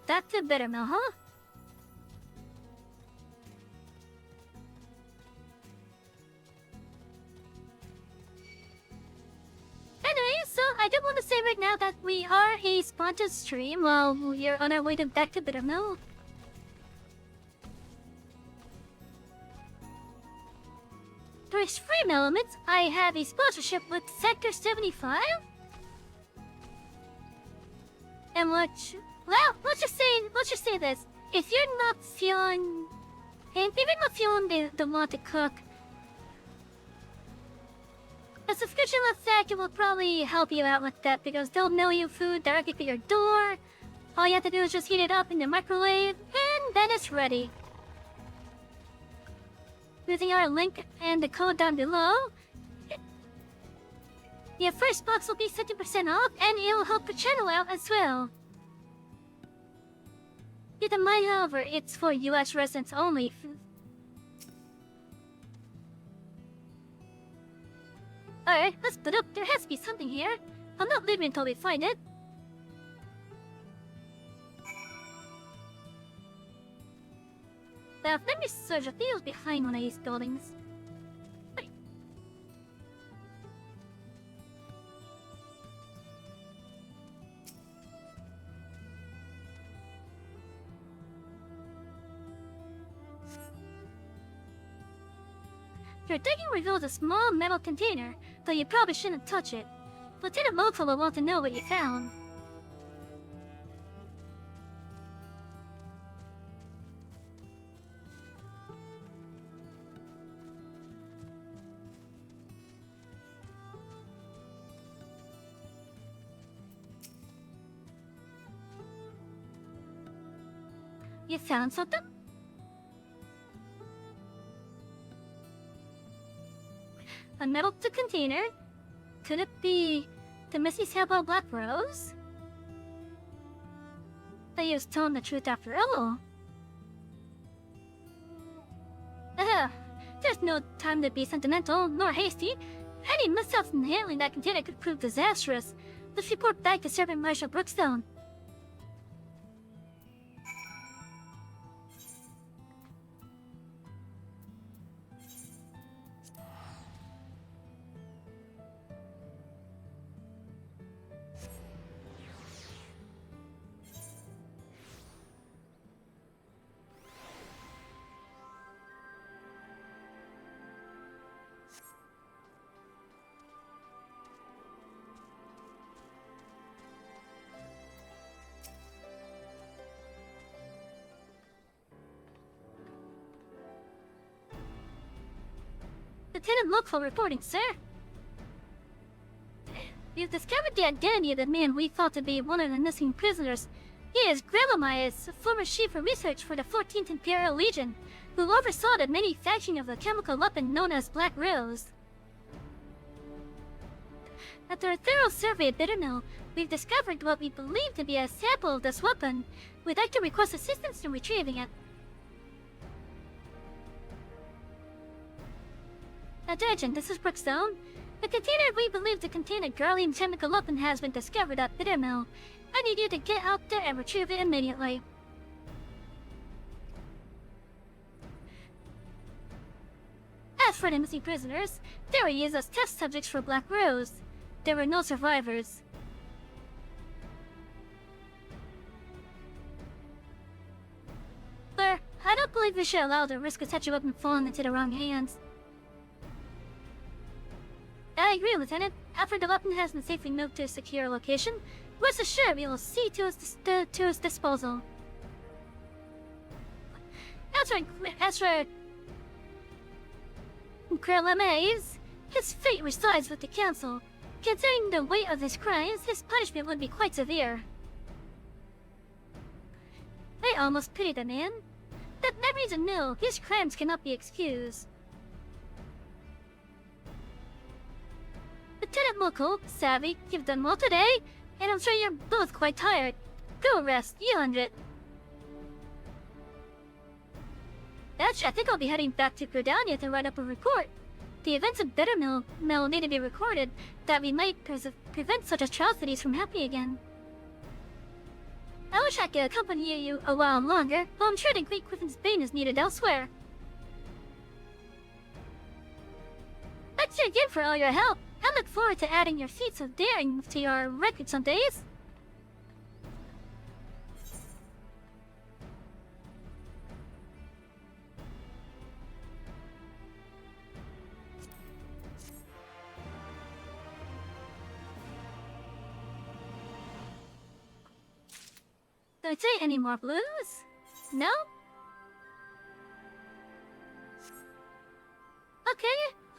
Back to Bittermill, huh? I do want to say right now that we are a sponsored stream while we're on our way back to Bittermill. For extreme elements, I have a sponsorship with Sector 75. And well, let's just say this. If you're not feeling, the want to cook, a subscription with Sector will probably help you out with that because they'll mail you food directly to your door. All you have to do is just heat it up in the microwave, and then it's ready. Using our link and the code down below, your first box will be 50% off, and it'll help the channel out as well. Keep in mind, however, it's for US residents only. Alright, let's put up. There has to be something here. I'm not leaving until we find it. Now, let me search. I think it was behind one of these buildings. Wait. Your digging reveals a small metal container, though you probably shouldn't touch it. Lieutenant Mokel will want to know what you found. You found something? A metal container? Could it be the missing sample Black Rose? They was telling the truth after all. There's no time to be sentimental nor hasty. Any mishaps in handling that container could prove disastrous. Let's report back to Sergeant Marshal Brookstone. Lieutenant Lookful reporting, sir. You've discovered the identity of the man we thought to be one of the missing prisoners. He is Grelamias, former chief of research for the 14th Imperial Legion, who oversaw the manufacturing of the chemical weapon known as Black Rose. After a thorough survey of Bittermill, we've discovered what we believe to be a sample of this weapon. We'd like to request assistance in retrieving it. Attention, this is Brookstone. The container we believe to contain a Garlean chemical weapon has been discovered at Bittermill. I need you to get out there and retrieve it immediately. As for the missing prisoners, they were used as test subjects for Black Rose. There were no survivors. Sir, I don't believe we should allow the risk of such a weapon falling into the wrong hands. I agree, Lieutenant. After the weapon has been safely moved to a secure location, rest assured we will see to its disposal. As for Grelamias, his fate resides with the Council. Considering the weight of his crimes, his punishment would be quite severe. I almost pity the man. That memories a no, his crimes cannot be excused. Lieutenant Moko, Savvy, you've done well today, and I'm sure you're both quite tired. Go rest, you 100. Actually, I think I'll be heading back to Gridania to write up a report. The events of Bittermill need to be recorded, that we might prevent such atrocities from happening again. I wish I could accompany you a while longer, but I'm sure the Great Griffin's Bane is needed elsewhere. Thanks again for all your help. I look forward to adding your feats of daring to your record some days. Don't say any more blues? No? Okay,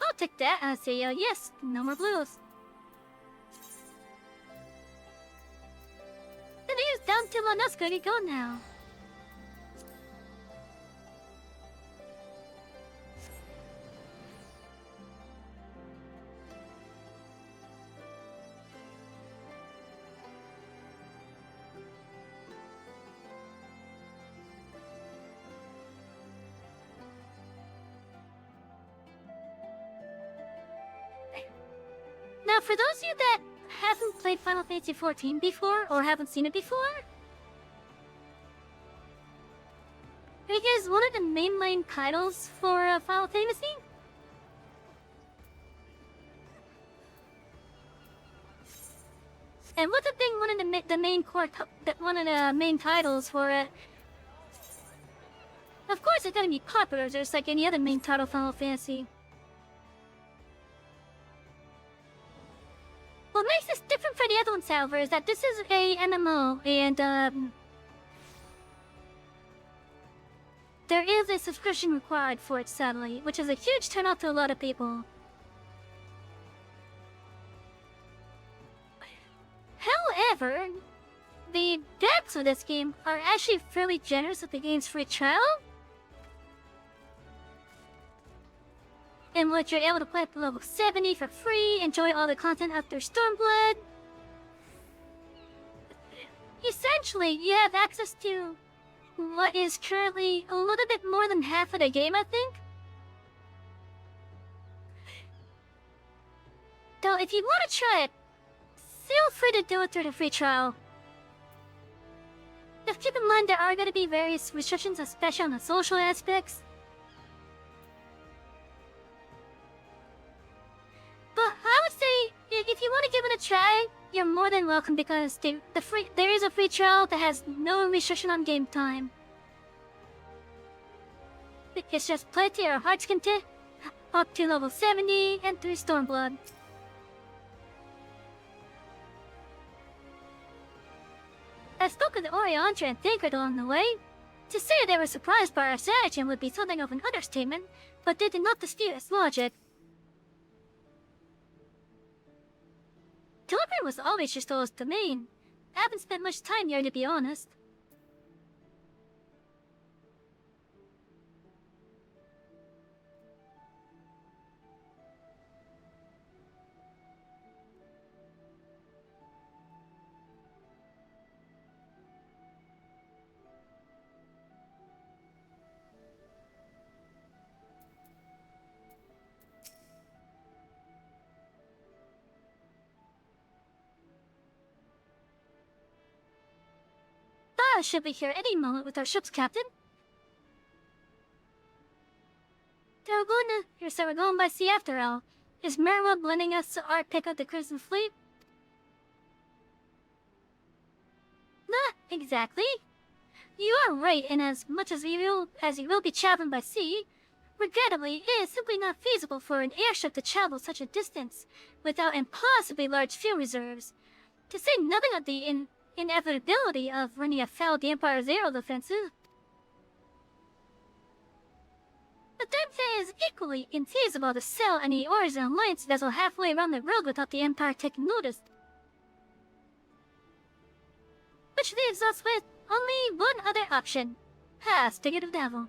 I'll take that as a yes, no more blues. Then he's down to one us to go now. Now, for those of you that haven't played Final Fantasy XIV before, or haven't seen it before, it is one of the mainline titles for Final Fantasy. And with it being one of the main titles for it, of course it's gonna be popular just like any other main title of Final Fantasy. What makes this different for the other ones, however, is that this is a MMO, and there is a subscription required for it, sadly, which is a huge turnoff to a lot of people. However, the devs of this game are actually fairly generous with the game's free trial, in which you're able to play up to level 70 for free, enjoy all the content after Stormblood. Essentially, you have access to what is currently a little bit more than half of the game, I think. Though, if you want to try it, feel free to do it through the free trial. Just keep in mind there are going to be various restrictions, especially on the social aspects. But I would say, if you want to give it a try, you're more than welcome because there is a free trial that has no restriction on game time. It's just play to your heart's content, up to level 70 and through Stormblood. I spoke with Oriandra and Thancred along the way. To say they were surprised by our stratagem would be something of an understatement, but they did not dispute its logic. Tilburn was always just Ysto's domain. I haven't spent much time here, to be honest. I should be here any moment with our ship's captain. We're going by sea after all. Is Merrill lending us to our pick of the Crimson Fleet? Not exactly. You are right, and as much as you will be traveling by sea, regrettably, it is simply not feasible for an airship to travel such a distance without impossibly large fuel reserves. To say nothing of the inevitability of running afoul of the Empire's aerial defenses. But then it is equally infeasible to sail any Origin Alliance vessel halfway around the world without the Empire taking notice. Which leaves us with only one other option. Stick it to the devil.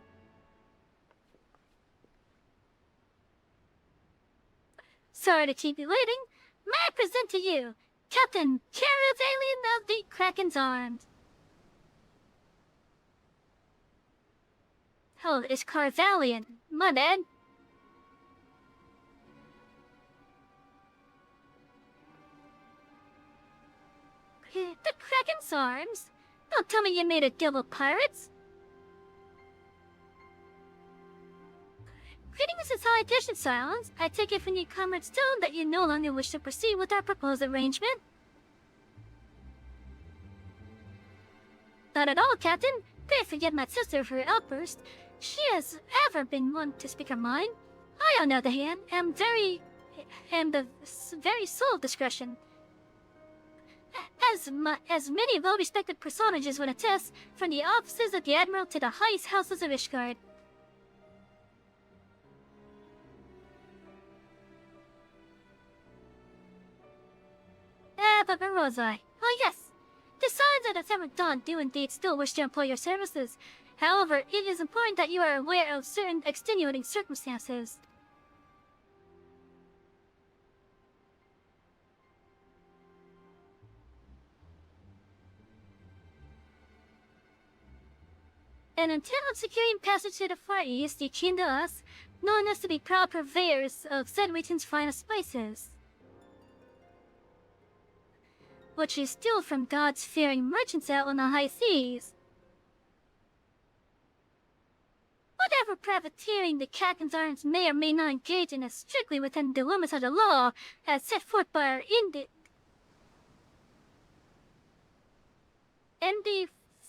Sorry to keep you waiting. May I present to you Captain Carivalian of the Kraken's Arms. Oh, it's Carvalian. My bad. The Kraken's Arms? Don't tell me you made a deal with pirates. Greetings as my patient silence, I take it from you, Comrade Stone, that you no longer wish to proceed with our proposed arrangement. Not at all, Captain. Pray forget my sister for her outburst. She has ever been one to speak her mind. I, on the other hand, am the very soul of discretion. As many well-respected personages would attest, from the offices of the Admiral to the highest houses of Ishgard. But where was I? Oh yes! The signs that the Seventh Dawn do indeed still wish to employ your services. However, it is important that you are aware of certain extenuating circumstances. An intent on securing passage to the Far East, you came to us, knowing us to be proud purveyors of said region's finest spices, which you steal from gods-fearing merchants out on the high seas. Whatever privateering the Captain's Arms may or may not engage in is strictly within the limits of the law, as set forth by our MD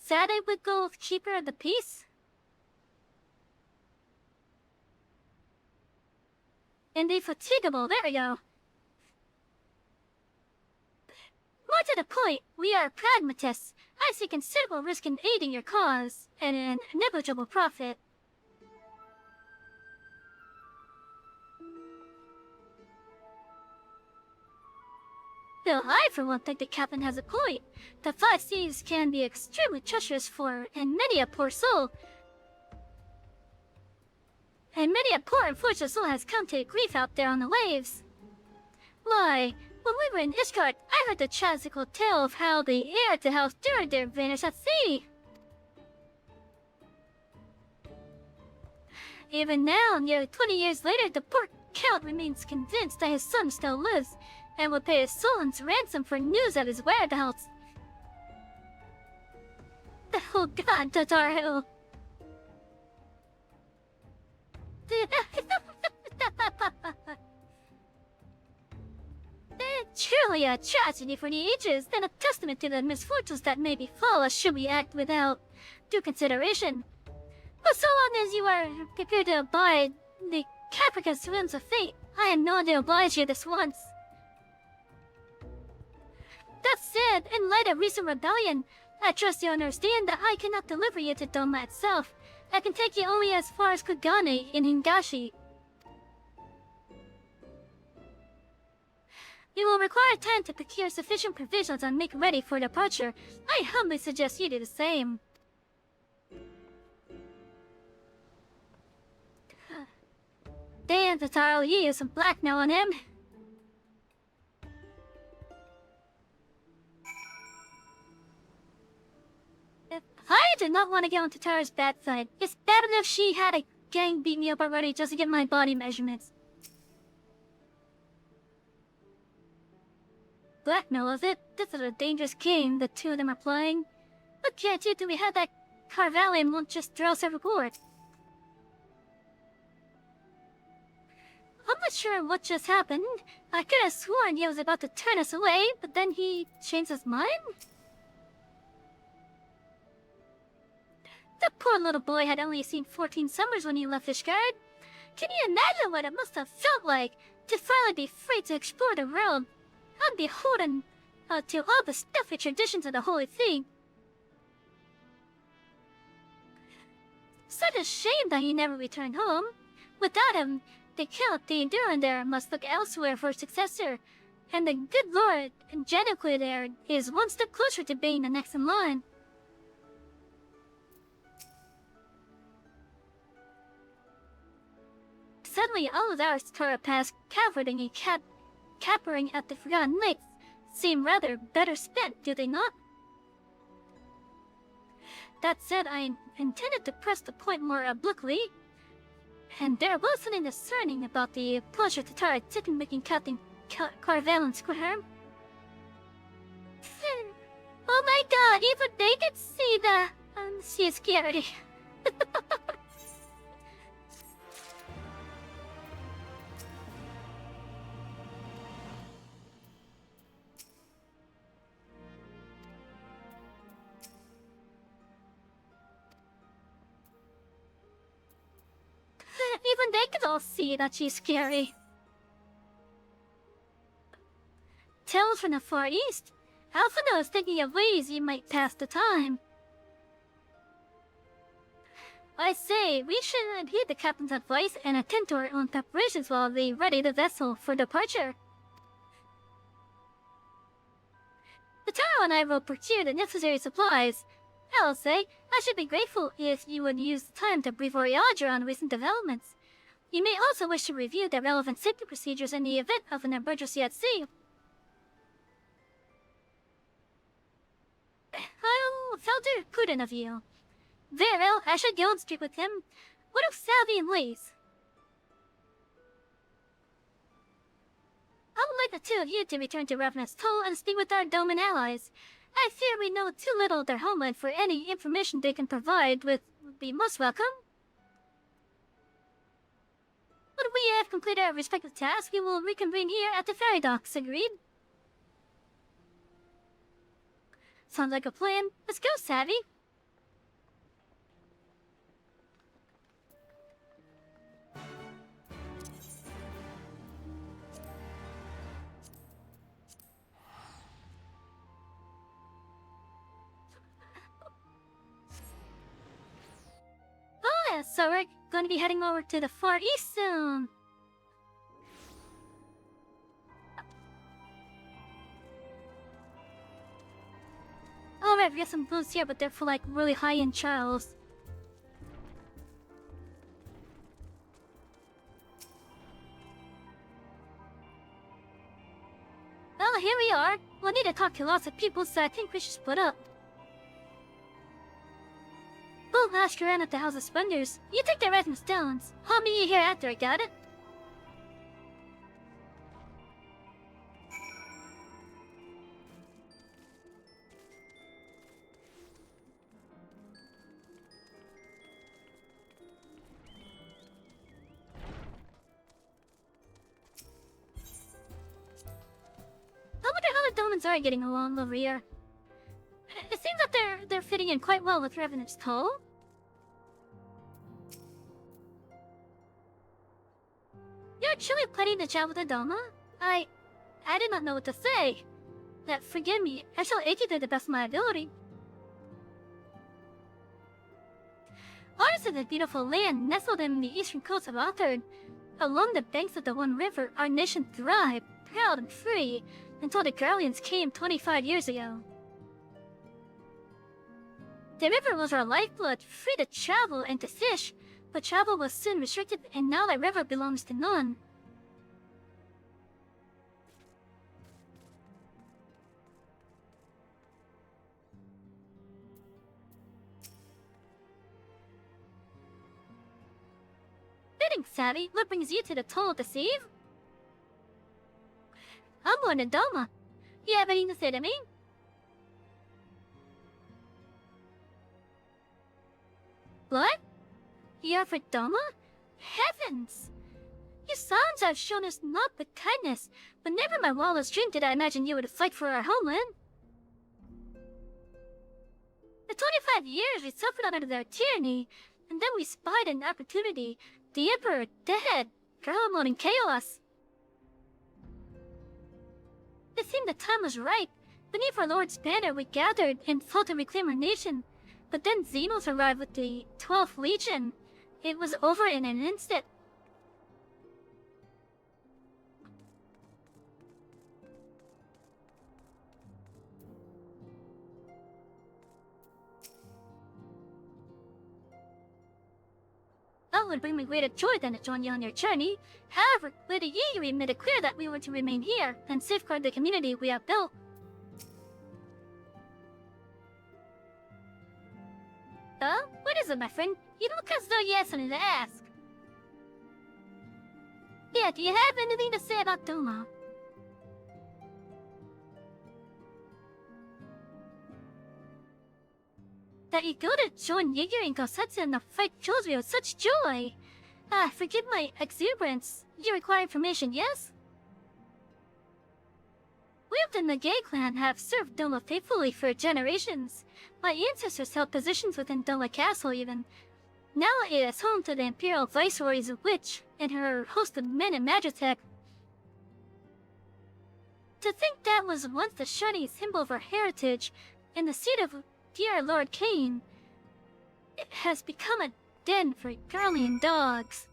Sadewiggle, Keeper of the Peace? Indefatigable, there we go. More to the point, we are pragmatists. I see considerable risk in aiding your cause, and an negligible profit. Though I, for one, think the Captain has a point. The Five Seas can be extremely treacherous for, and many a poor soul. And many a poor unfortunate soul has come to grief out there on the waves. Why, when we were in Ishgard, I heard the tragical tale of how the heir to House Durandar vanished at sea. Even now, nearly 20 years later, the poor Count remains convinced that his son still lives, and will pay a sultan's ransom for news of his whereabouts. Oh God, Tataru! Truly a tragedy for the ages, and a testament to the misfortunes that may befall us should we act without due consideration. But so long as you are prepared to abide the capricious whims of fate, I am known to oblige you this once. That said, in light of recent rebellion, I trust you understand that I cannot deliver you to Doma itself. I can take you only as far as Kugane in Hingashi. You will require time to procure sufficient provisions and make ready for departure. I humbly suggest you do the same. Damn, Tataru, you use some blackmail on him. I did not want to get on Tataru's bad side. It's bad enough she had a gang beat me up already just to get my body measurements. Blackmail, is it? This is a dangerous game the two of them are playing. What can't you do? We had that Carvallian won't just throw us overboard. I'm not sure what just happened. I could have sworn he was about to turn us away, but then he changed his mind? The poor little boy had only seen 14 summers when he left Ishgard. Can you imagine what it must have felt like to finally be free to explore the world, unbeholden to all the stuffy traditions of the Holy Thing? Such a shame that he never returned home. Without him, the Count Durandar must look elsewhere for a successor, and the good Lord Janicue there is one step closer to being the next in line. Suddenly, all of our Torah past cavorting and capering at the Forgotten Lakes seem rather better spent, do they not? That said, I intended to press the point more obliquely, and there was something discerning about the pleasure Tatara took in making Captain Carvallian squirm. Oh my God, even they could see the scary. Even they could all see that she's scary. Tales from the Far East. Alphino is thinking of ways you might pass the time. I say, we should heed the captain's advice and attend to our own preparations while they ready the vessel for departure. The Taro and I will procure the necessary supplies. I'll say, I should be grateful if you would use the time to brief Oriadra on recent developments. You may also wish to review the relevant safety procedures in the event of an emergency at sea. I'll do prudent of you. Very well, I should go and speak with him. What of Savvy and Lace? I would like the two of you to return to Ravenous Toll and speak with our Doman allies. I fear we know too little of their homeland for any information they can provide would be most welcome. When we have completed our respective tasks, we will reconvene here at the ferry docks, agreed? Sounds like a plan. Let's go, Savvy. Oh yeah, so we're going to be heading over to the Far East soon. Alright, we got some boots here, but they're for like really high-end trials. Well, here we are. We'll need to talk to lots of people, so I think we should split up. We'll ask around at the House of Splendors. You take the Resonant Stones. I'll meet you here after, got it? I wonder how the Domans are getting along over here. It seems that they're fitting in quite well with Revenant's Toll. You're truly planning to travel to Doma? I did not know what to say. Forgive me, I shall aid you to the best of my ability. Ours is a beautiful land nestled in the eastern coast of Othard. Along the banks of the One River, our nation thrived, proud and free, until the Garleans came 25 years ago. The river was our lifeblood, free to travel and to fish, but travel was soon restricted and now the river belongs to none. Fitting, Savvy. What brings you to the Toll to Deceive? I'm going to Doma. You have anything to say to me? What? You're for Doma? Heavens! You sons have shown us naught but kindness, but never in my wildest dream did I imagine you would fight for our homeland. For 25 years we suffered under their tyranny, and then we spied an opportunity. The Emperor dead, Garamon in chaos. It seemed the time was right. Beneath our Lord's banner we gathered and fought to reclaim our nation. But then Xenos arrived with the 12th Legion. It was over in an instant. That would bring me greater joy than to join you on your journey. However, Lady Yuri made it clear that we were to remain here and safeguard the community we have built. What is it, my friend? You look as though you have something to ask. Yeah, do you have anything to say about Doma? That you go to join Yigiri and Gosetsu in the fight fills me with such joy. Forgive my exuberance. You require information, yes? We of the Nage clan have served Doma faithfully for generations. My ancestors held positions within Doma Castle even. Now it is home to the Imperial Viceroy's witch and her host of men and magitech. To think that was once the shining symbol of our heritage and the seat of dear Lord Kane, it has become a den for Garlean dogs.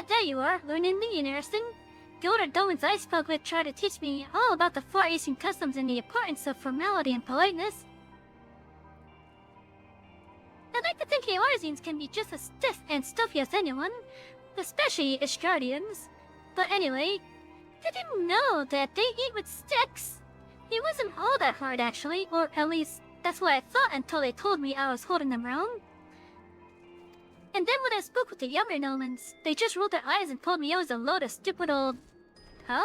There you are, learning the interesting. The older Dolan's I spoke with tried to teach me all about the Far Eastern customs and the importance of formality and politeness. I'd like to think Eorzeans can be just as stiff and stuffy as anyone, especially Ishgardians. But anyway, I didn't know that they eat with sticks. It wasn't all that hard actually, or at least that's what I thought until they told me I was holding them wrong. And then when I spoke with the younger Nolans, they just rolled their eyes and told me I was a load of stupid old... Huh?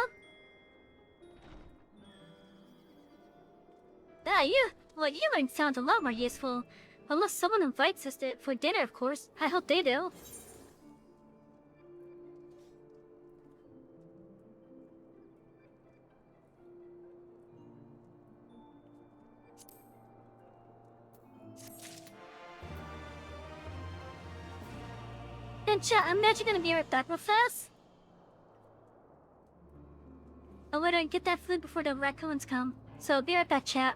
What you learned sounds a lot more useful. Unless someone invites us for dinner, of course. I hope they do. And chat, I'm actually gonna be right back real fast. I wanna get that food before the raccoons come. So be right back, chat.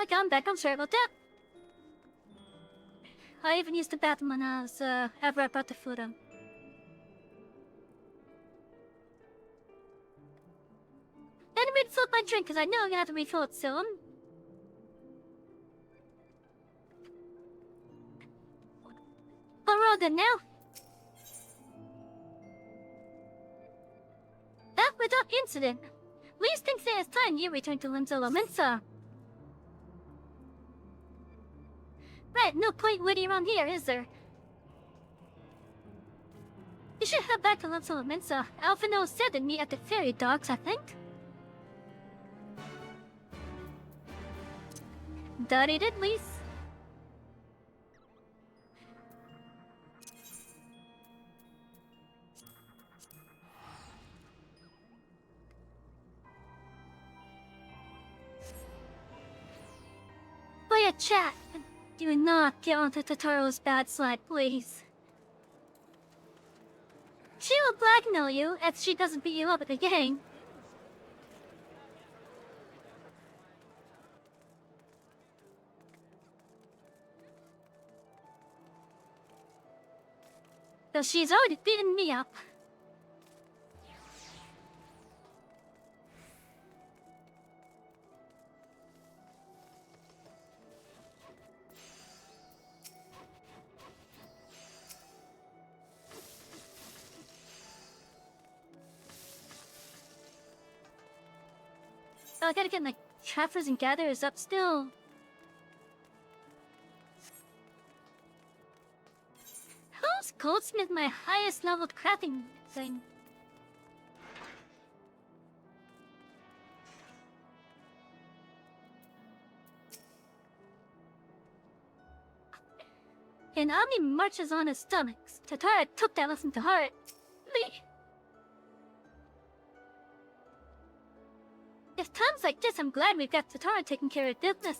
Okay, I'm back. I'm sorry about that. I even used the bathroom when I was ever about to food him. And I refilled my drink because I know I'm gonna have to refill it soon. But we're all good now. That without incident. Least thinks it is time you return to Limzolo Mensa. Right, no point waiting around here, is there? should head back to Little Mensa. Alphino said to meet at the ferry docks, I think. That it at least. Play a chat. Do not get onto Tataro's bad side, please. She will blackmail you if she doesn't beat you up at the game. Though she's already beaten me up. I gotta get my trappers and gatherers up still. How's Goldsmith my highest leveled crafting thing? And Omni marches on his stomachs. Tatara took that lesson to heart. At times like this, I'm glad we've got Tatara taking care of business.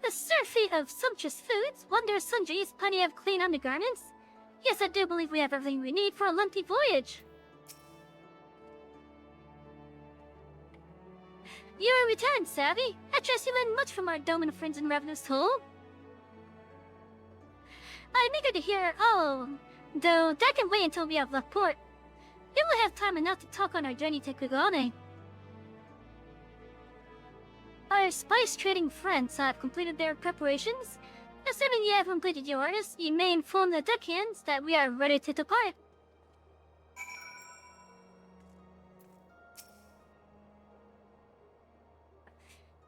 A surfeit of sumptuous foods, wondrous sundries, plenty of clean undergarments. Yes, I do believe we have everything we need for a lengthy voyage. You are returned, Savvy. I trust you learned much from our Domin friends in Ravenous Toll. I'm eager to hear all, though that can wait until we have left port. We will have time enough to talk on our journey to Kugane. Our spice trading friends have completed their preparations. Assuming you have completed yours, you may inform the deckhands that we are ready to depart.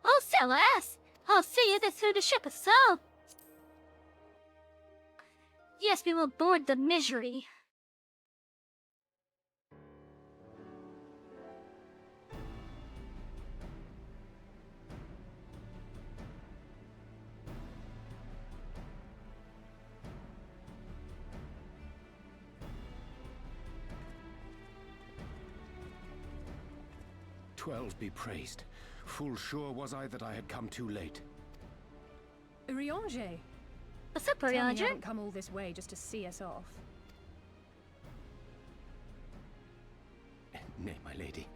Oh, Celeste! I'll see you through the ship itself. Yes, we will board the Misery. Twelve be praised. Full sure was I that I had come too late. Urianger! What's up, Tell me you Urianger? haven't come all this way just to see us off. Nay, my lady.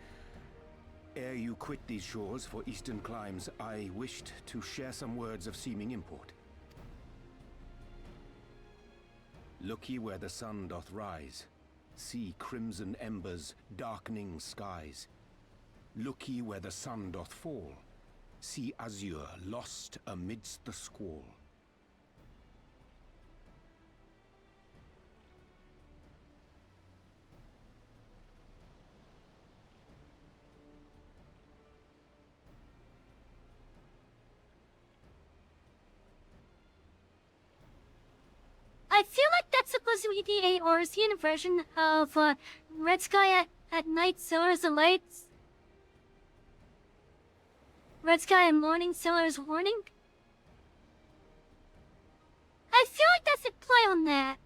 Ere you quit these shores for eastern climes, I wished to share some words of seeming import. Look ye where the sun doth rise. See crimson embers, darkening skies. Look ye where the sun doth fall. See azure lost amidst the squall. I feel like that's supposed to be the Orsian version of Red Sky at night, Sailors and Lights. Red Sky at morning, Sailor's Warning. I feel like that's a play on that.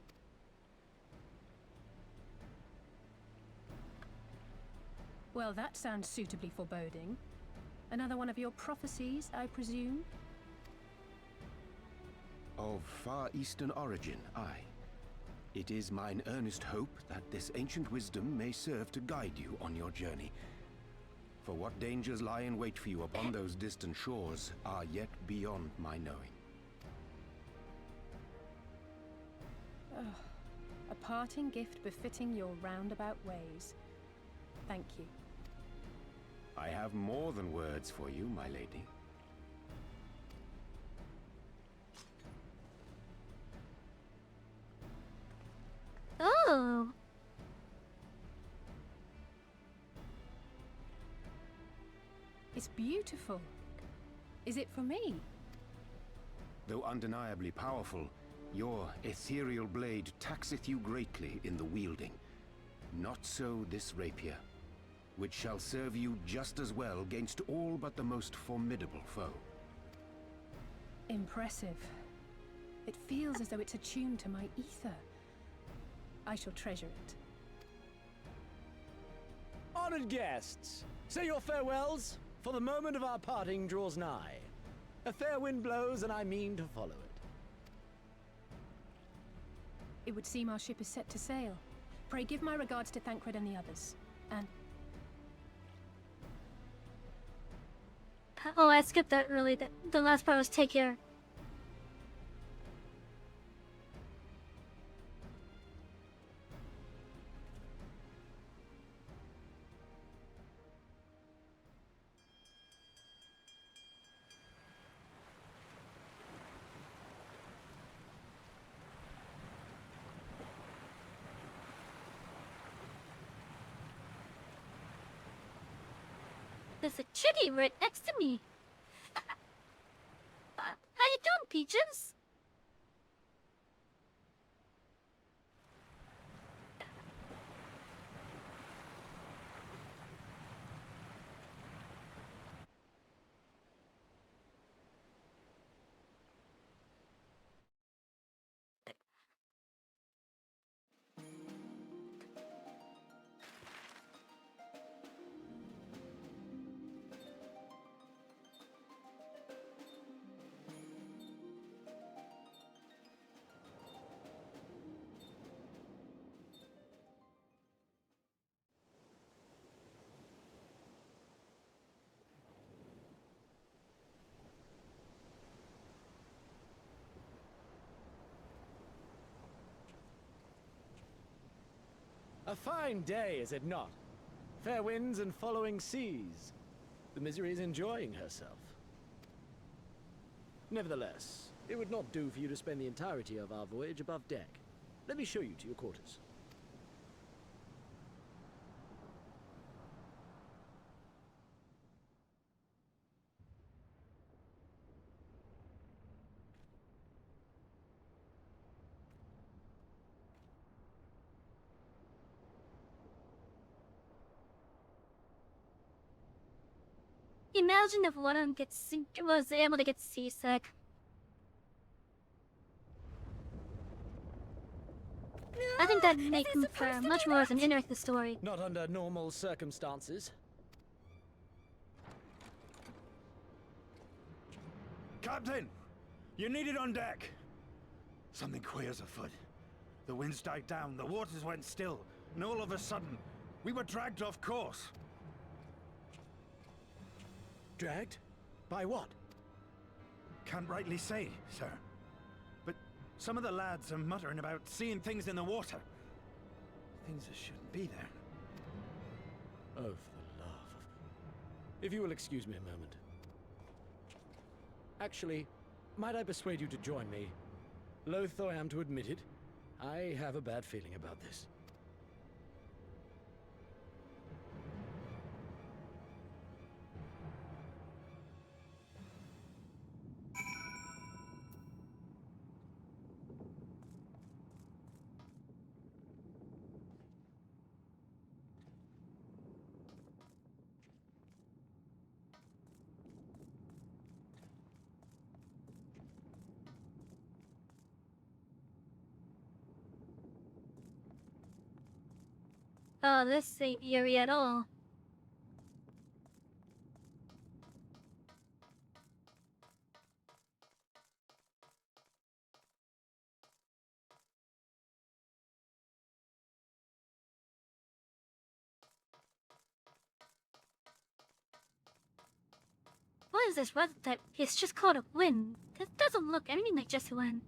Well, that sounds suitably foreboding. Another one of your prophecies, I presume? Of far eastern origin, aye. It is mine earnest hope that this ancient wisdom may serve to guide you on your journey. For what dangers lie in wait for you upon those distant shores are yet beyond my knowing. Oh, a parting gift befitting your roundabout ways. Thank you. I have more than words for you, my lady. Oh. It's beautiful. Is it for me? Though undeniably powerful, Your ethereal blade taxeth you greatly in the wielding. Not so this rapier, which shall serve you just as well against all but the most formidable foe. Impressive. It feels as though it's attuned to my ether. I shall treasure it. Honored guests, say your farewells, for the moment of our parting draws nigh. A fair wind blows, and I mean to follow it. It would seem our ship is set to sail. Pray give my regards to Thancred and the others. And... Oh, I skipped that really. The last part was take care. There's a chitty right next to me. How you doing, Peaches? A fine day, is it not? Fair winds and following seas. The Misery is enjoying herself. Nevertheless, it would not do for you to spend the entirety of our voyage above deck. Let me show you to your quarters. Imagine if one of them was able to get seasick. I think that'd make him for much more of an interactive story. Not under normal circumstances. Captain! You're needed on deck! Something queer's afoot. The winds died down, the waters went still, and all of a sudden, we were dragged off course. Dragged? By what? Can't rightly say, sir. But some of the lads are muttering about seeing things in the water. Things that shouldn't be there. Oh, for the love of... If you will excuse me a moment. Actually, might I persuade you to join me? Loath though I am to admit it, I have a bad feeling about this. Oh, this ain't eerie at all. What is this weather type? It's just called a wind. This doesn't look anything like just a wind.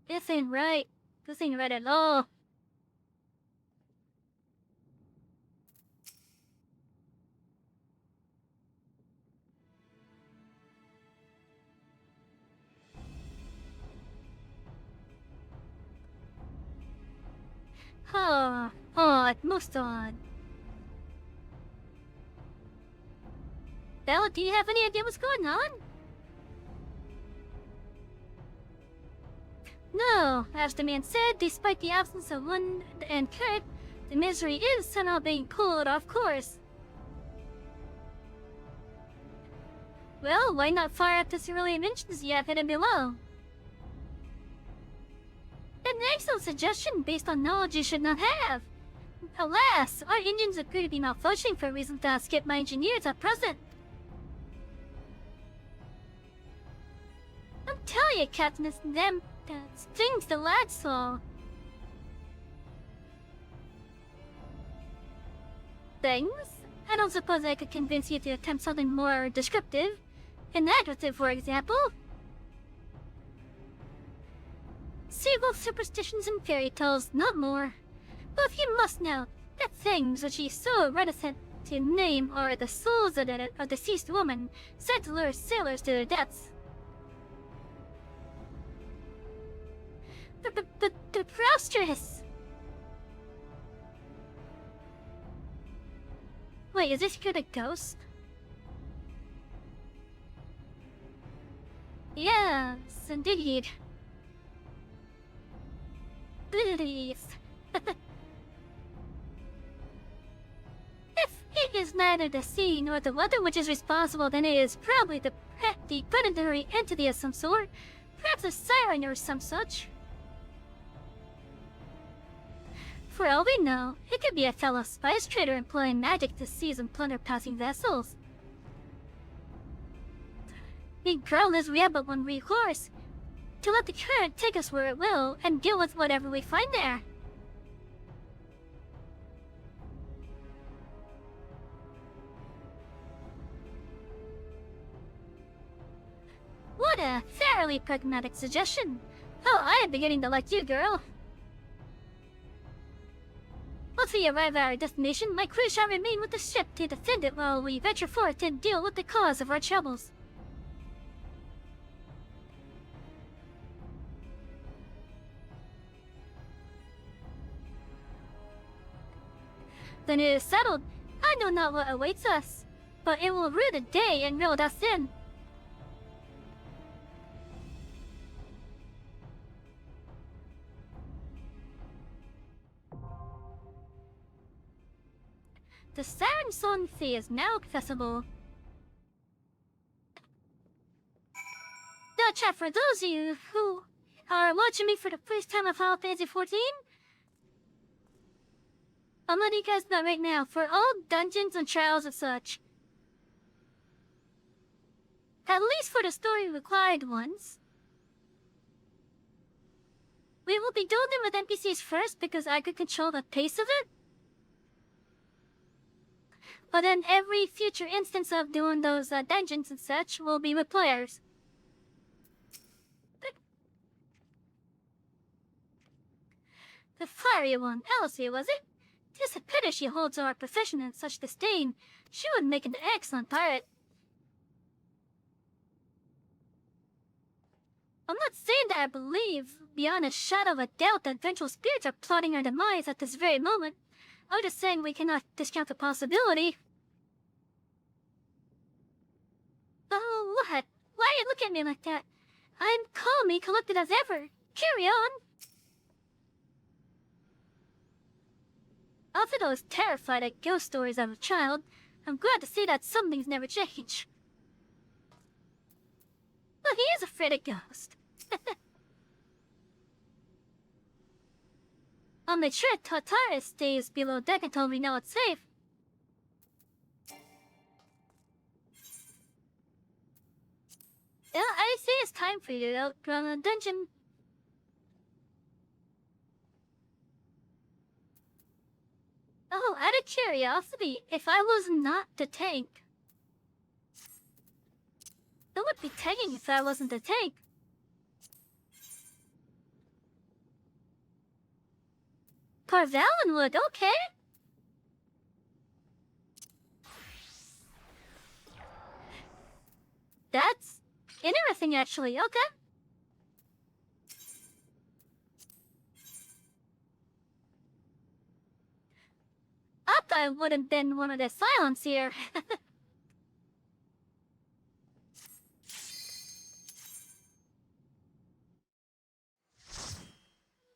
This ain't right. This ain't right at all. Huh. Odd. Most odd. Bella, do you have any idea what's going on? No, as the man said, despite the absence of Lund and Kurt, the misery is somehow being pulled off course. Well, why not fire up the cerulean mentions you have hidden below? An excellent suggestion based on knowledge you should not have. Alas, our engines appear to be malfunctioning for reasons that skip my engineers at present. I'm telling you, Captain, it's them things the lads saw. Things? I don't suppose I could convince you to attempt something more descriptive. An adjective, for example. Seagull superstitions and fairy tales, not more. But you must know that things which he's so reticent to name are the souls of a deceased woman said to lure sailors to their deaths. The preposterous! Wait, is this kid a ghost? Yes, indeed. Please. If it is neither the sea nor the weather which is responsible, then it is probably the predatory entity of some sort. Perhaps a siren or some such. For all we know, it could be a fellow spice trader employing magic to seize and plunder passing vessels. Regardless, we have but one recourse. To let the current take us where it will, and deal with whatever we find there. What a fairly pragmatic suggestion. Oh, I am beginning to like you, girl. Once we arrive at our destination, my crew shall remain with the ship to defend it while we venture forth and deal with the cause of our troubles. Then it is settled. I know not what awaits us, but it will rue the day and reel us in. The Siren Song Sea is now accessible. Now, chat, for those of you who are watching me for the first time of Final Fantasy XIV, I'm letting you guys know right now, for all dungeons and trials and such, at least for the story required ones, we will be doing them with NPCs first because I could control the pace of it. But then every future instance of doing those dungeons and such will be with players. The fiery one, Elsie, was it? 'Tis a pity she holds our profession in such disdain. She would make an excellent pirate. I'm not saying that I believe, beyond a shadow of a doubt, that vengeful spirits are plotting our demise at this very moment. I'm just saying we cannot discount the possibility. Oh, what? Why you look at me like that? I'm calmly collected as ever. Carry on. Although I was terrified at ghost stories as a child, I'm glad to see that some things never change. Well, he is afraid of ghosts. I'll make sure Tartarus stays below deck until we know it's safe. Yeah, I say it's time for you to outrun the dungeon. Oh, out of curiosity, if I was not the tank, who would be tanking if I wasn't the tank? Parvalen would, okay. That's interesting, actually, okay. I would have been one of the silence here.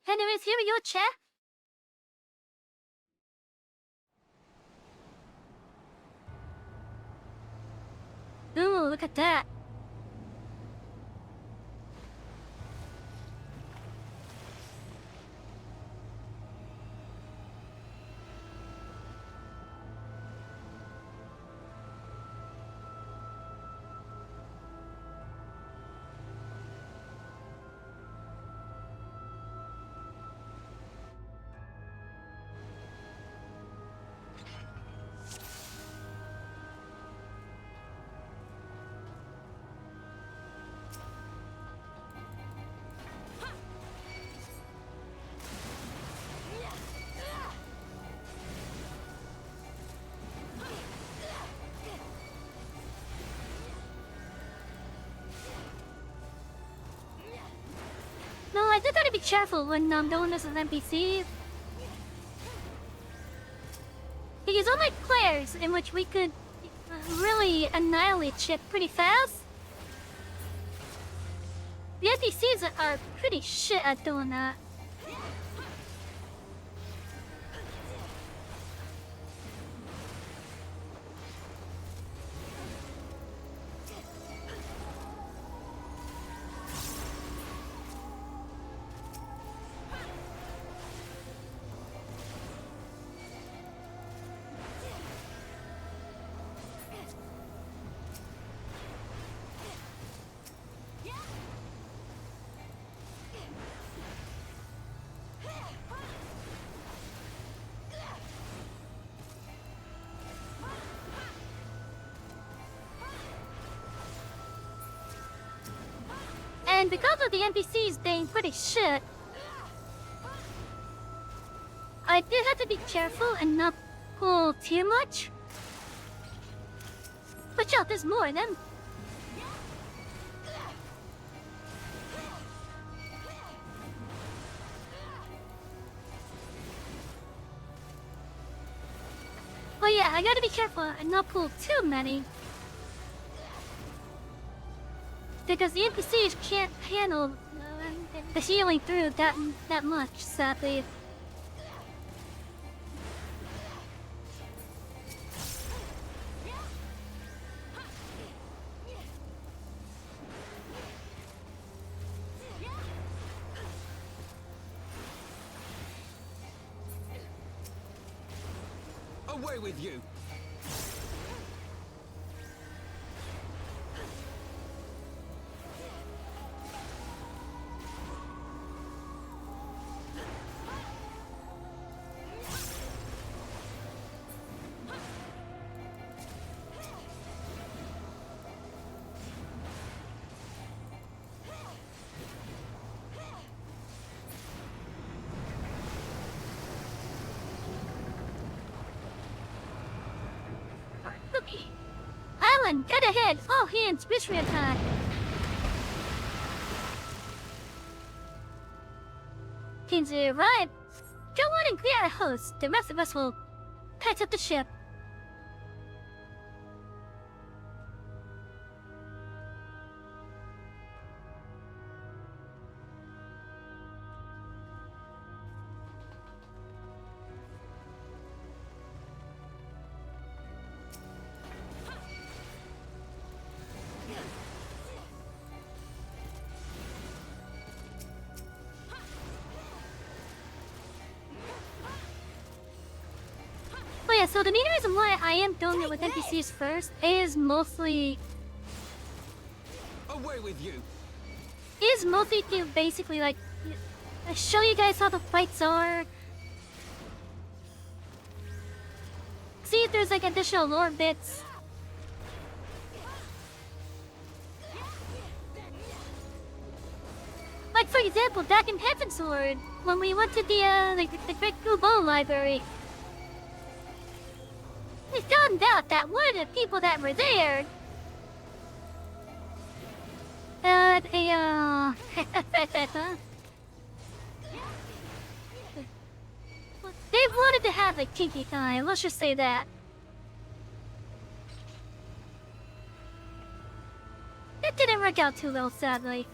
Anyways, here we go, chat. Ooh, look at that. No, I do gotta be careful when doing this with NPCs. Because unlike players, in which we could really annihilate shit pretty fast, the NPCs are pretty shit at doing that. And because of the NPCs being pretty shit, I did have to be careful and not pull too much. Watch out, there's more of them. Oh yeah, I gotta be careful and not pull too many. Because the NPCs can't handle the healing through that much, sadly. Away with you! Alan, get ahead! All hands, mystery attack! Kinsey arrived. Go on and clear our host. The rest of us will patch up the ship. Oh yeah, so the main reason why I am doing it with NPCs first is mostly... Away with you! Is mostly to basically like show you guys how the fights are. See if there's like additional lore bits. Like for example, back in Heavensward, when we went to the Great Kubo Library, we found out that one of the people that were there they They wanted to have a kinky time, let's just say that. It didn't work out too well, sadly.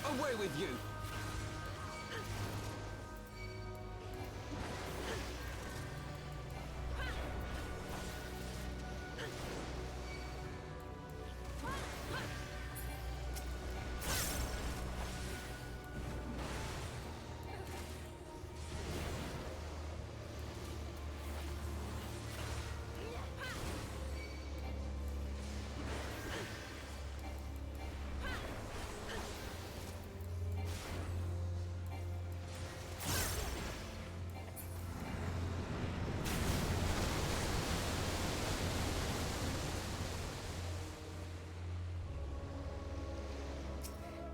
Away with you!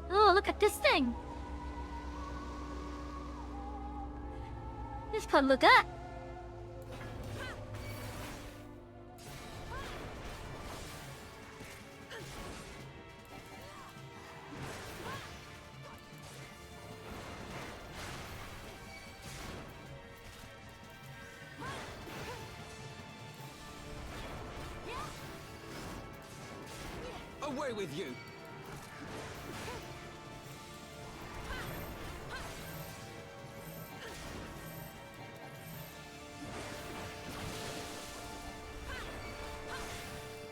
Oh, look at this thing! This could look good. Away with you!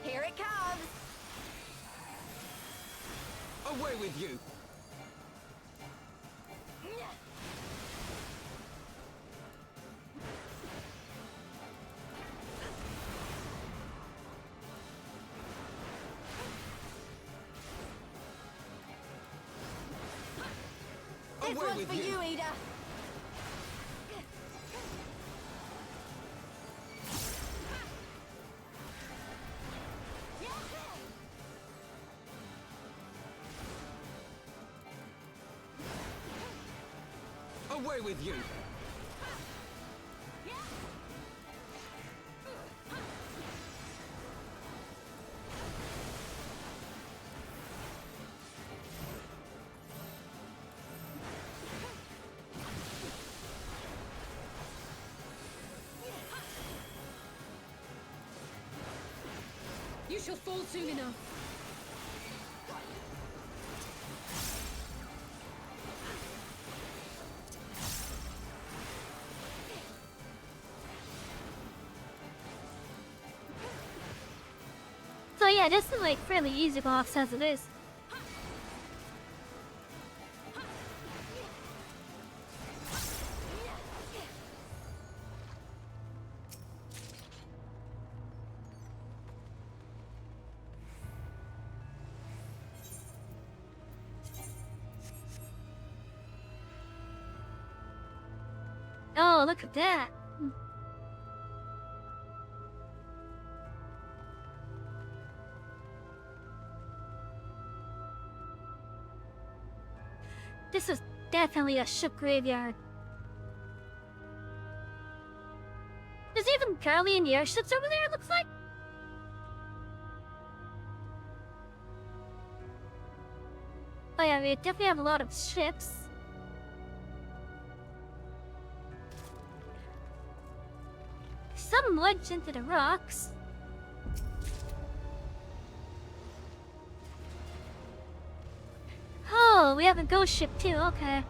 Here it comes! Away with you! This Away one's with for you, Ida! Away with you! You shall fall soon enough. So yeah, this is like fairly easy boss as it is. Oh, look at that. This is definitely a ship graveyard. There's even Carly and the airships over there, it looks like. Oh yeah, we definitely have a lot of ships. Some wedged into the rocks. Oh, we have a ghost ship too, okay.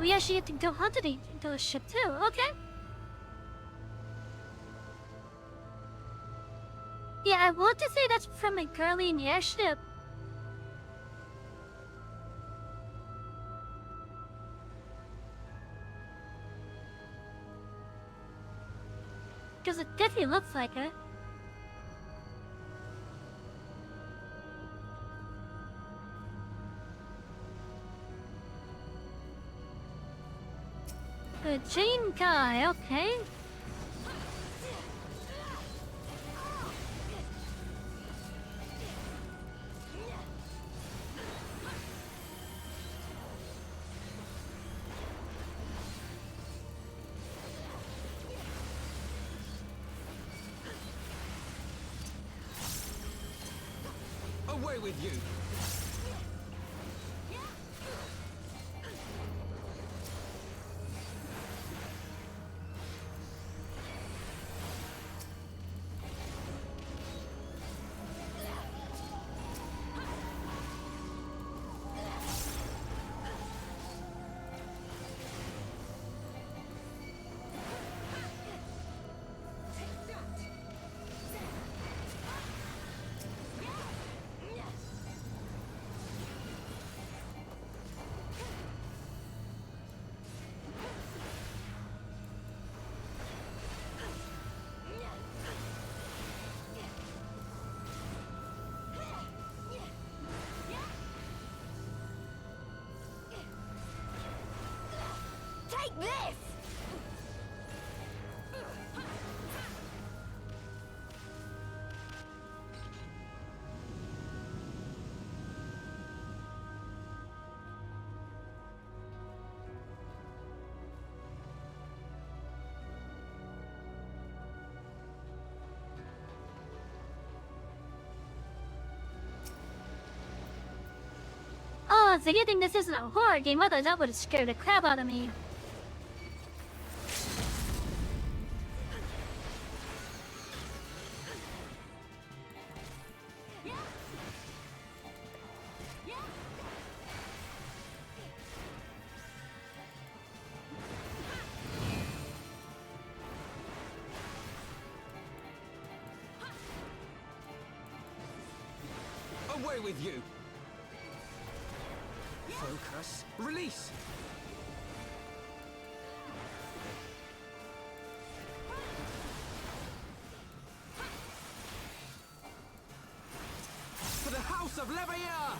We actually get to go hunting into a ship too, okay? Yeah, I want to say that's from a girly in the airship. Because it definitely looks like it. The Jane guy, okay. Away with you! Take this! Oh, so you think this isn't a horror game? Otherwise that would have scared the crap out of me. Away with you! Focus. Release! For the House of Leveilleur!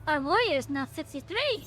Our warrior is now 63.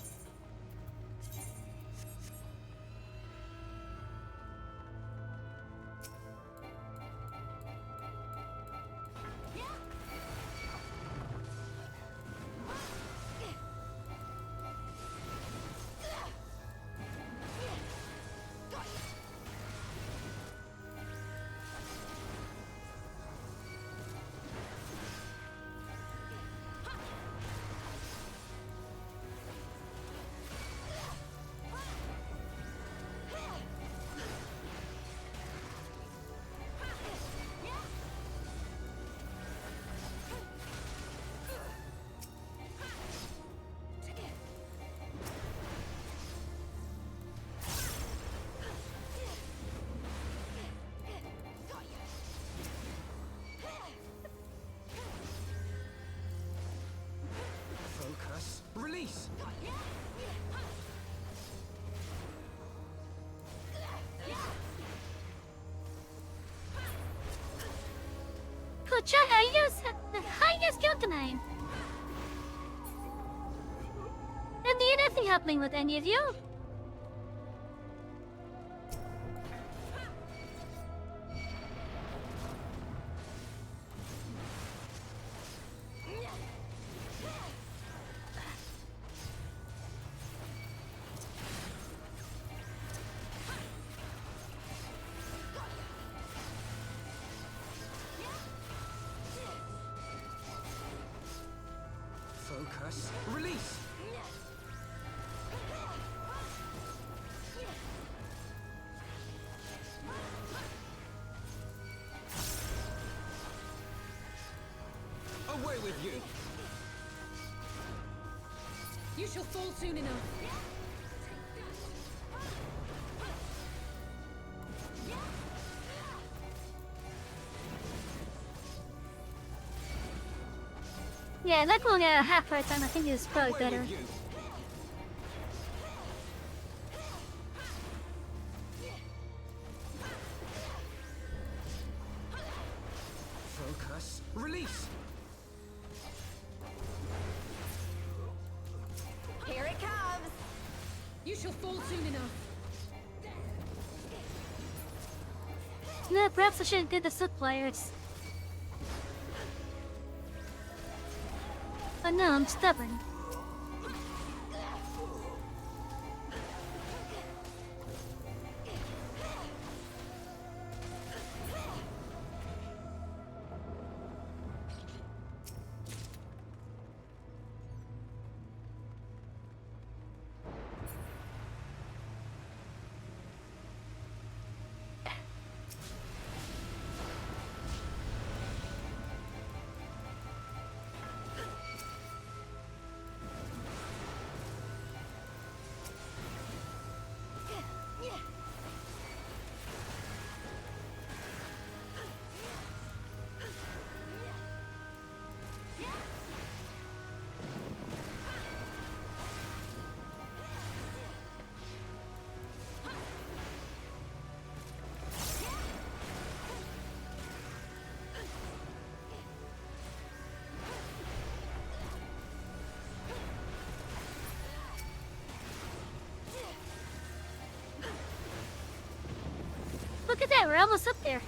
Release! Could I use the highest countermine? And there nothing happening with any of you? Focus. Release! Away with you! You shall fall soon enough. Yeah, that going at half part time I think is probably Away better. with you! Focus. Release! Here it comes! You shall fall soon enough. No, perhaps I shouldn't do the soot players. But no, I'm stubborn. Look at that, we're almost up there.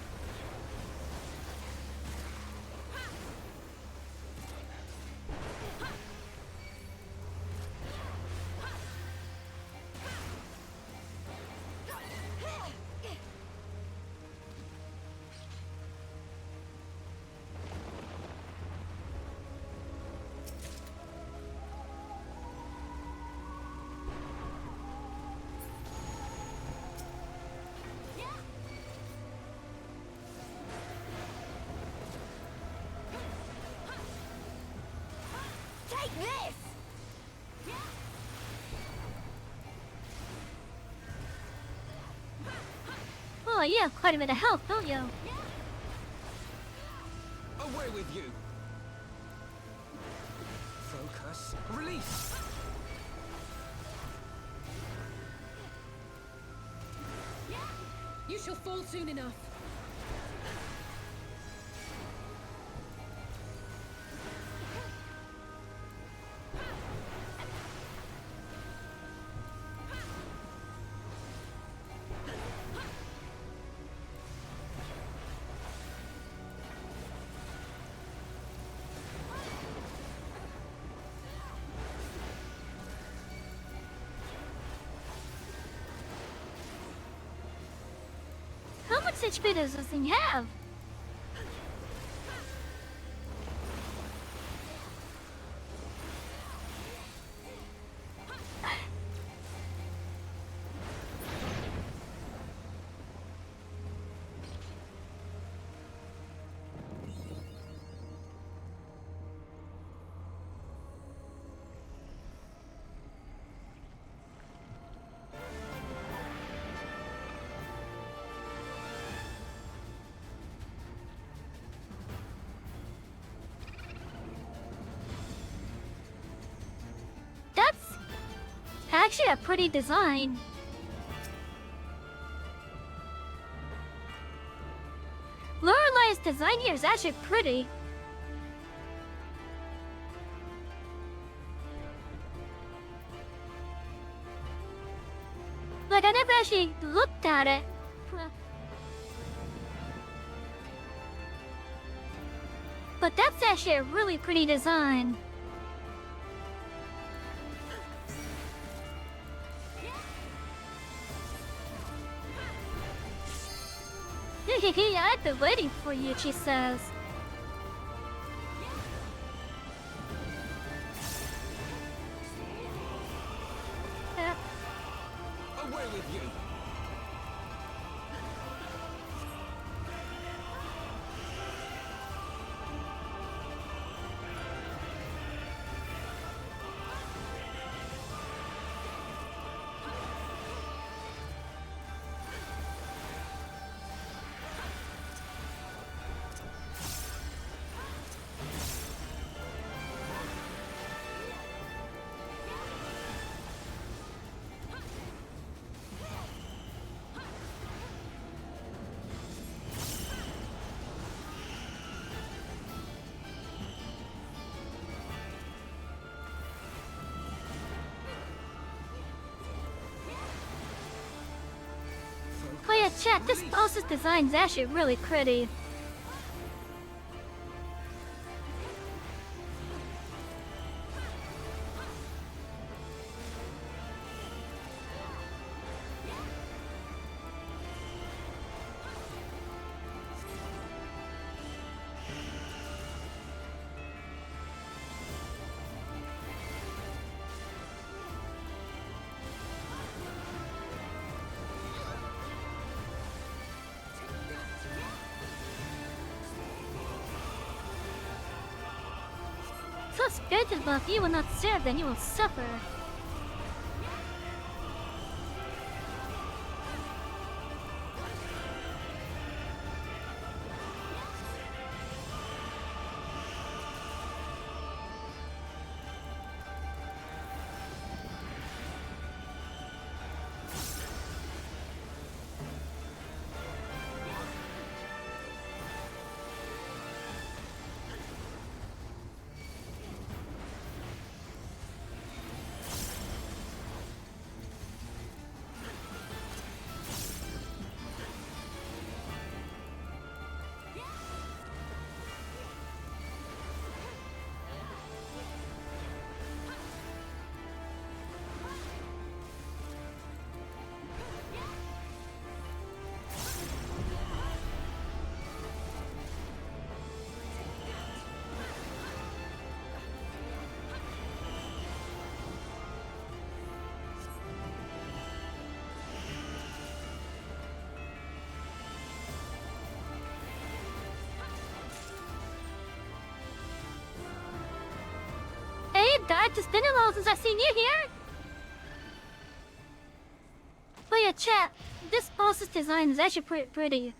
Take this! Oh, you have quite a bit of health, don't you? Away with you! Focus. Release! You shall fall soon enough. How much HP does this thing have? actually a pretty design. Lorelei's design here is actually pretty. Like, I never actually looked at it. But that's actually a really pretty design. I've been waiting for you, she says. Away with you! Oh yeah, chat, this boss's design is actually really pretty. So spirited, but if you will not serve, then you will suffer. Hey, Dad, it's been a while since I've seen you here. But yeah, chat, this boss's design is actually pretty.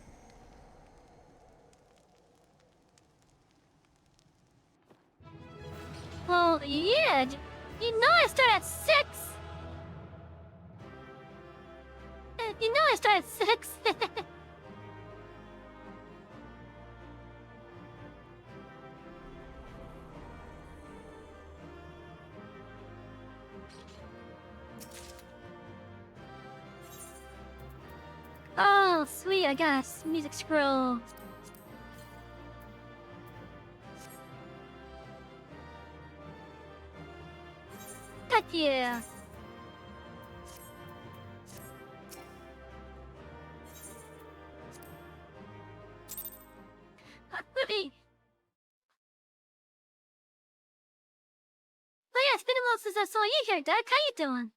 Well, yeah, you know I start at 6. You know I start at 6. Oh, sweet, I guess. Music scroll. Heck yeah. Ruby. Oh yeah, it's been a while since I saw you here, Doug. How you doing?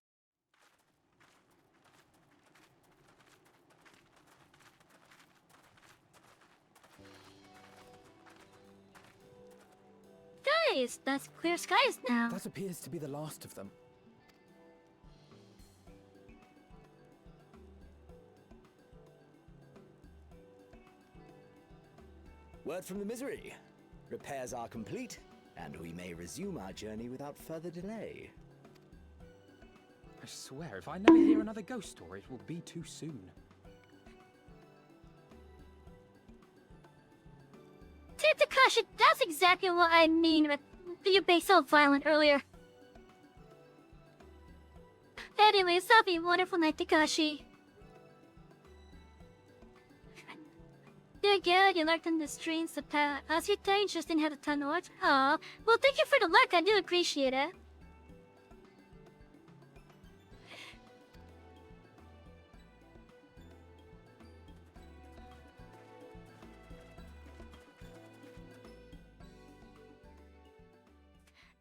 Guys, that's clear skies now. That appears to be the last of them. Word from the Misery. Repairs are complete, and we may resume our journey without further delay. I swear, if I never hear another ghost story, it will be too soon. Takashi, that's exactly what I mean with you being so violent earlier. Anyways, have a wonderful night, Takashi. Yeah, good. You lurked in the streams the past. As you think, just didn't have a ton of words. Aw, well, thank you for the lurk. I do appreciate it.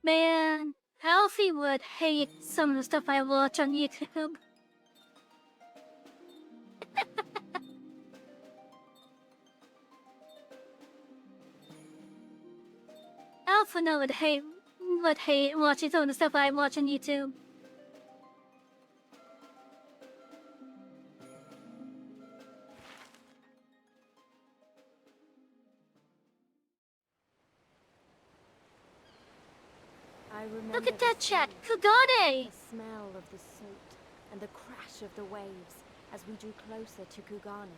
Man, Alfie would hate some of the stuff I watch on YouTube. Alpha would hate watching some of the stuff I watch on YouTube. Look at that chat, Kugane! The smell of the soot and the crash of the waves as we drew closer to Kugane.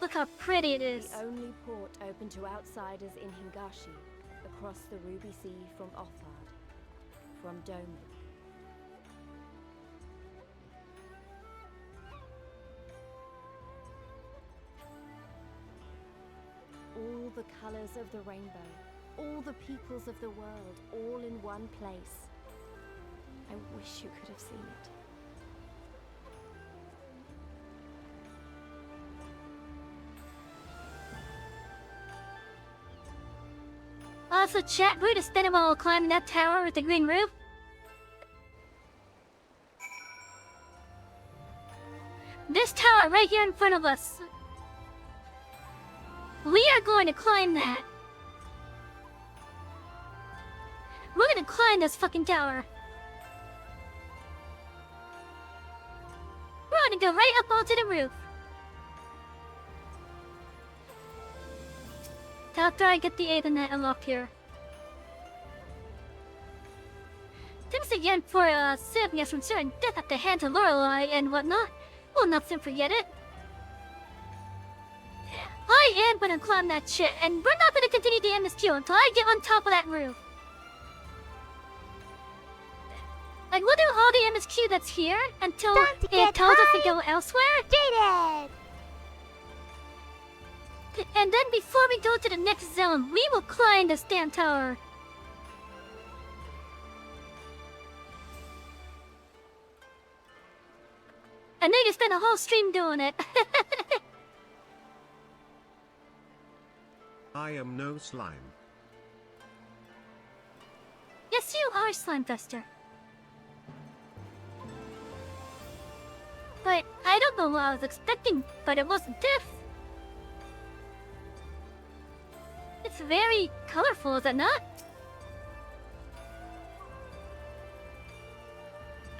Look how pretty it is. The only port open to outsiders in Hingashi, across the Ruby Sea from Othard, from Domi. All the colors of the rainbow, all the peoples of the world, all in one place. I wish you could have seen it. Also, chat, we're just spending while climbing that tower with the green roof. This tower right here in front of us. We are going to climb that. We're gonna climb this fucking tower. We're gonna go right up onto the roof. After I get the Ethernet unlocked here. Thanks again for saving us from certain death at the hands of Lorelei and whatnot. We'll not soon forget it. I am gonna climb that shit, and we're not gonna continue the MSQ until I get on top of that roof. Like, we'll do all the MSQ that's here until it tells us to go elsewhere. Jaded! And then before we go to the next zone, we will climb the stand tower. I know you spent a whole stream doing it. I am no slime. Yes, you are, Slimefester. But I don't know what I was expecting, but it wasn't this. It's very colorful, is it not?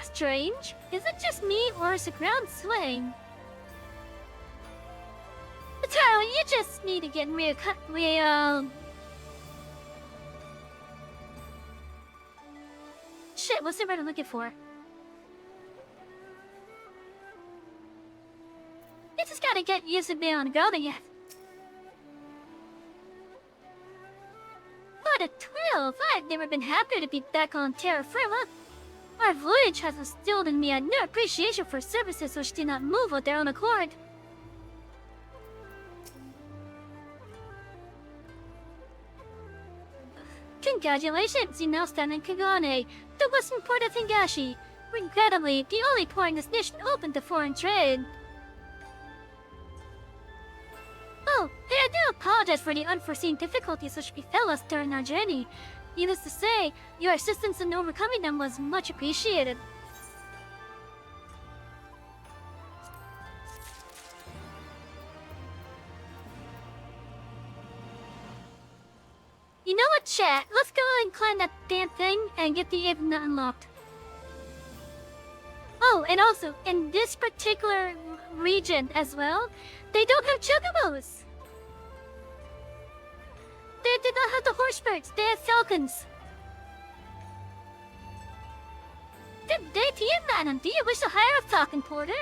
Strange. Is it just me, or is the ground swaying? Taro, you just need to get Shit, what's the word I'm looking for? You just gotta get used to being on the ground again. What a thrill! I've never been happier to be back on terra firma. Our voyage has instilled in me a new appreciation for services which do not move of their own accord. Congratulations, you now stand in Kagane, the western port of Hingashi. Regrettably, the only port in this nation open to foreign trade. Oh, and I do apologize for the unforeseen difficulties which befell us during our journey. Needless to say, your assistance in overcoming them was much appreciated. You know what, chat? Let's go and climb that damn thing and get the Ethernet unlocked. Oh, and also, in this particular region as well, they don't have chocobos. They did not have the horse birds, they have falcons. Dave, do you wish to hire a falcon porter?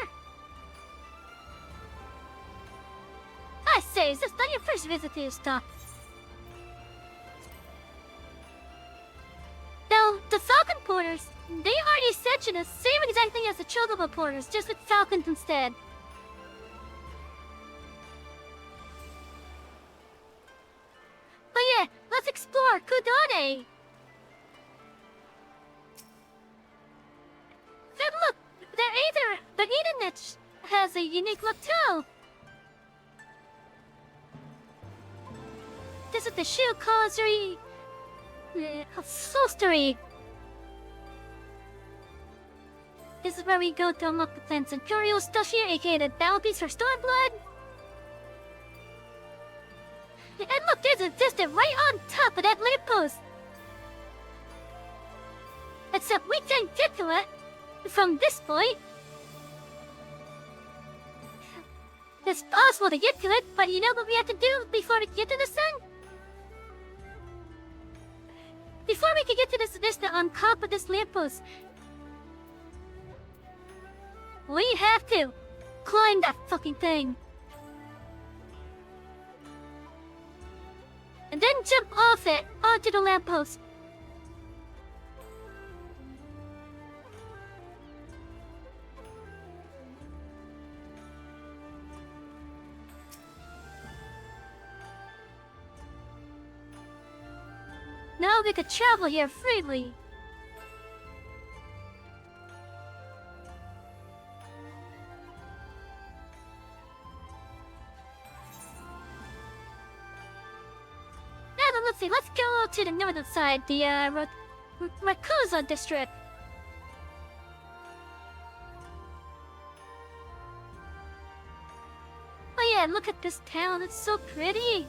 I say, is this not your first visit to this stop? Now, the falcon porters, they are essentially the same exact thing as the chocobo porters, just with falcons instead. But yeah, let's explore Kudane. And look, the Eden niche has a unique look too. This is the shield causery upholstery. This is where we go to unlock the plants and curios stuff here, aka the battle piece for Stormblood. And look, there's a vista right on top of that lamppost. Except we can't get to it from this point. It's possible to get to it, but you know what we have to do before we get to the sun? Before we can get to this vista on top of this lamppost, we have to climb that fucking thing. And then jump off it onto the lamppost. Now we could travel here freely. Now then, let's see, let's go to the northern side, the Rakuza district. Oh yeah, look at this town, it's so pretty.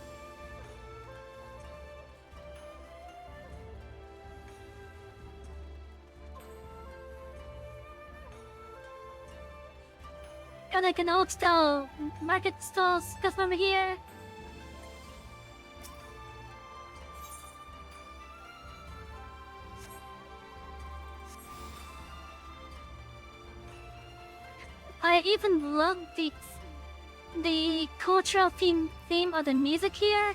Got like an old style market stall stuff over here. I even love the cultural theme of the music here.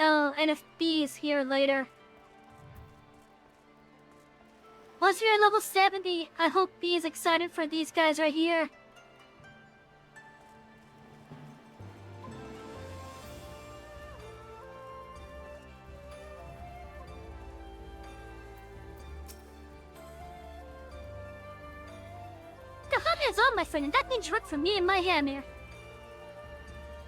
Oh, and if B is here later. Once we're at level 70, I hope B is excited for these guys right here. The hunt is on, my friend, and that means work for me and my hammer.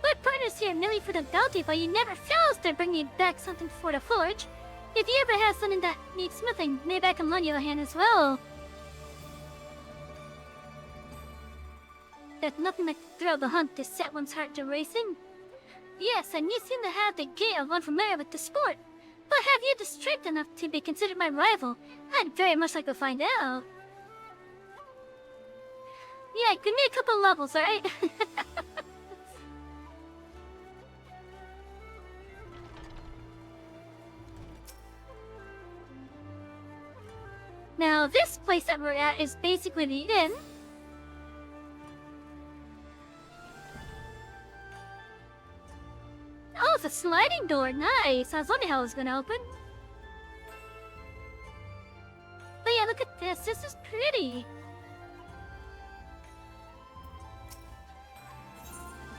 My partner's here merely for the bounty, but he never fails to bring me back something for the forge. If you ever have something that needs smithing, maybe I can lend you a hand as well. There's nothing like the thrill of the hunt to set one's heart to racing. Yes, and you seem to have the gait of one familiar with the sport. But have you the strength enough to be considered my rival? I'd very much like to find out. Yeah, give me a couple levels, alright? Now, this place that we're at is basically the inn. Oh, it's a sliding door. Nice. I was wondering how it was gonna open. But yeah, look at this. This is pretty.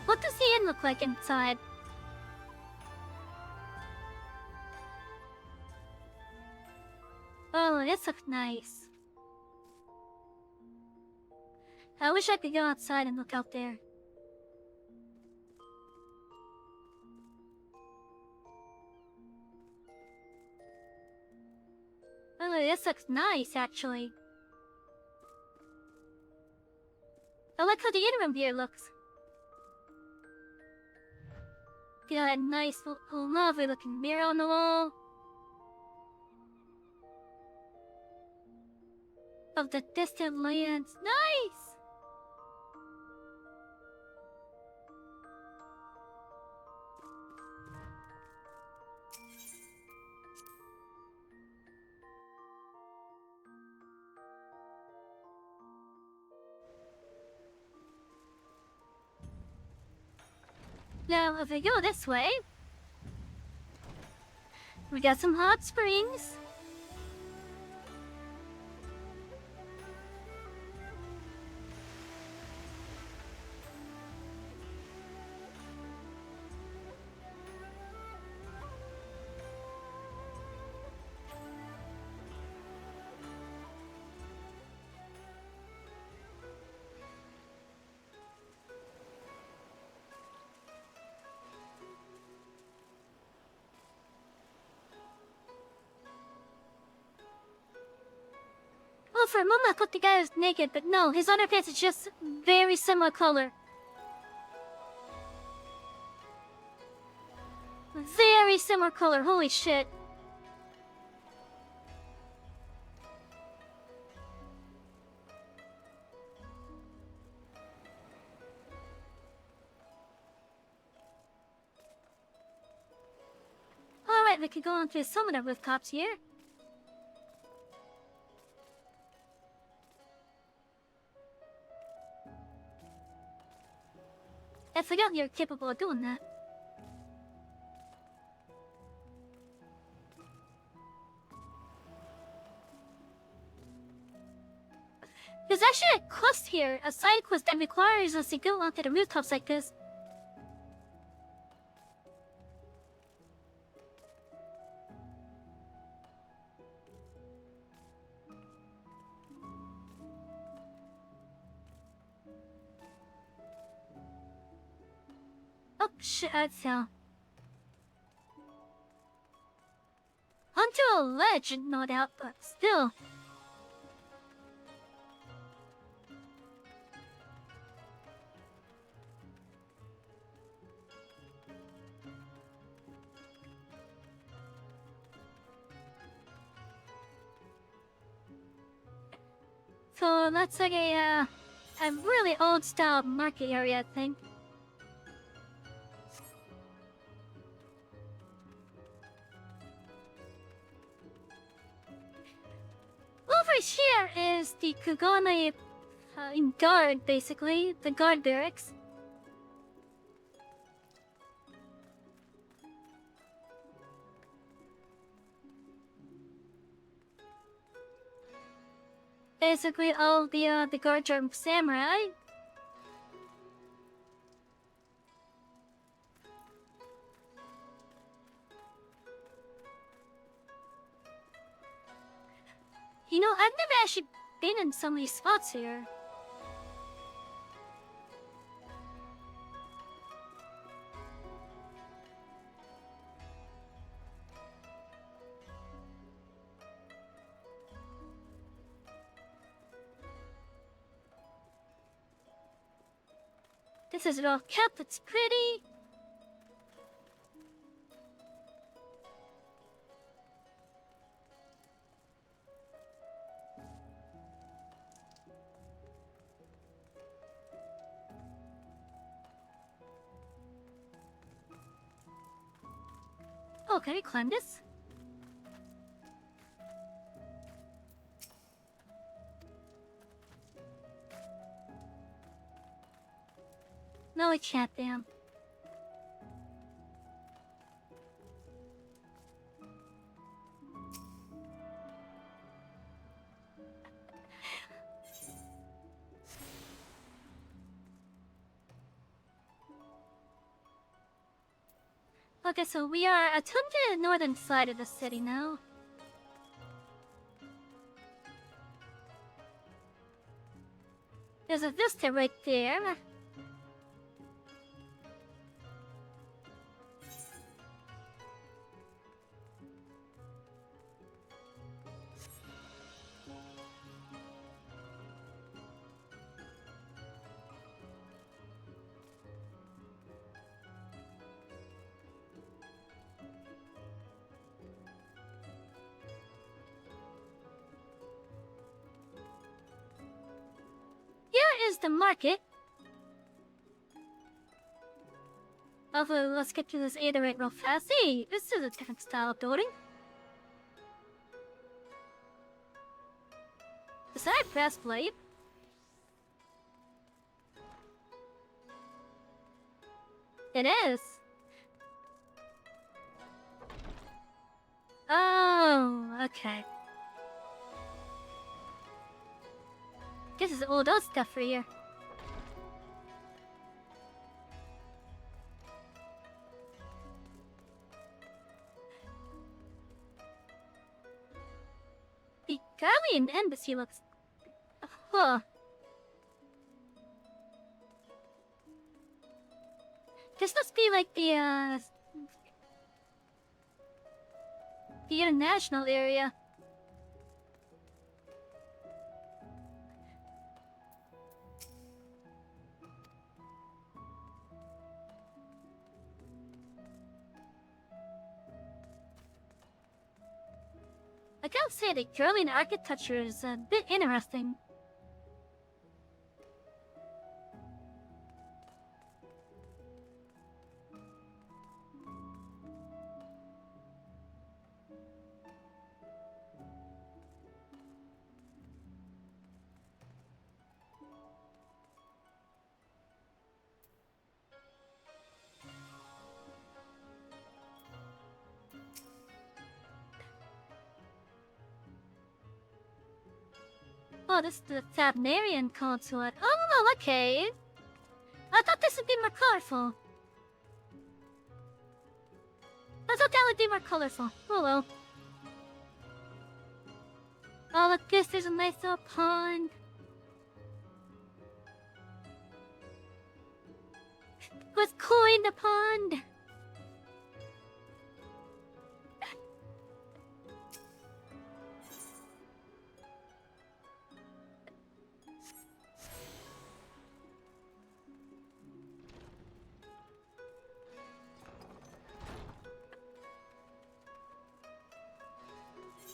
What does the inn look like inside? Oh, this looks nice. I wish I could go outside and look out there. Oh, this looks nice, actually. I like how the interim here looks. Got a nice, lovely looking mirror on the wall. Of the distant lands. Nice! Now, if we go this way, we got some hot springs. Well, for a moment I thought the guy was naked, but no, his underpants is just very similar color. Very similar color, holy shit. Alright, we can go on to some of the rooftops here. I forgot you're capable of doing that. There's actually a quest here, a side quest that requires us to go onto the rooftops like this. Oh shit, I fell. Onto a ledge, no doubt, but still. So that's like a really old style market area thing. Over here is the Kugane guard, basically, the guard barracks. Basically, all the guards are samurai. You know, I've never actually been in some of these spots here. This is it all kept, it's pretty. Oh, can we climb this? No, we can't, damn. Okay, so we are attempting the northern side of the city now. There's a vista right there. is the market. Although, let's get to this 808 real fast. Hey, this is a different style of building. Is that a brass blade? It is. Oh, okay. This is all those stuff for here. The Guardian Embassy looks... Huh. This must be like the international area. I gotta say, the Guardian architecture is a bit interesting. Oh, this is the Thabnarian consulate. Oh, okay. I thought this would be more colorful. I thought that would be more colorful. Oh well. Oh, look, there's a nice little pond. With koi in the pond.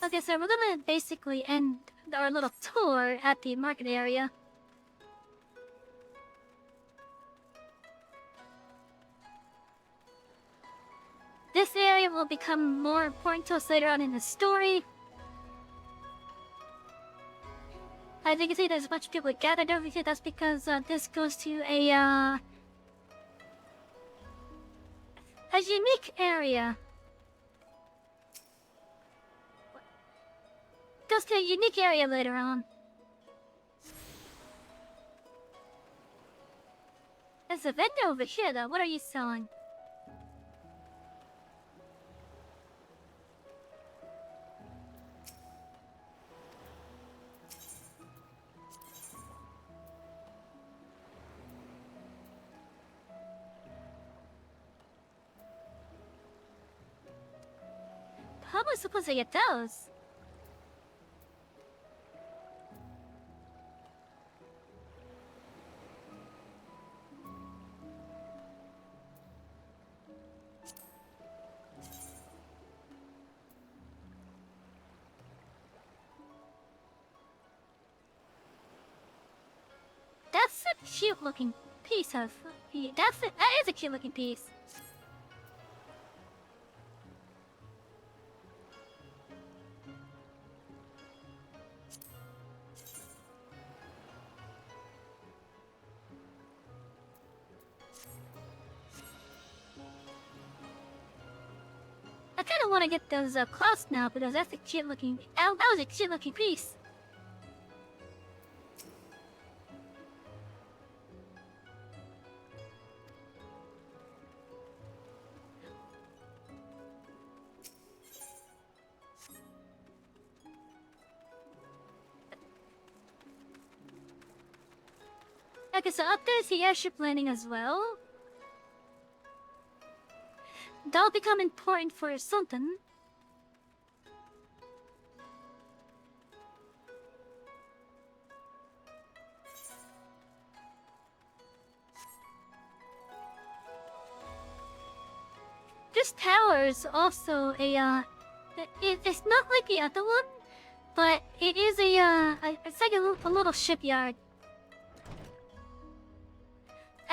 Okay, so we're gonna basically end our little tour at the market area. This area will become more important to us later on in the story. As you can see, there's a bunch of people gathered over here. That's because this goes to a unique area. Goes to a unique area later on. There's a vendor over here, though. What are you selling? How am I supposed to get those? That's a cute looking piece of... that is a cute looking piece. I kind of want to get those cloths now because that's a cute looking... that was a cute looking piece. Okay, so up there's the airship landing as well. That'll become important for something. This tower is also a it's not like the other one, but it is it's like a little shipyard.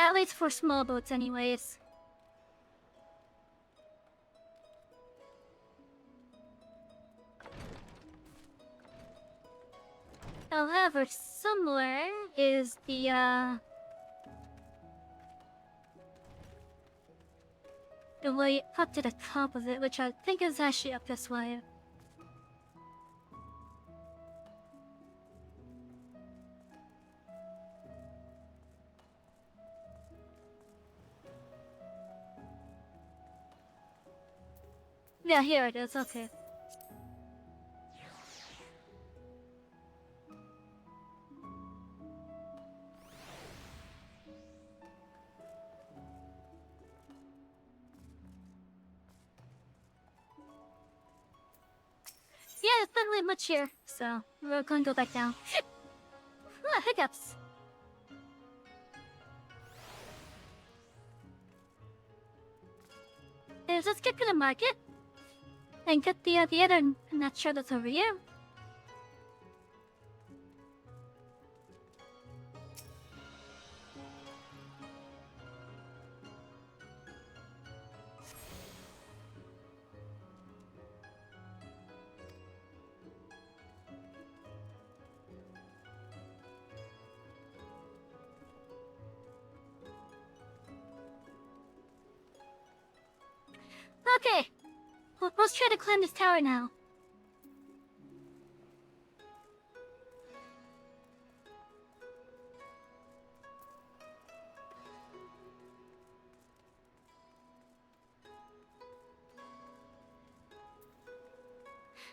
At least for small boats anyways. However, somewhere is the way up to the top of it, which I think is actually up this way. Yeah, here it is, okay. Yeah, it's not really much here, so we're going to go back down. Ah, hiccups. Let's get to the market and get the other. I'm not sure that's over here. Okay, let's try to climb this tower now.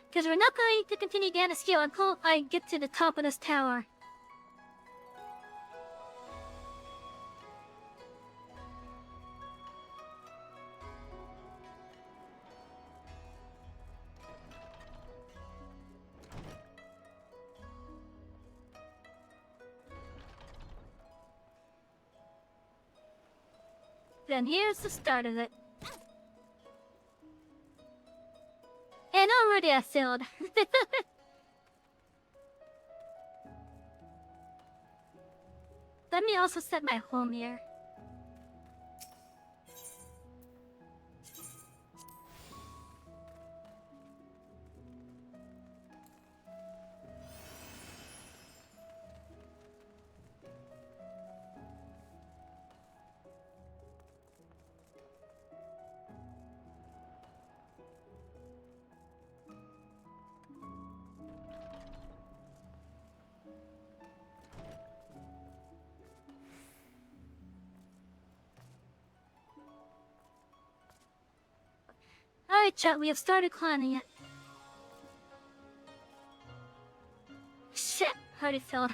Because we're not going to continue down this hill until I get to the top of this tower. Then here's the start of it. And already I failed. Let me also set my home here. Alright, chat, we have started climbing it. Shit, already failed.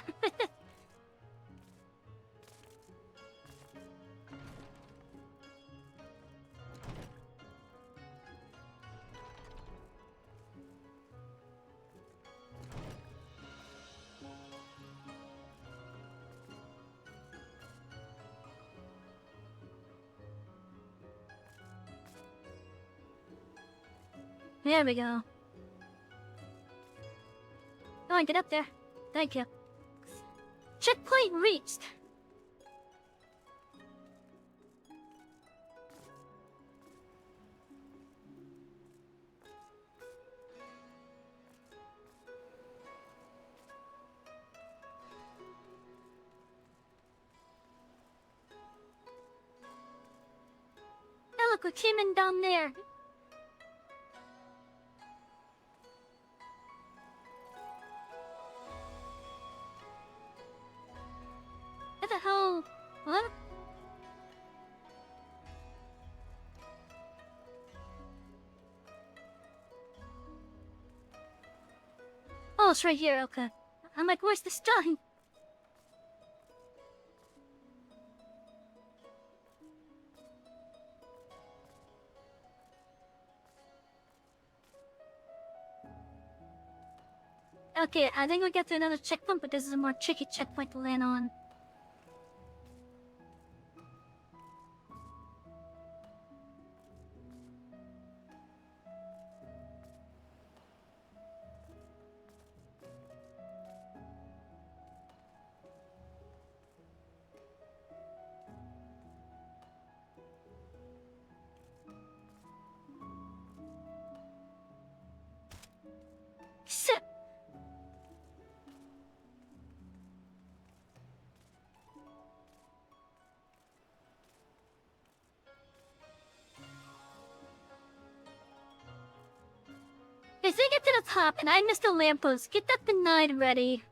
There we go. Go on, get up there. Thank you. Checkpoint reached. Oh, look, we came in down there. What the hell? What? Oh, it's right here, okay. I'm like, where's the stone? Okay, I think we get to another checkpoint, but this is a more tricky checkpoint to land on. the top, and I missed the lamppost. Get that denied ready.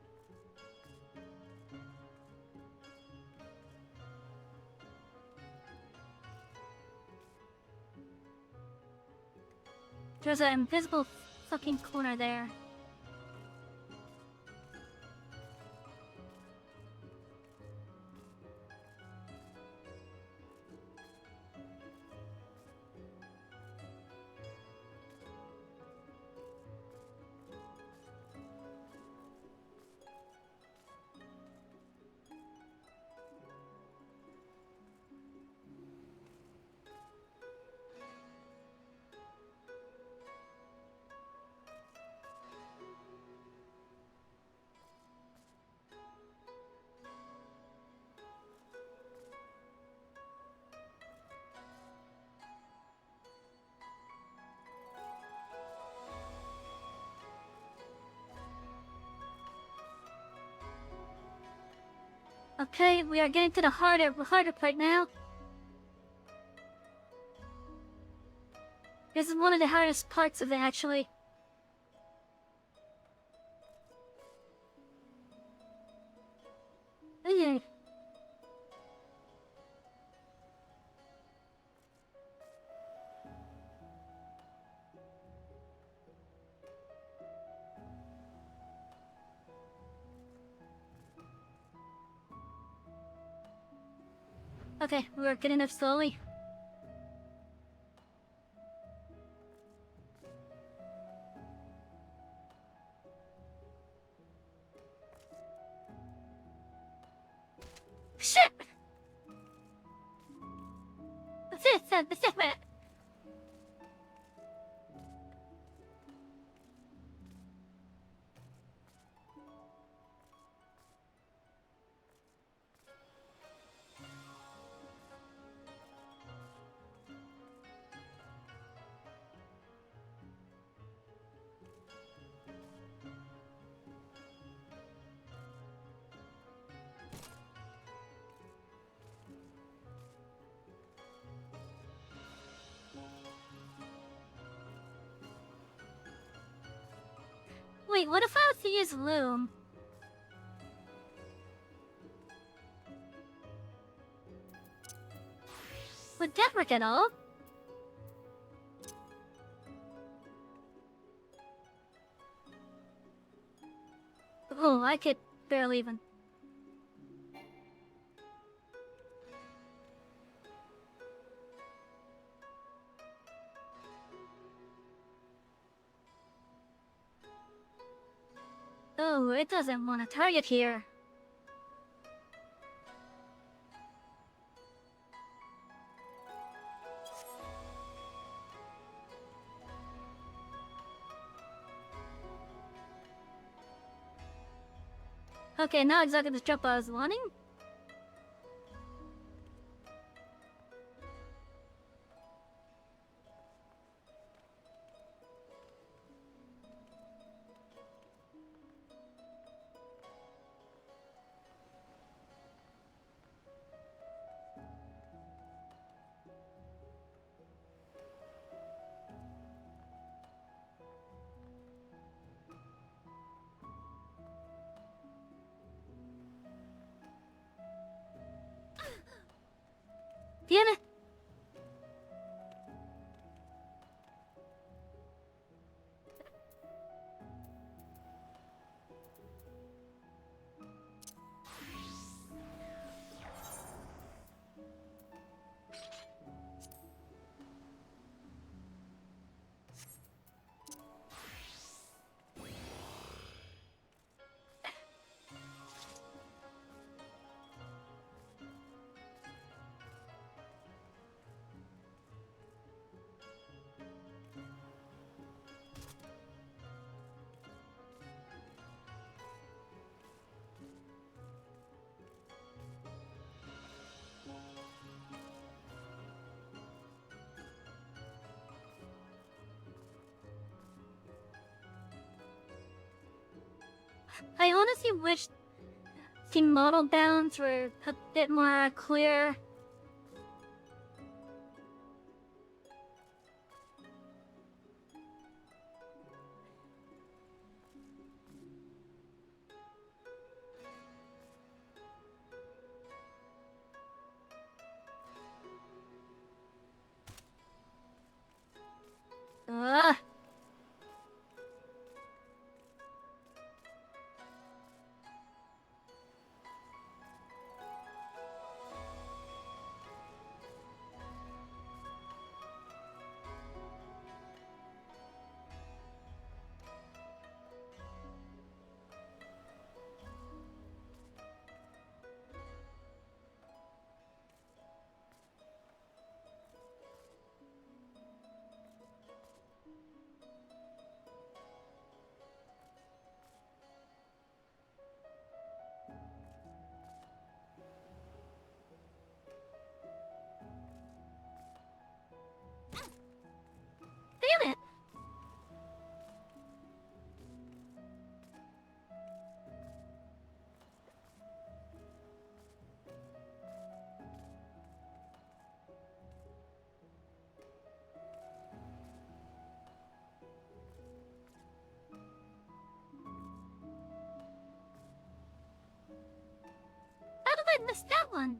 There's an invisible fucking corner there. Okay, we are getting to the harder part now. This is one of the hardest parts of it, actually. Okay. Okay, we're getting up slowly. Shit! That's it, man. Wait, what if I was to use Loom? Would that work at all? Oh, I could barely even. Oh, it doesn't want to target here. Okay, now exactly the jump I was wanting. Tiene. I honestly wish the model bounds were a bit more clear. Ugh. Damn it! How did I miss that one?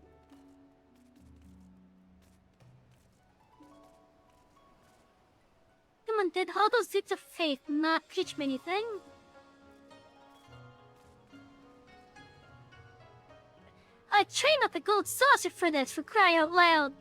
Come on, did all those seeds of faith not teach me anything? I trained up the gold saucer for this, for crying out loud.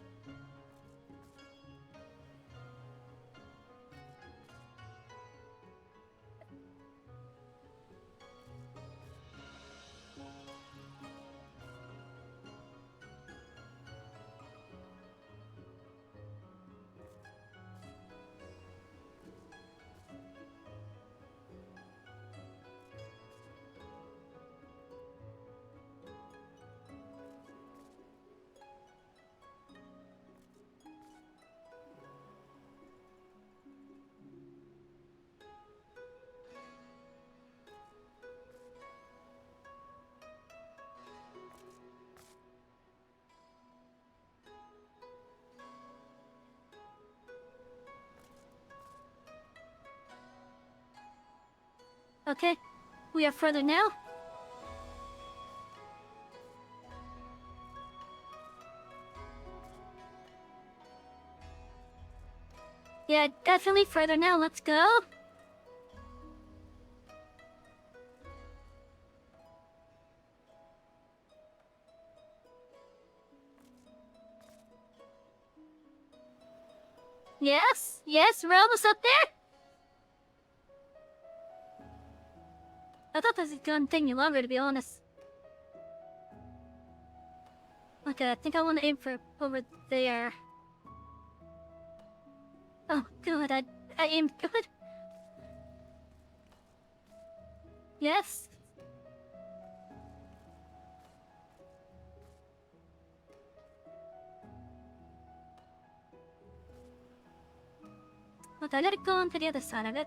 Okay, we are further now. Yeah, definitely further now. Let's go. Yes, yes, we're almost up there. I thought this was gonna take me longer, to be honest. Okay, I think I want to aim for over there. Oh, good. I aimed good. Yes. Okay, I gotta go on to the other side of it.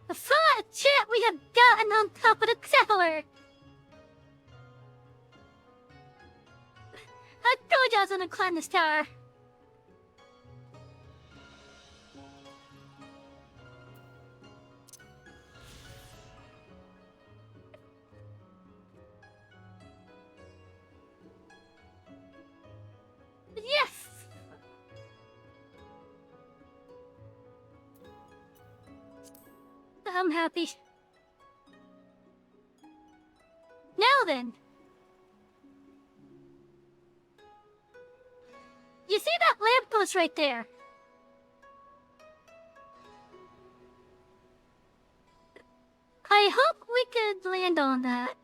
The fun chat we have gotten on top of the tower! I told you I was gonna climb this tower. Yes! I'm happy. Now then. You see that lamppost right there? I hope we could land on that.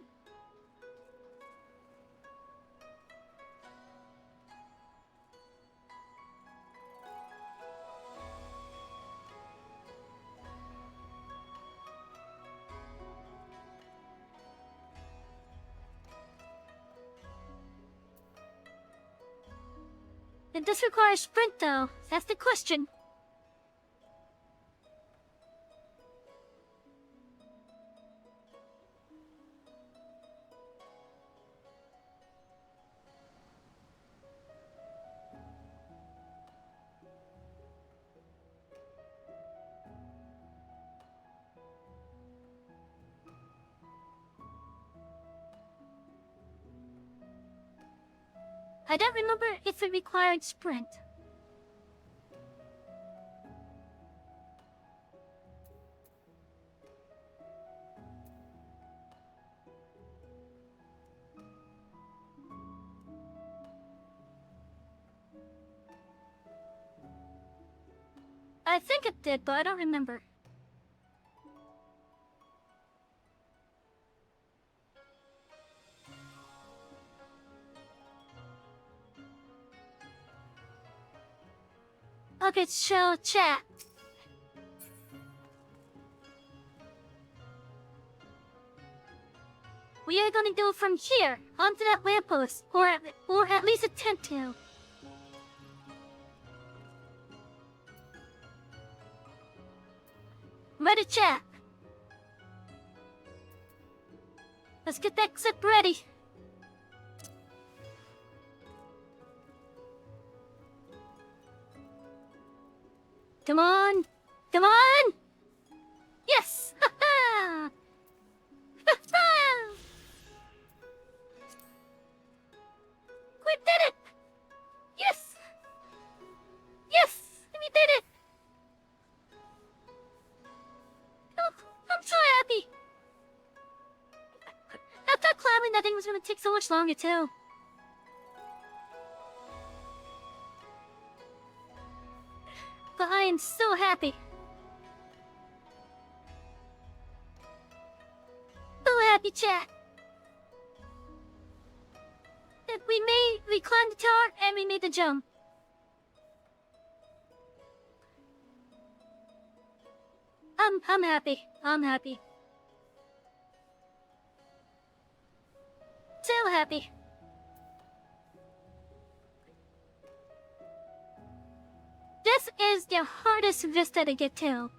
This requires sprint though, that's the question. I don't remember if it required sprint. I think it did, but I don't remember. Okay, show chat. We are gonna go from here onto that lamppost, or at least attempt to. Ready, chat. Let's get that clip ready. Come on! Come on! Yes! Ha ha! Ha ha! We did it! Yes! Yes! We did it! Oh, I'm so happy! I thought climbing that thing was gonna take so much longer too. But I am so happy. So happy, chat. That we climbed the tower and we made the jump. I'm happy. I'm happy. So happy. This is the hardest vista to get to.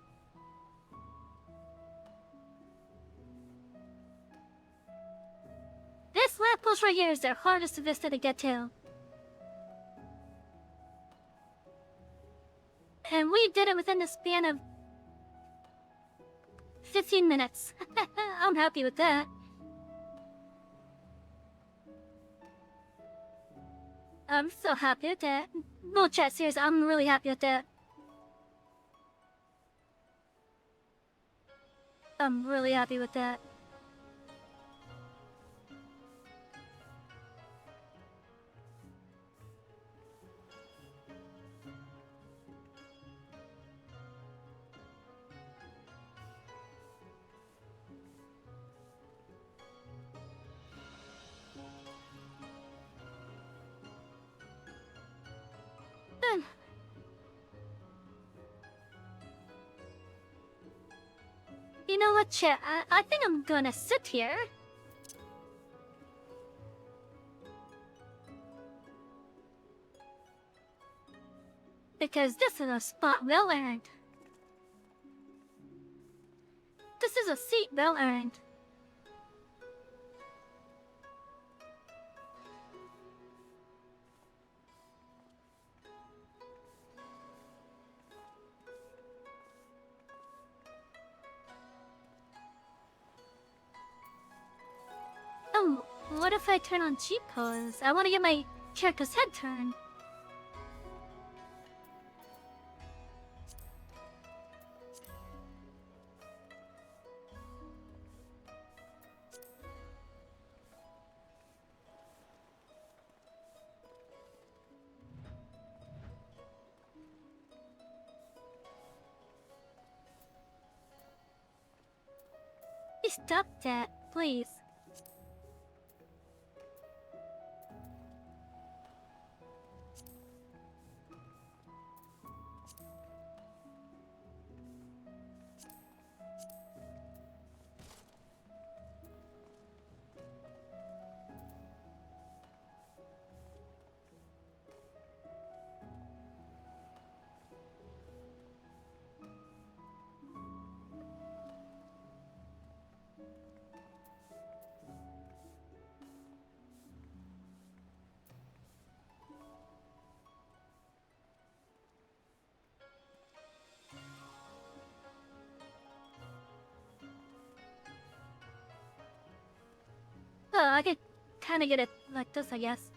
This lamppost right here is the hardest vista to get to. And we did it within the span of 15 minutes. I'm happy with that. I'm so happy with that. No, chat, serious, I'm really happy with that. I'm really happy with that. You know what, chat? I think I'm gonna sit here. Because this is a spot well earned. This is a seat well earned. Oh, what if I turn on cheat pose? I want to get my character's head turned. Stop that, please. Oh, I could kind of get it like this, I guess.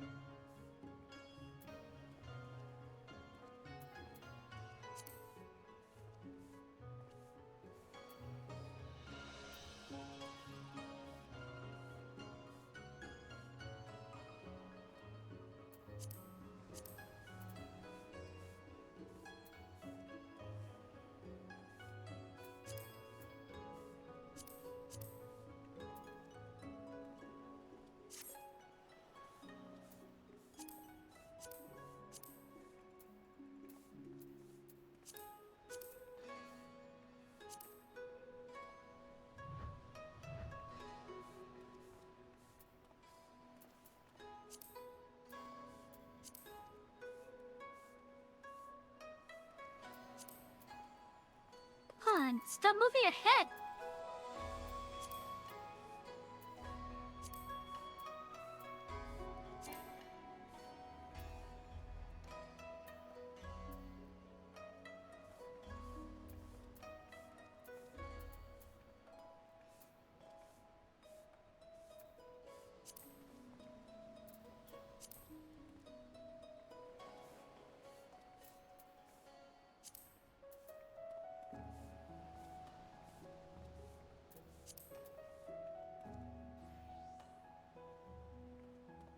on, stop moving your head.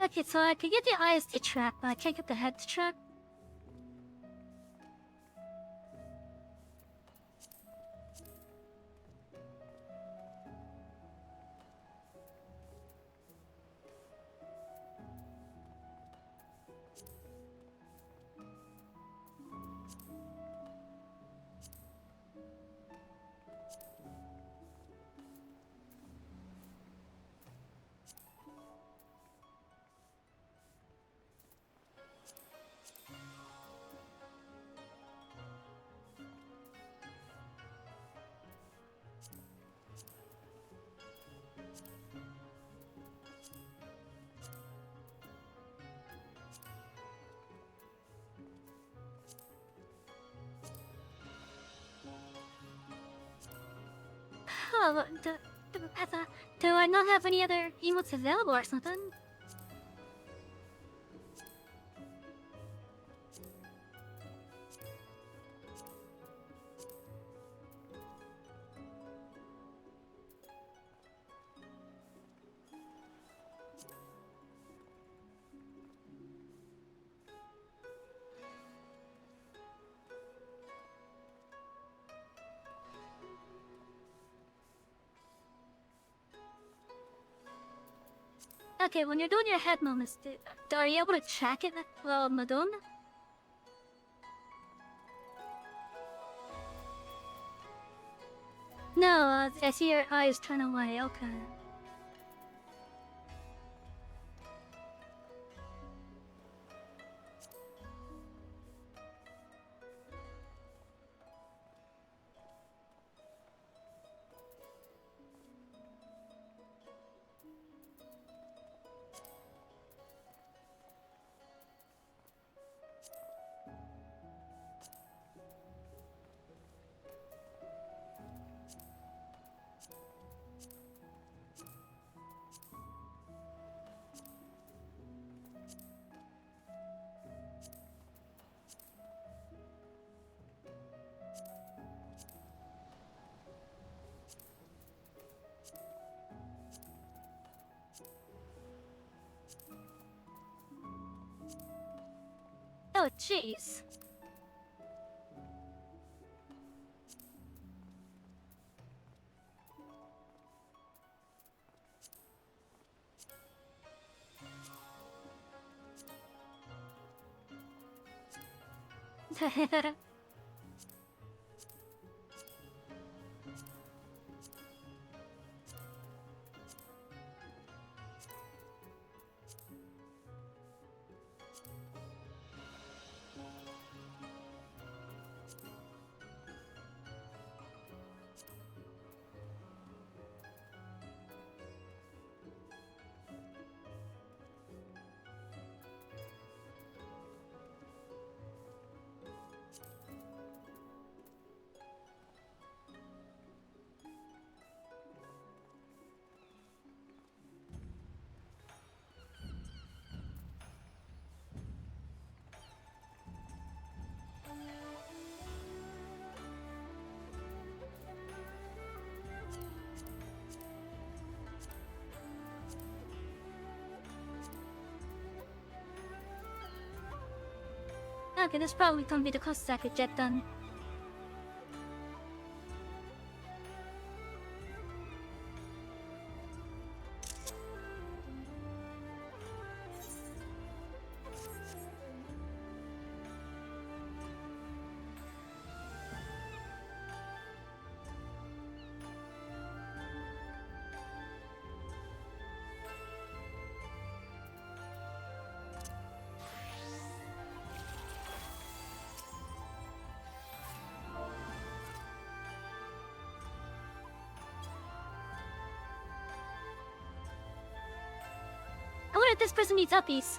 Okay, so I can get the eyes to track, but I can't get the head to track. Oh, do I not have any other emotes available or something? Okay, when you're doing your head movements, are you able to track it, Madonna? No, I see your eyes turn away, okay. Oh, jeez. Okay, this probably gonna be the closest I could get done. that this person needs uppies.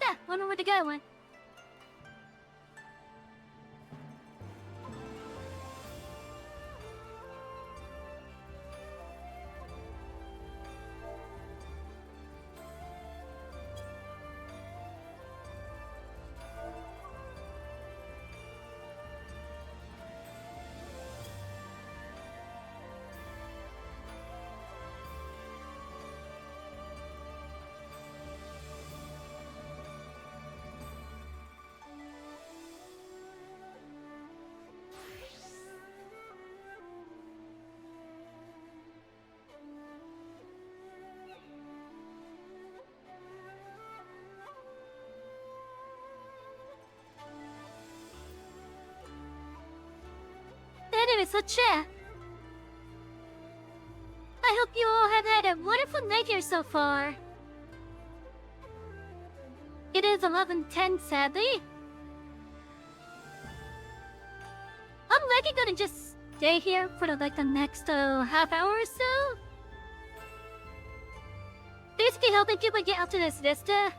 Yeah, wonder where the guy went. Anyway, so chat. I hope you all have had a wonderful night here so far. It is 11:10, sadly. I'm likely gonna just stay here for the next half hour or so. Basically helping people get up to this vista.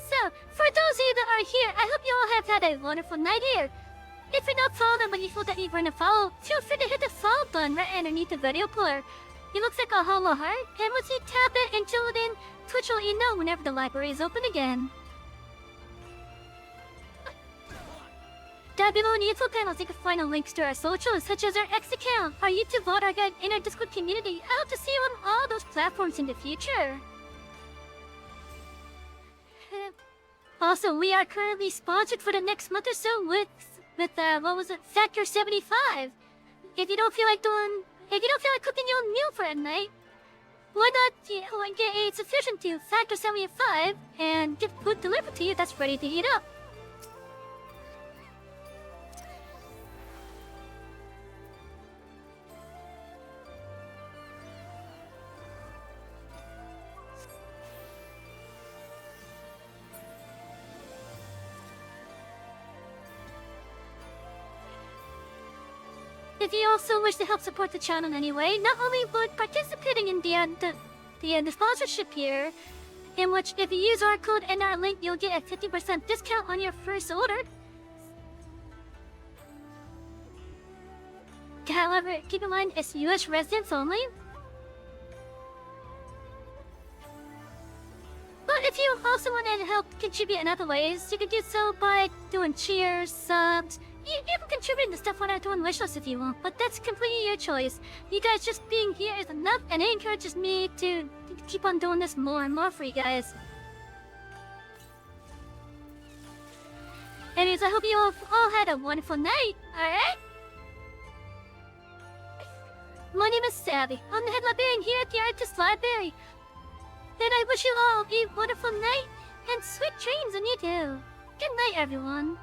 So, for those of you that are here, I hope you all have had a wonderful night here. If you're not following but you feel that you want to follow, feel free to hit the follow button right underneath the video player. It looks like a hollow heart, and once you tap it and chill it in, Twitch will let you know whenever the library is open again. Down below in the info panels, you can find links to our socials, such as our X account, our YouTube vault, our guide, and our Discord community. I hope to see you on all those platforms in the future. Also, we are currently sponsored for the next month or so with Factor 75. If you don't feel like cooking your own meal for a night, why not get a subscription to Factor 75 and get food delivered to you that's ready to heat up. If you also wish to help support the channel in any way, not only would participating in the sponsorship here, in which if you use our code and our link, you'll get a 50% discount on your first order. However, keep in mind it's US residents only. But if you also want to help contribute in other ways, you can do so by doing cheers, subs. You can contribute to stuff on our doing wish list if you want, but that's completely your choice. You guys just being here is enough, and it encourages me to keep on doing this more and more for you guys. Anyways, I hope you all had a wonderful night, alright? My name is Savvy. I'm the head librarian here at the Artist Library. And I wish you all a wonderful night and sweet dreams on you too. Good night, everyone.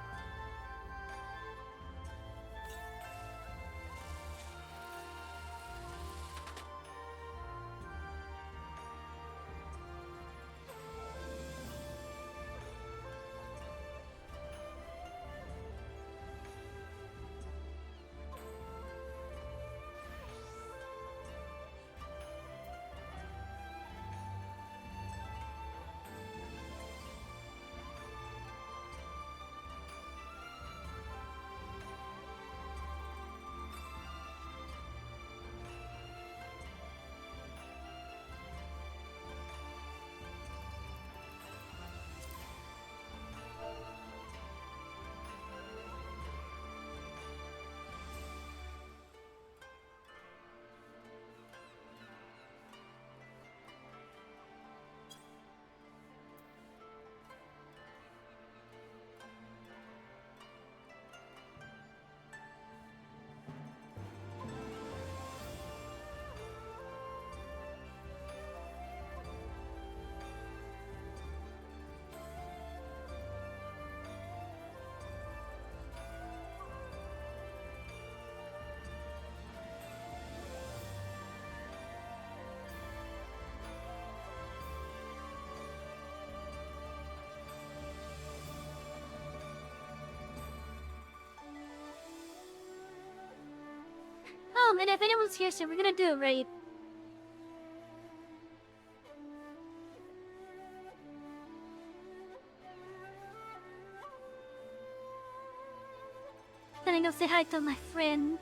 Oh, and if anyone's here, so we're gonna do a raid. Then I go say hi to my friend.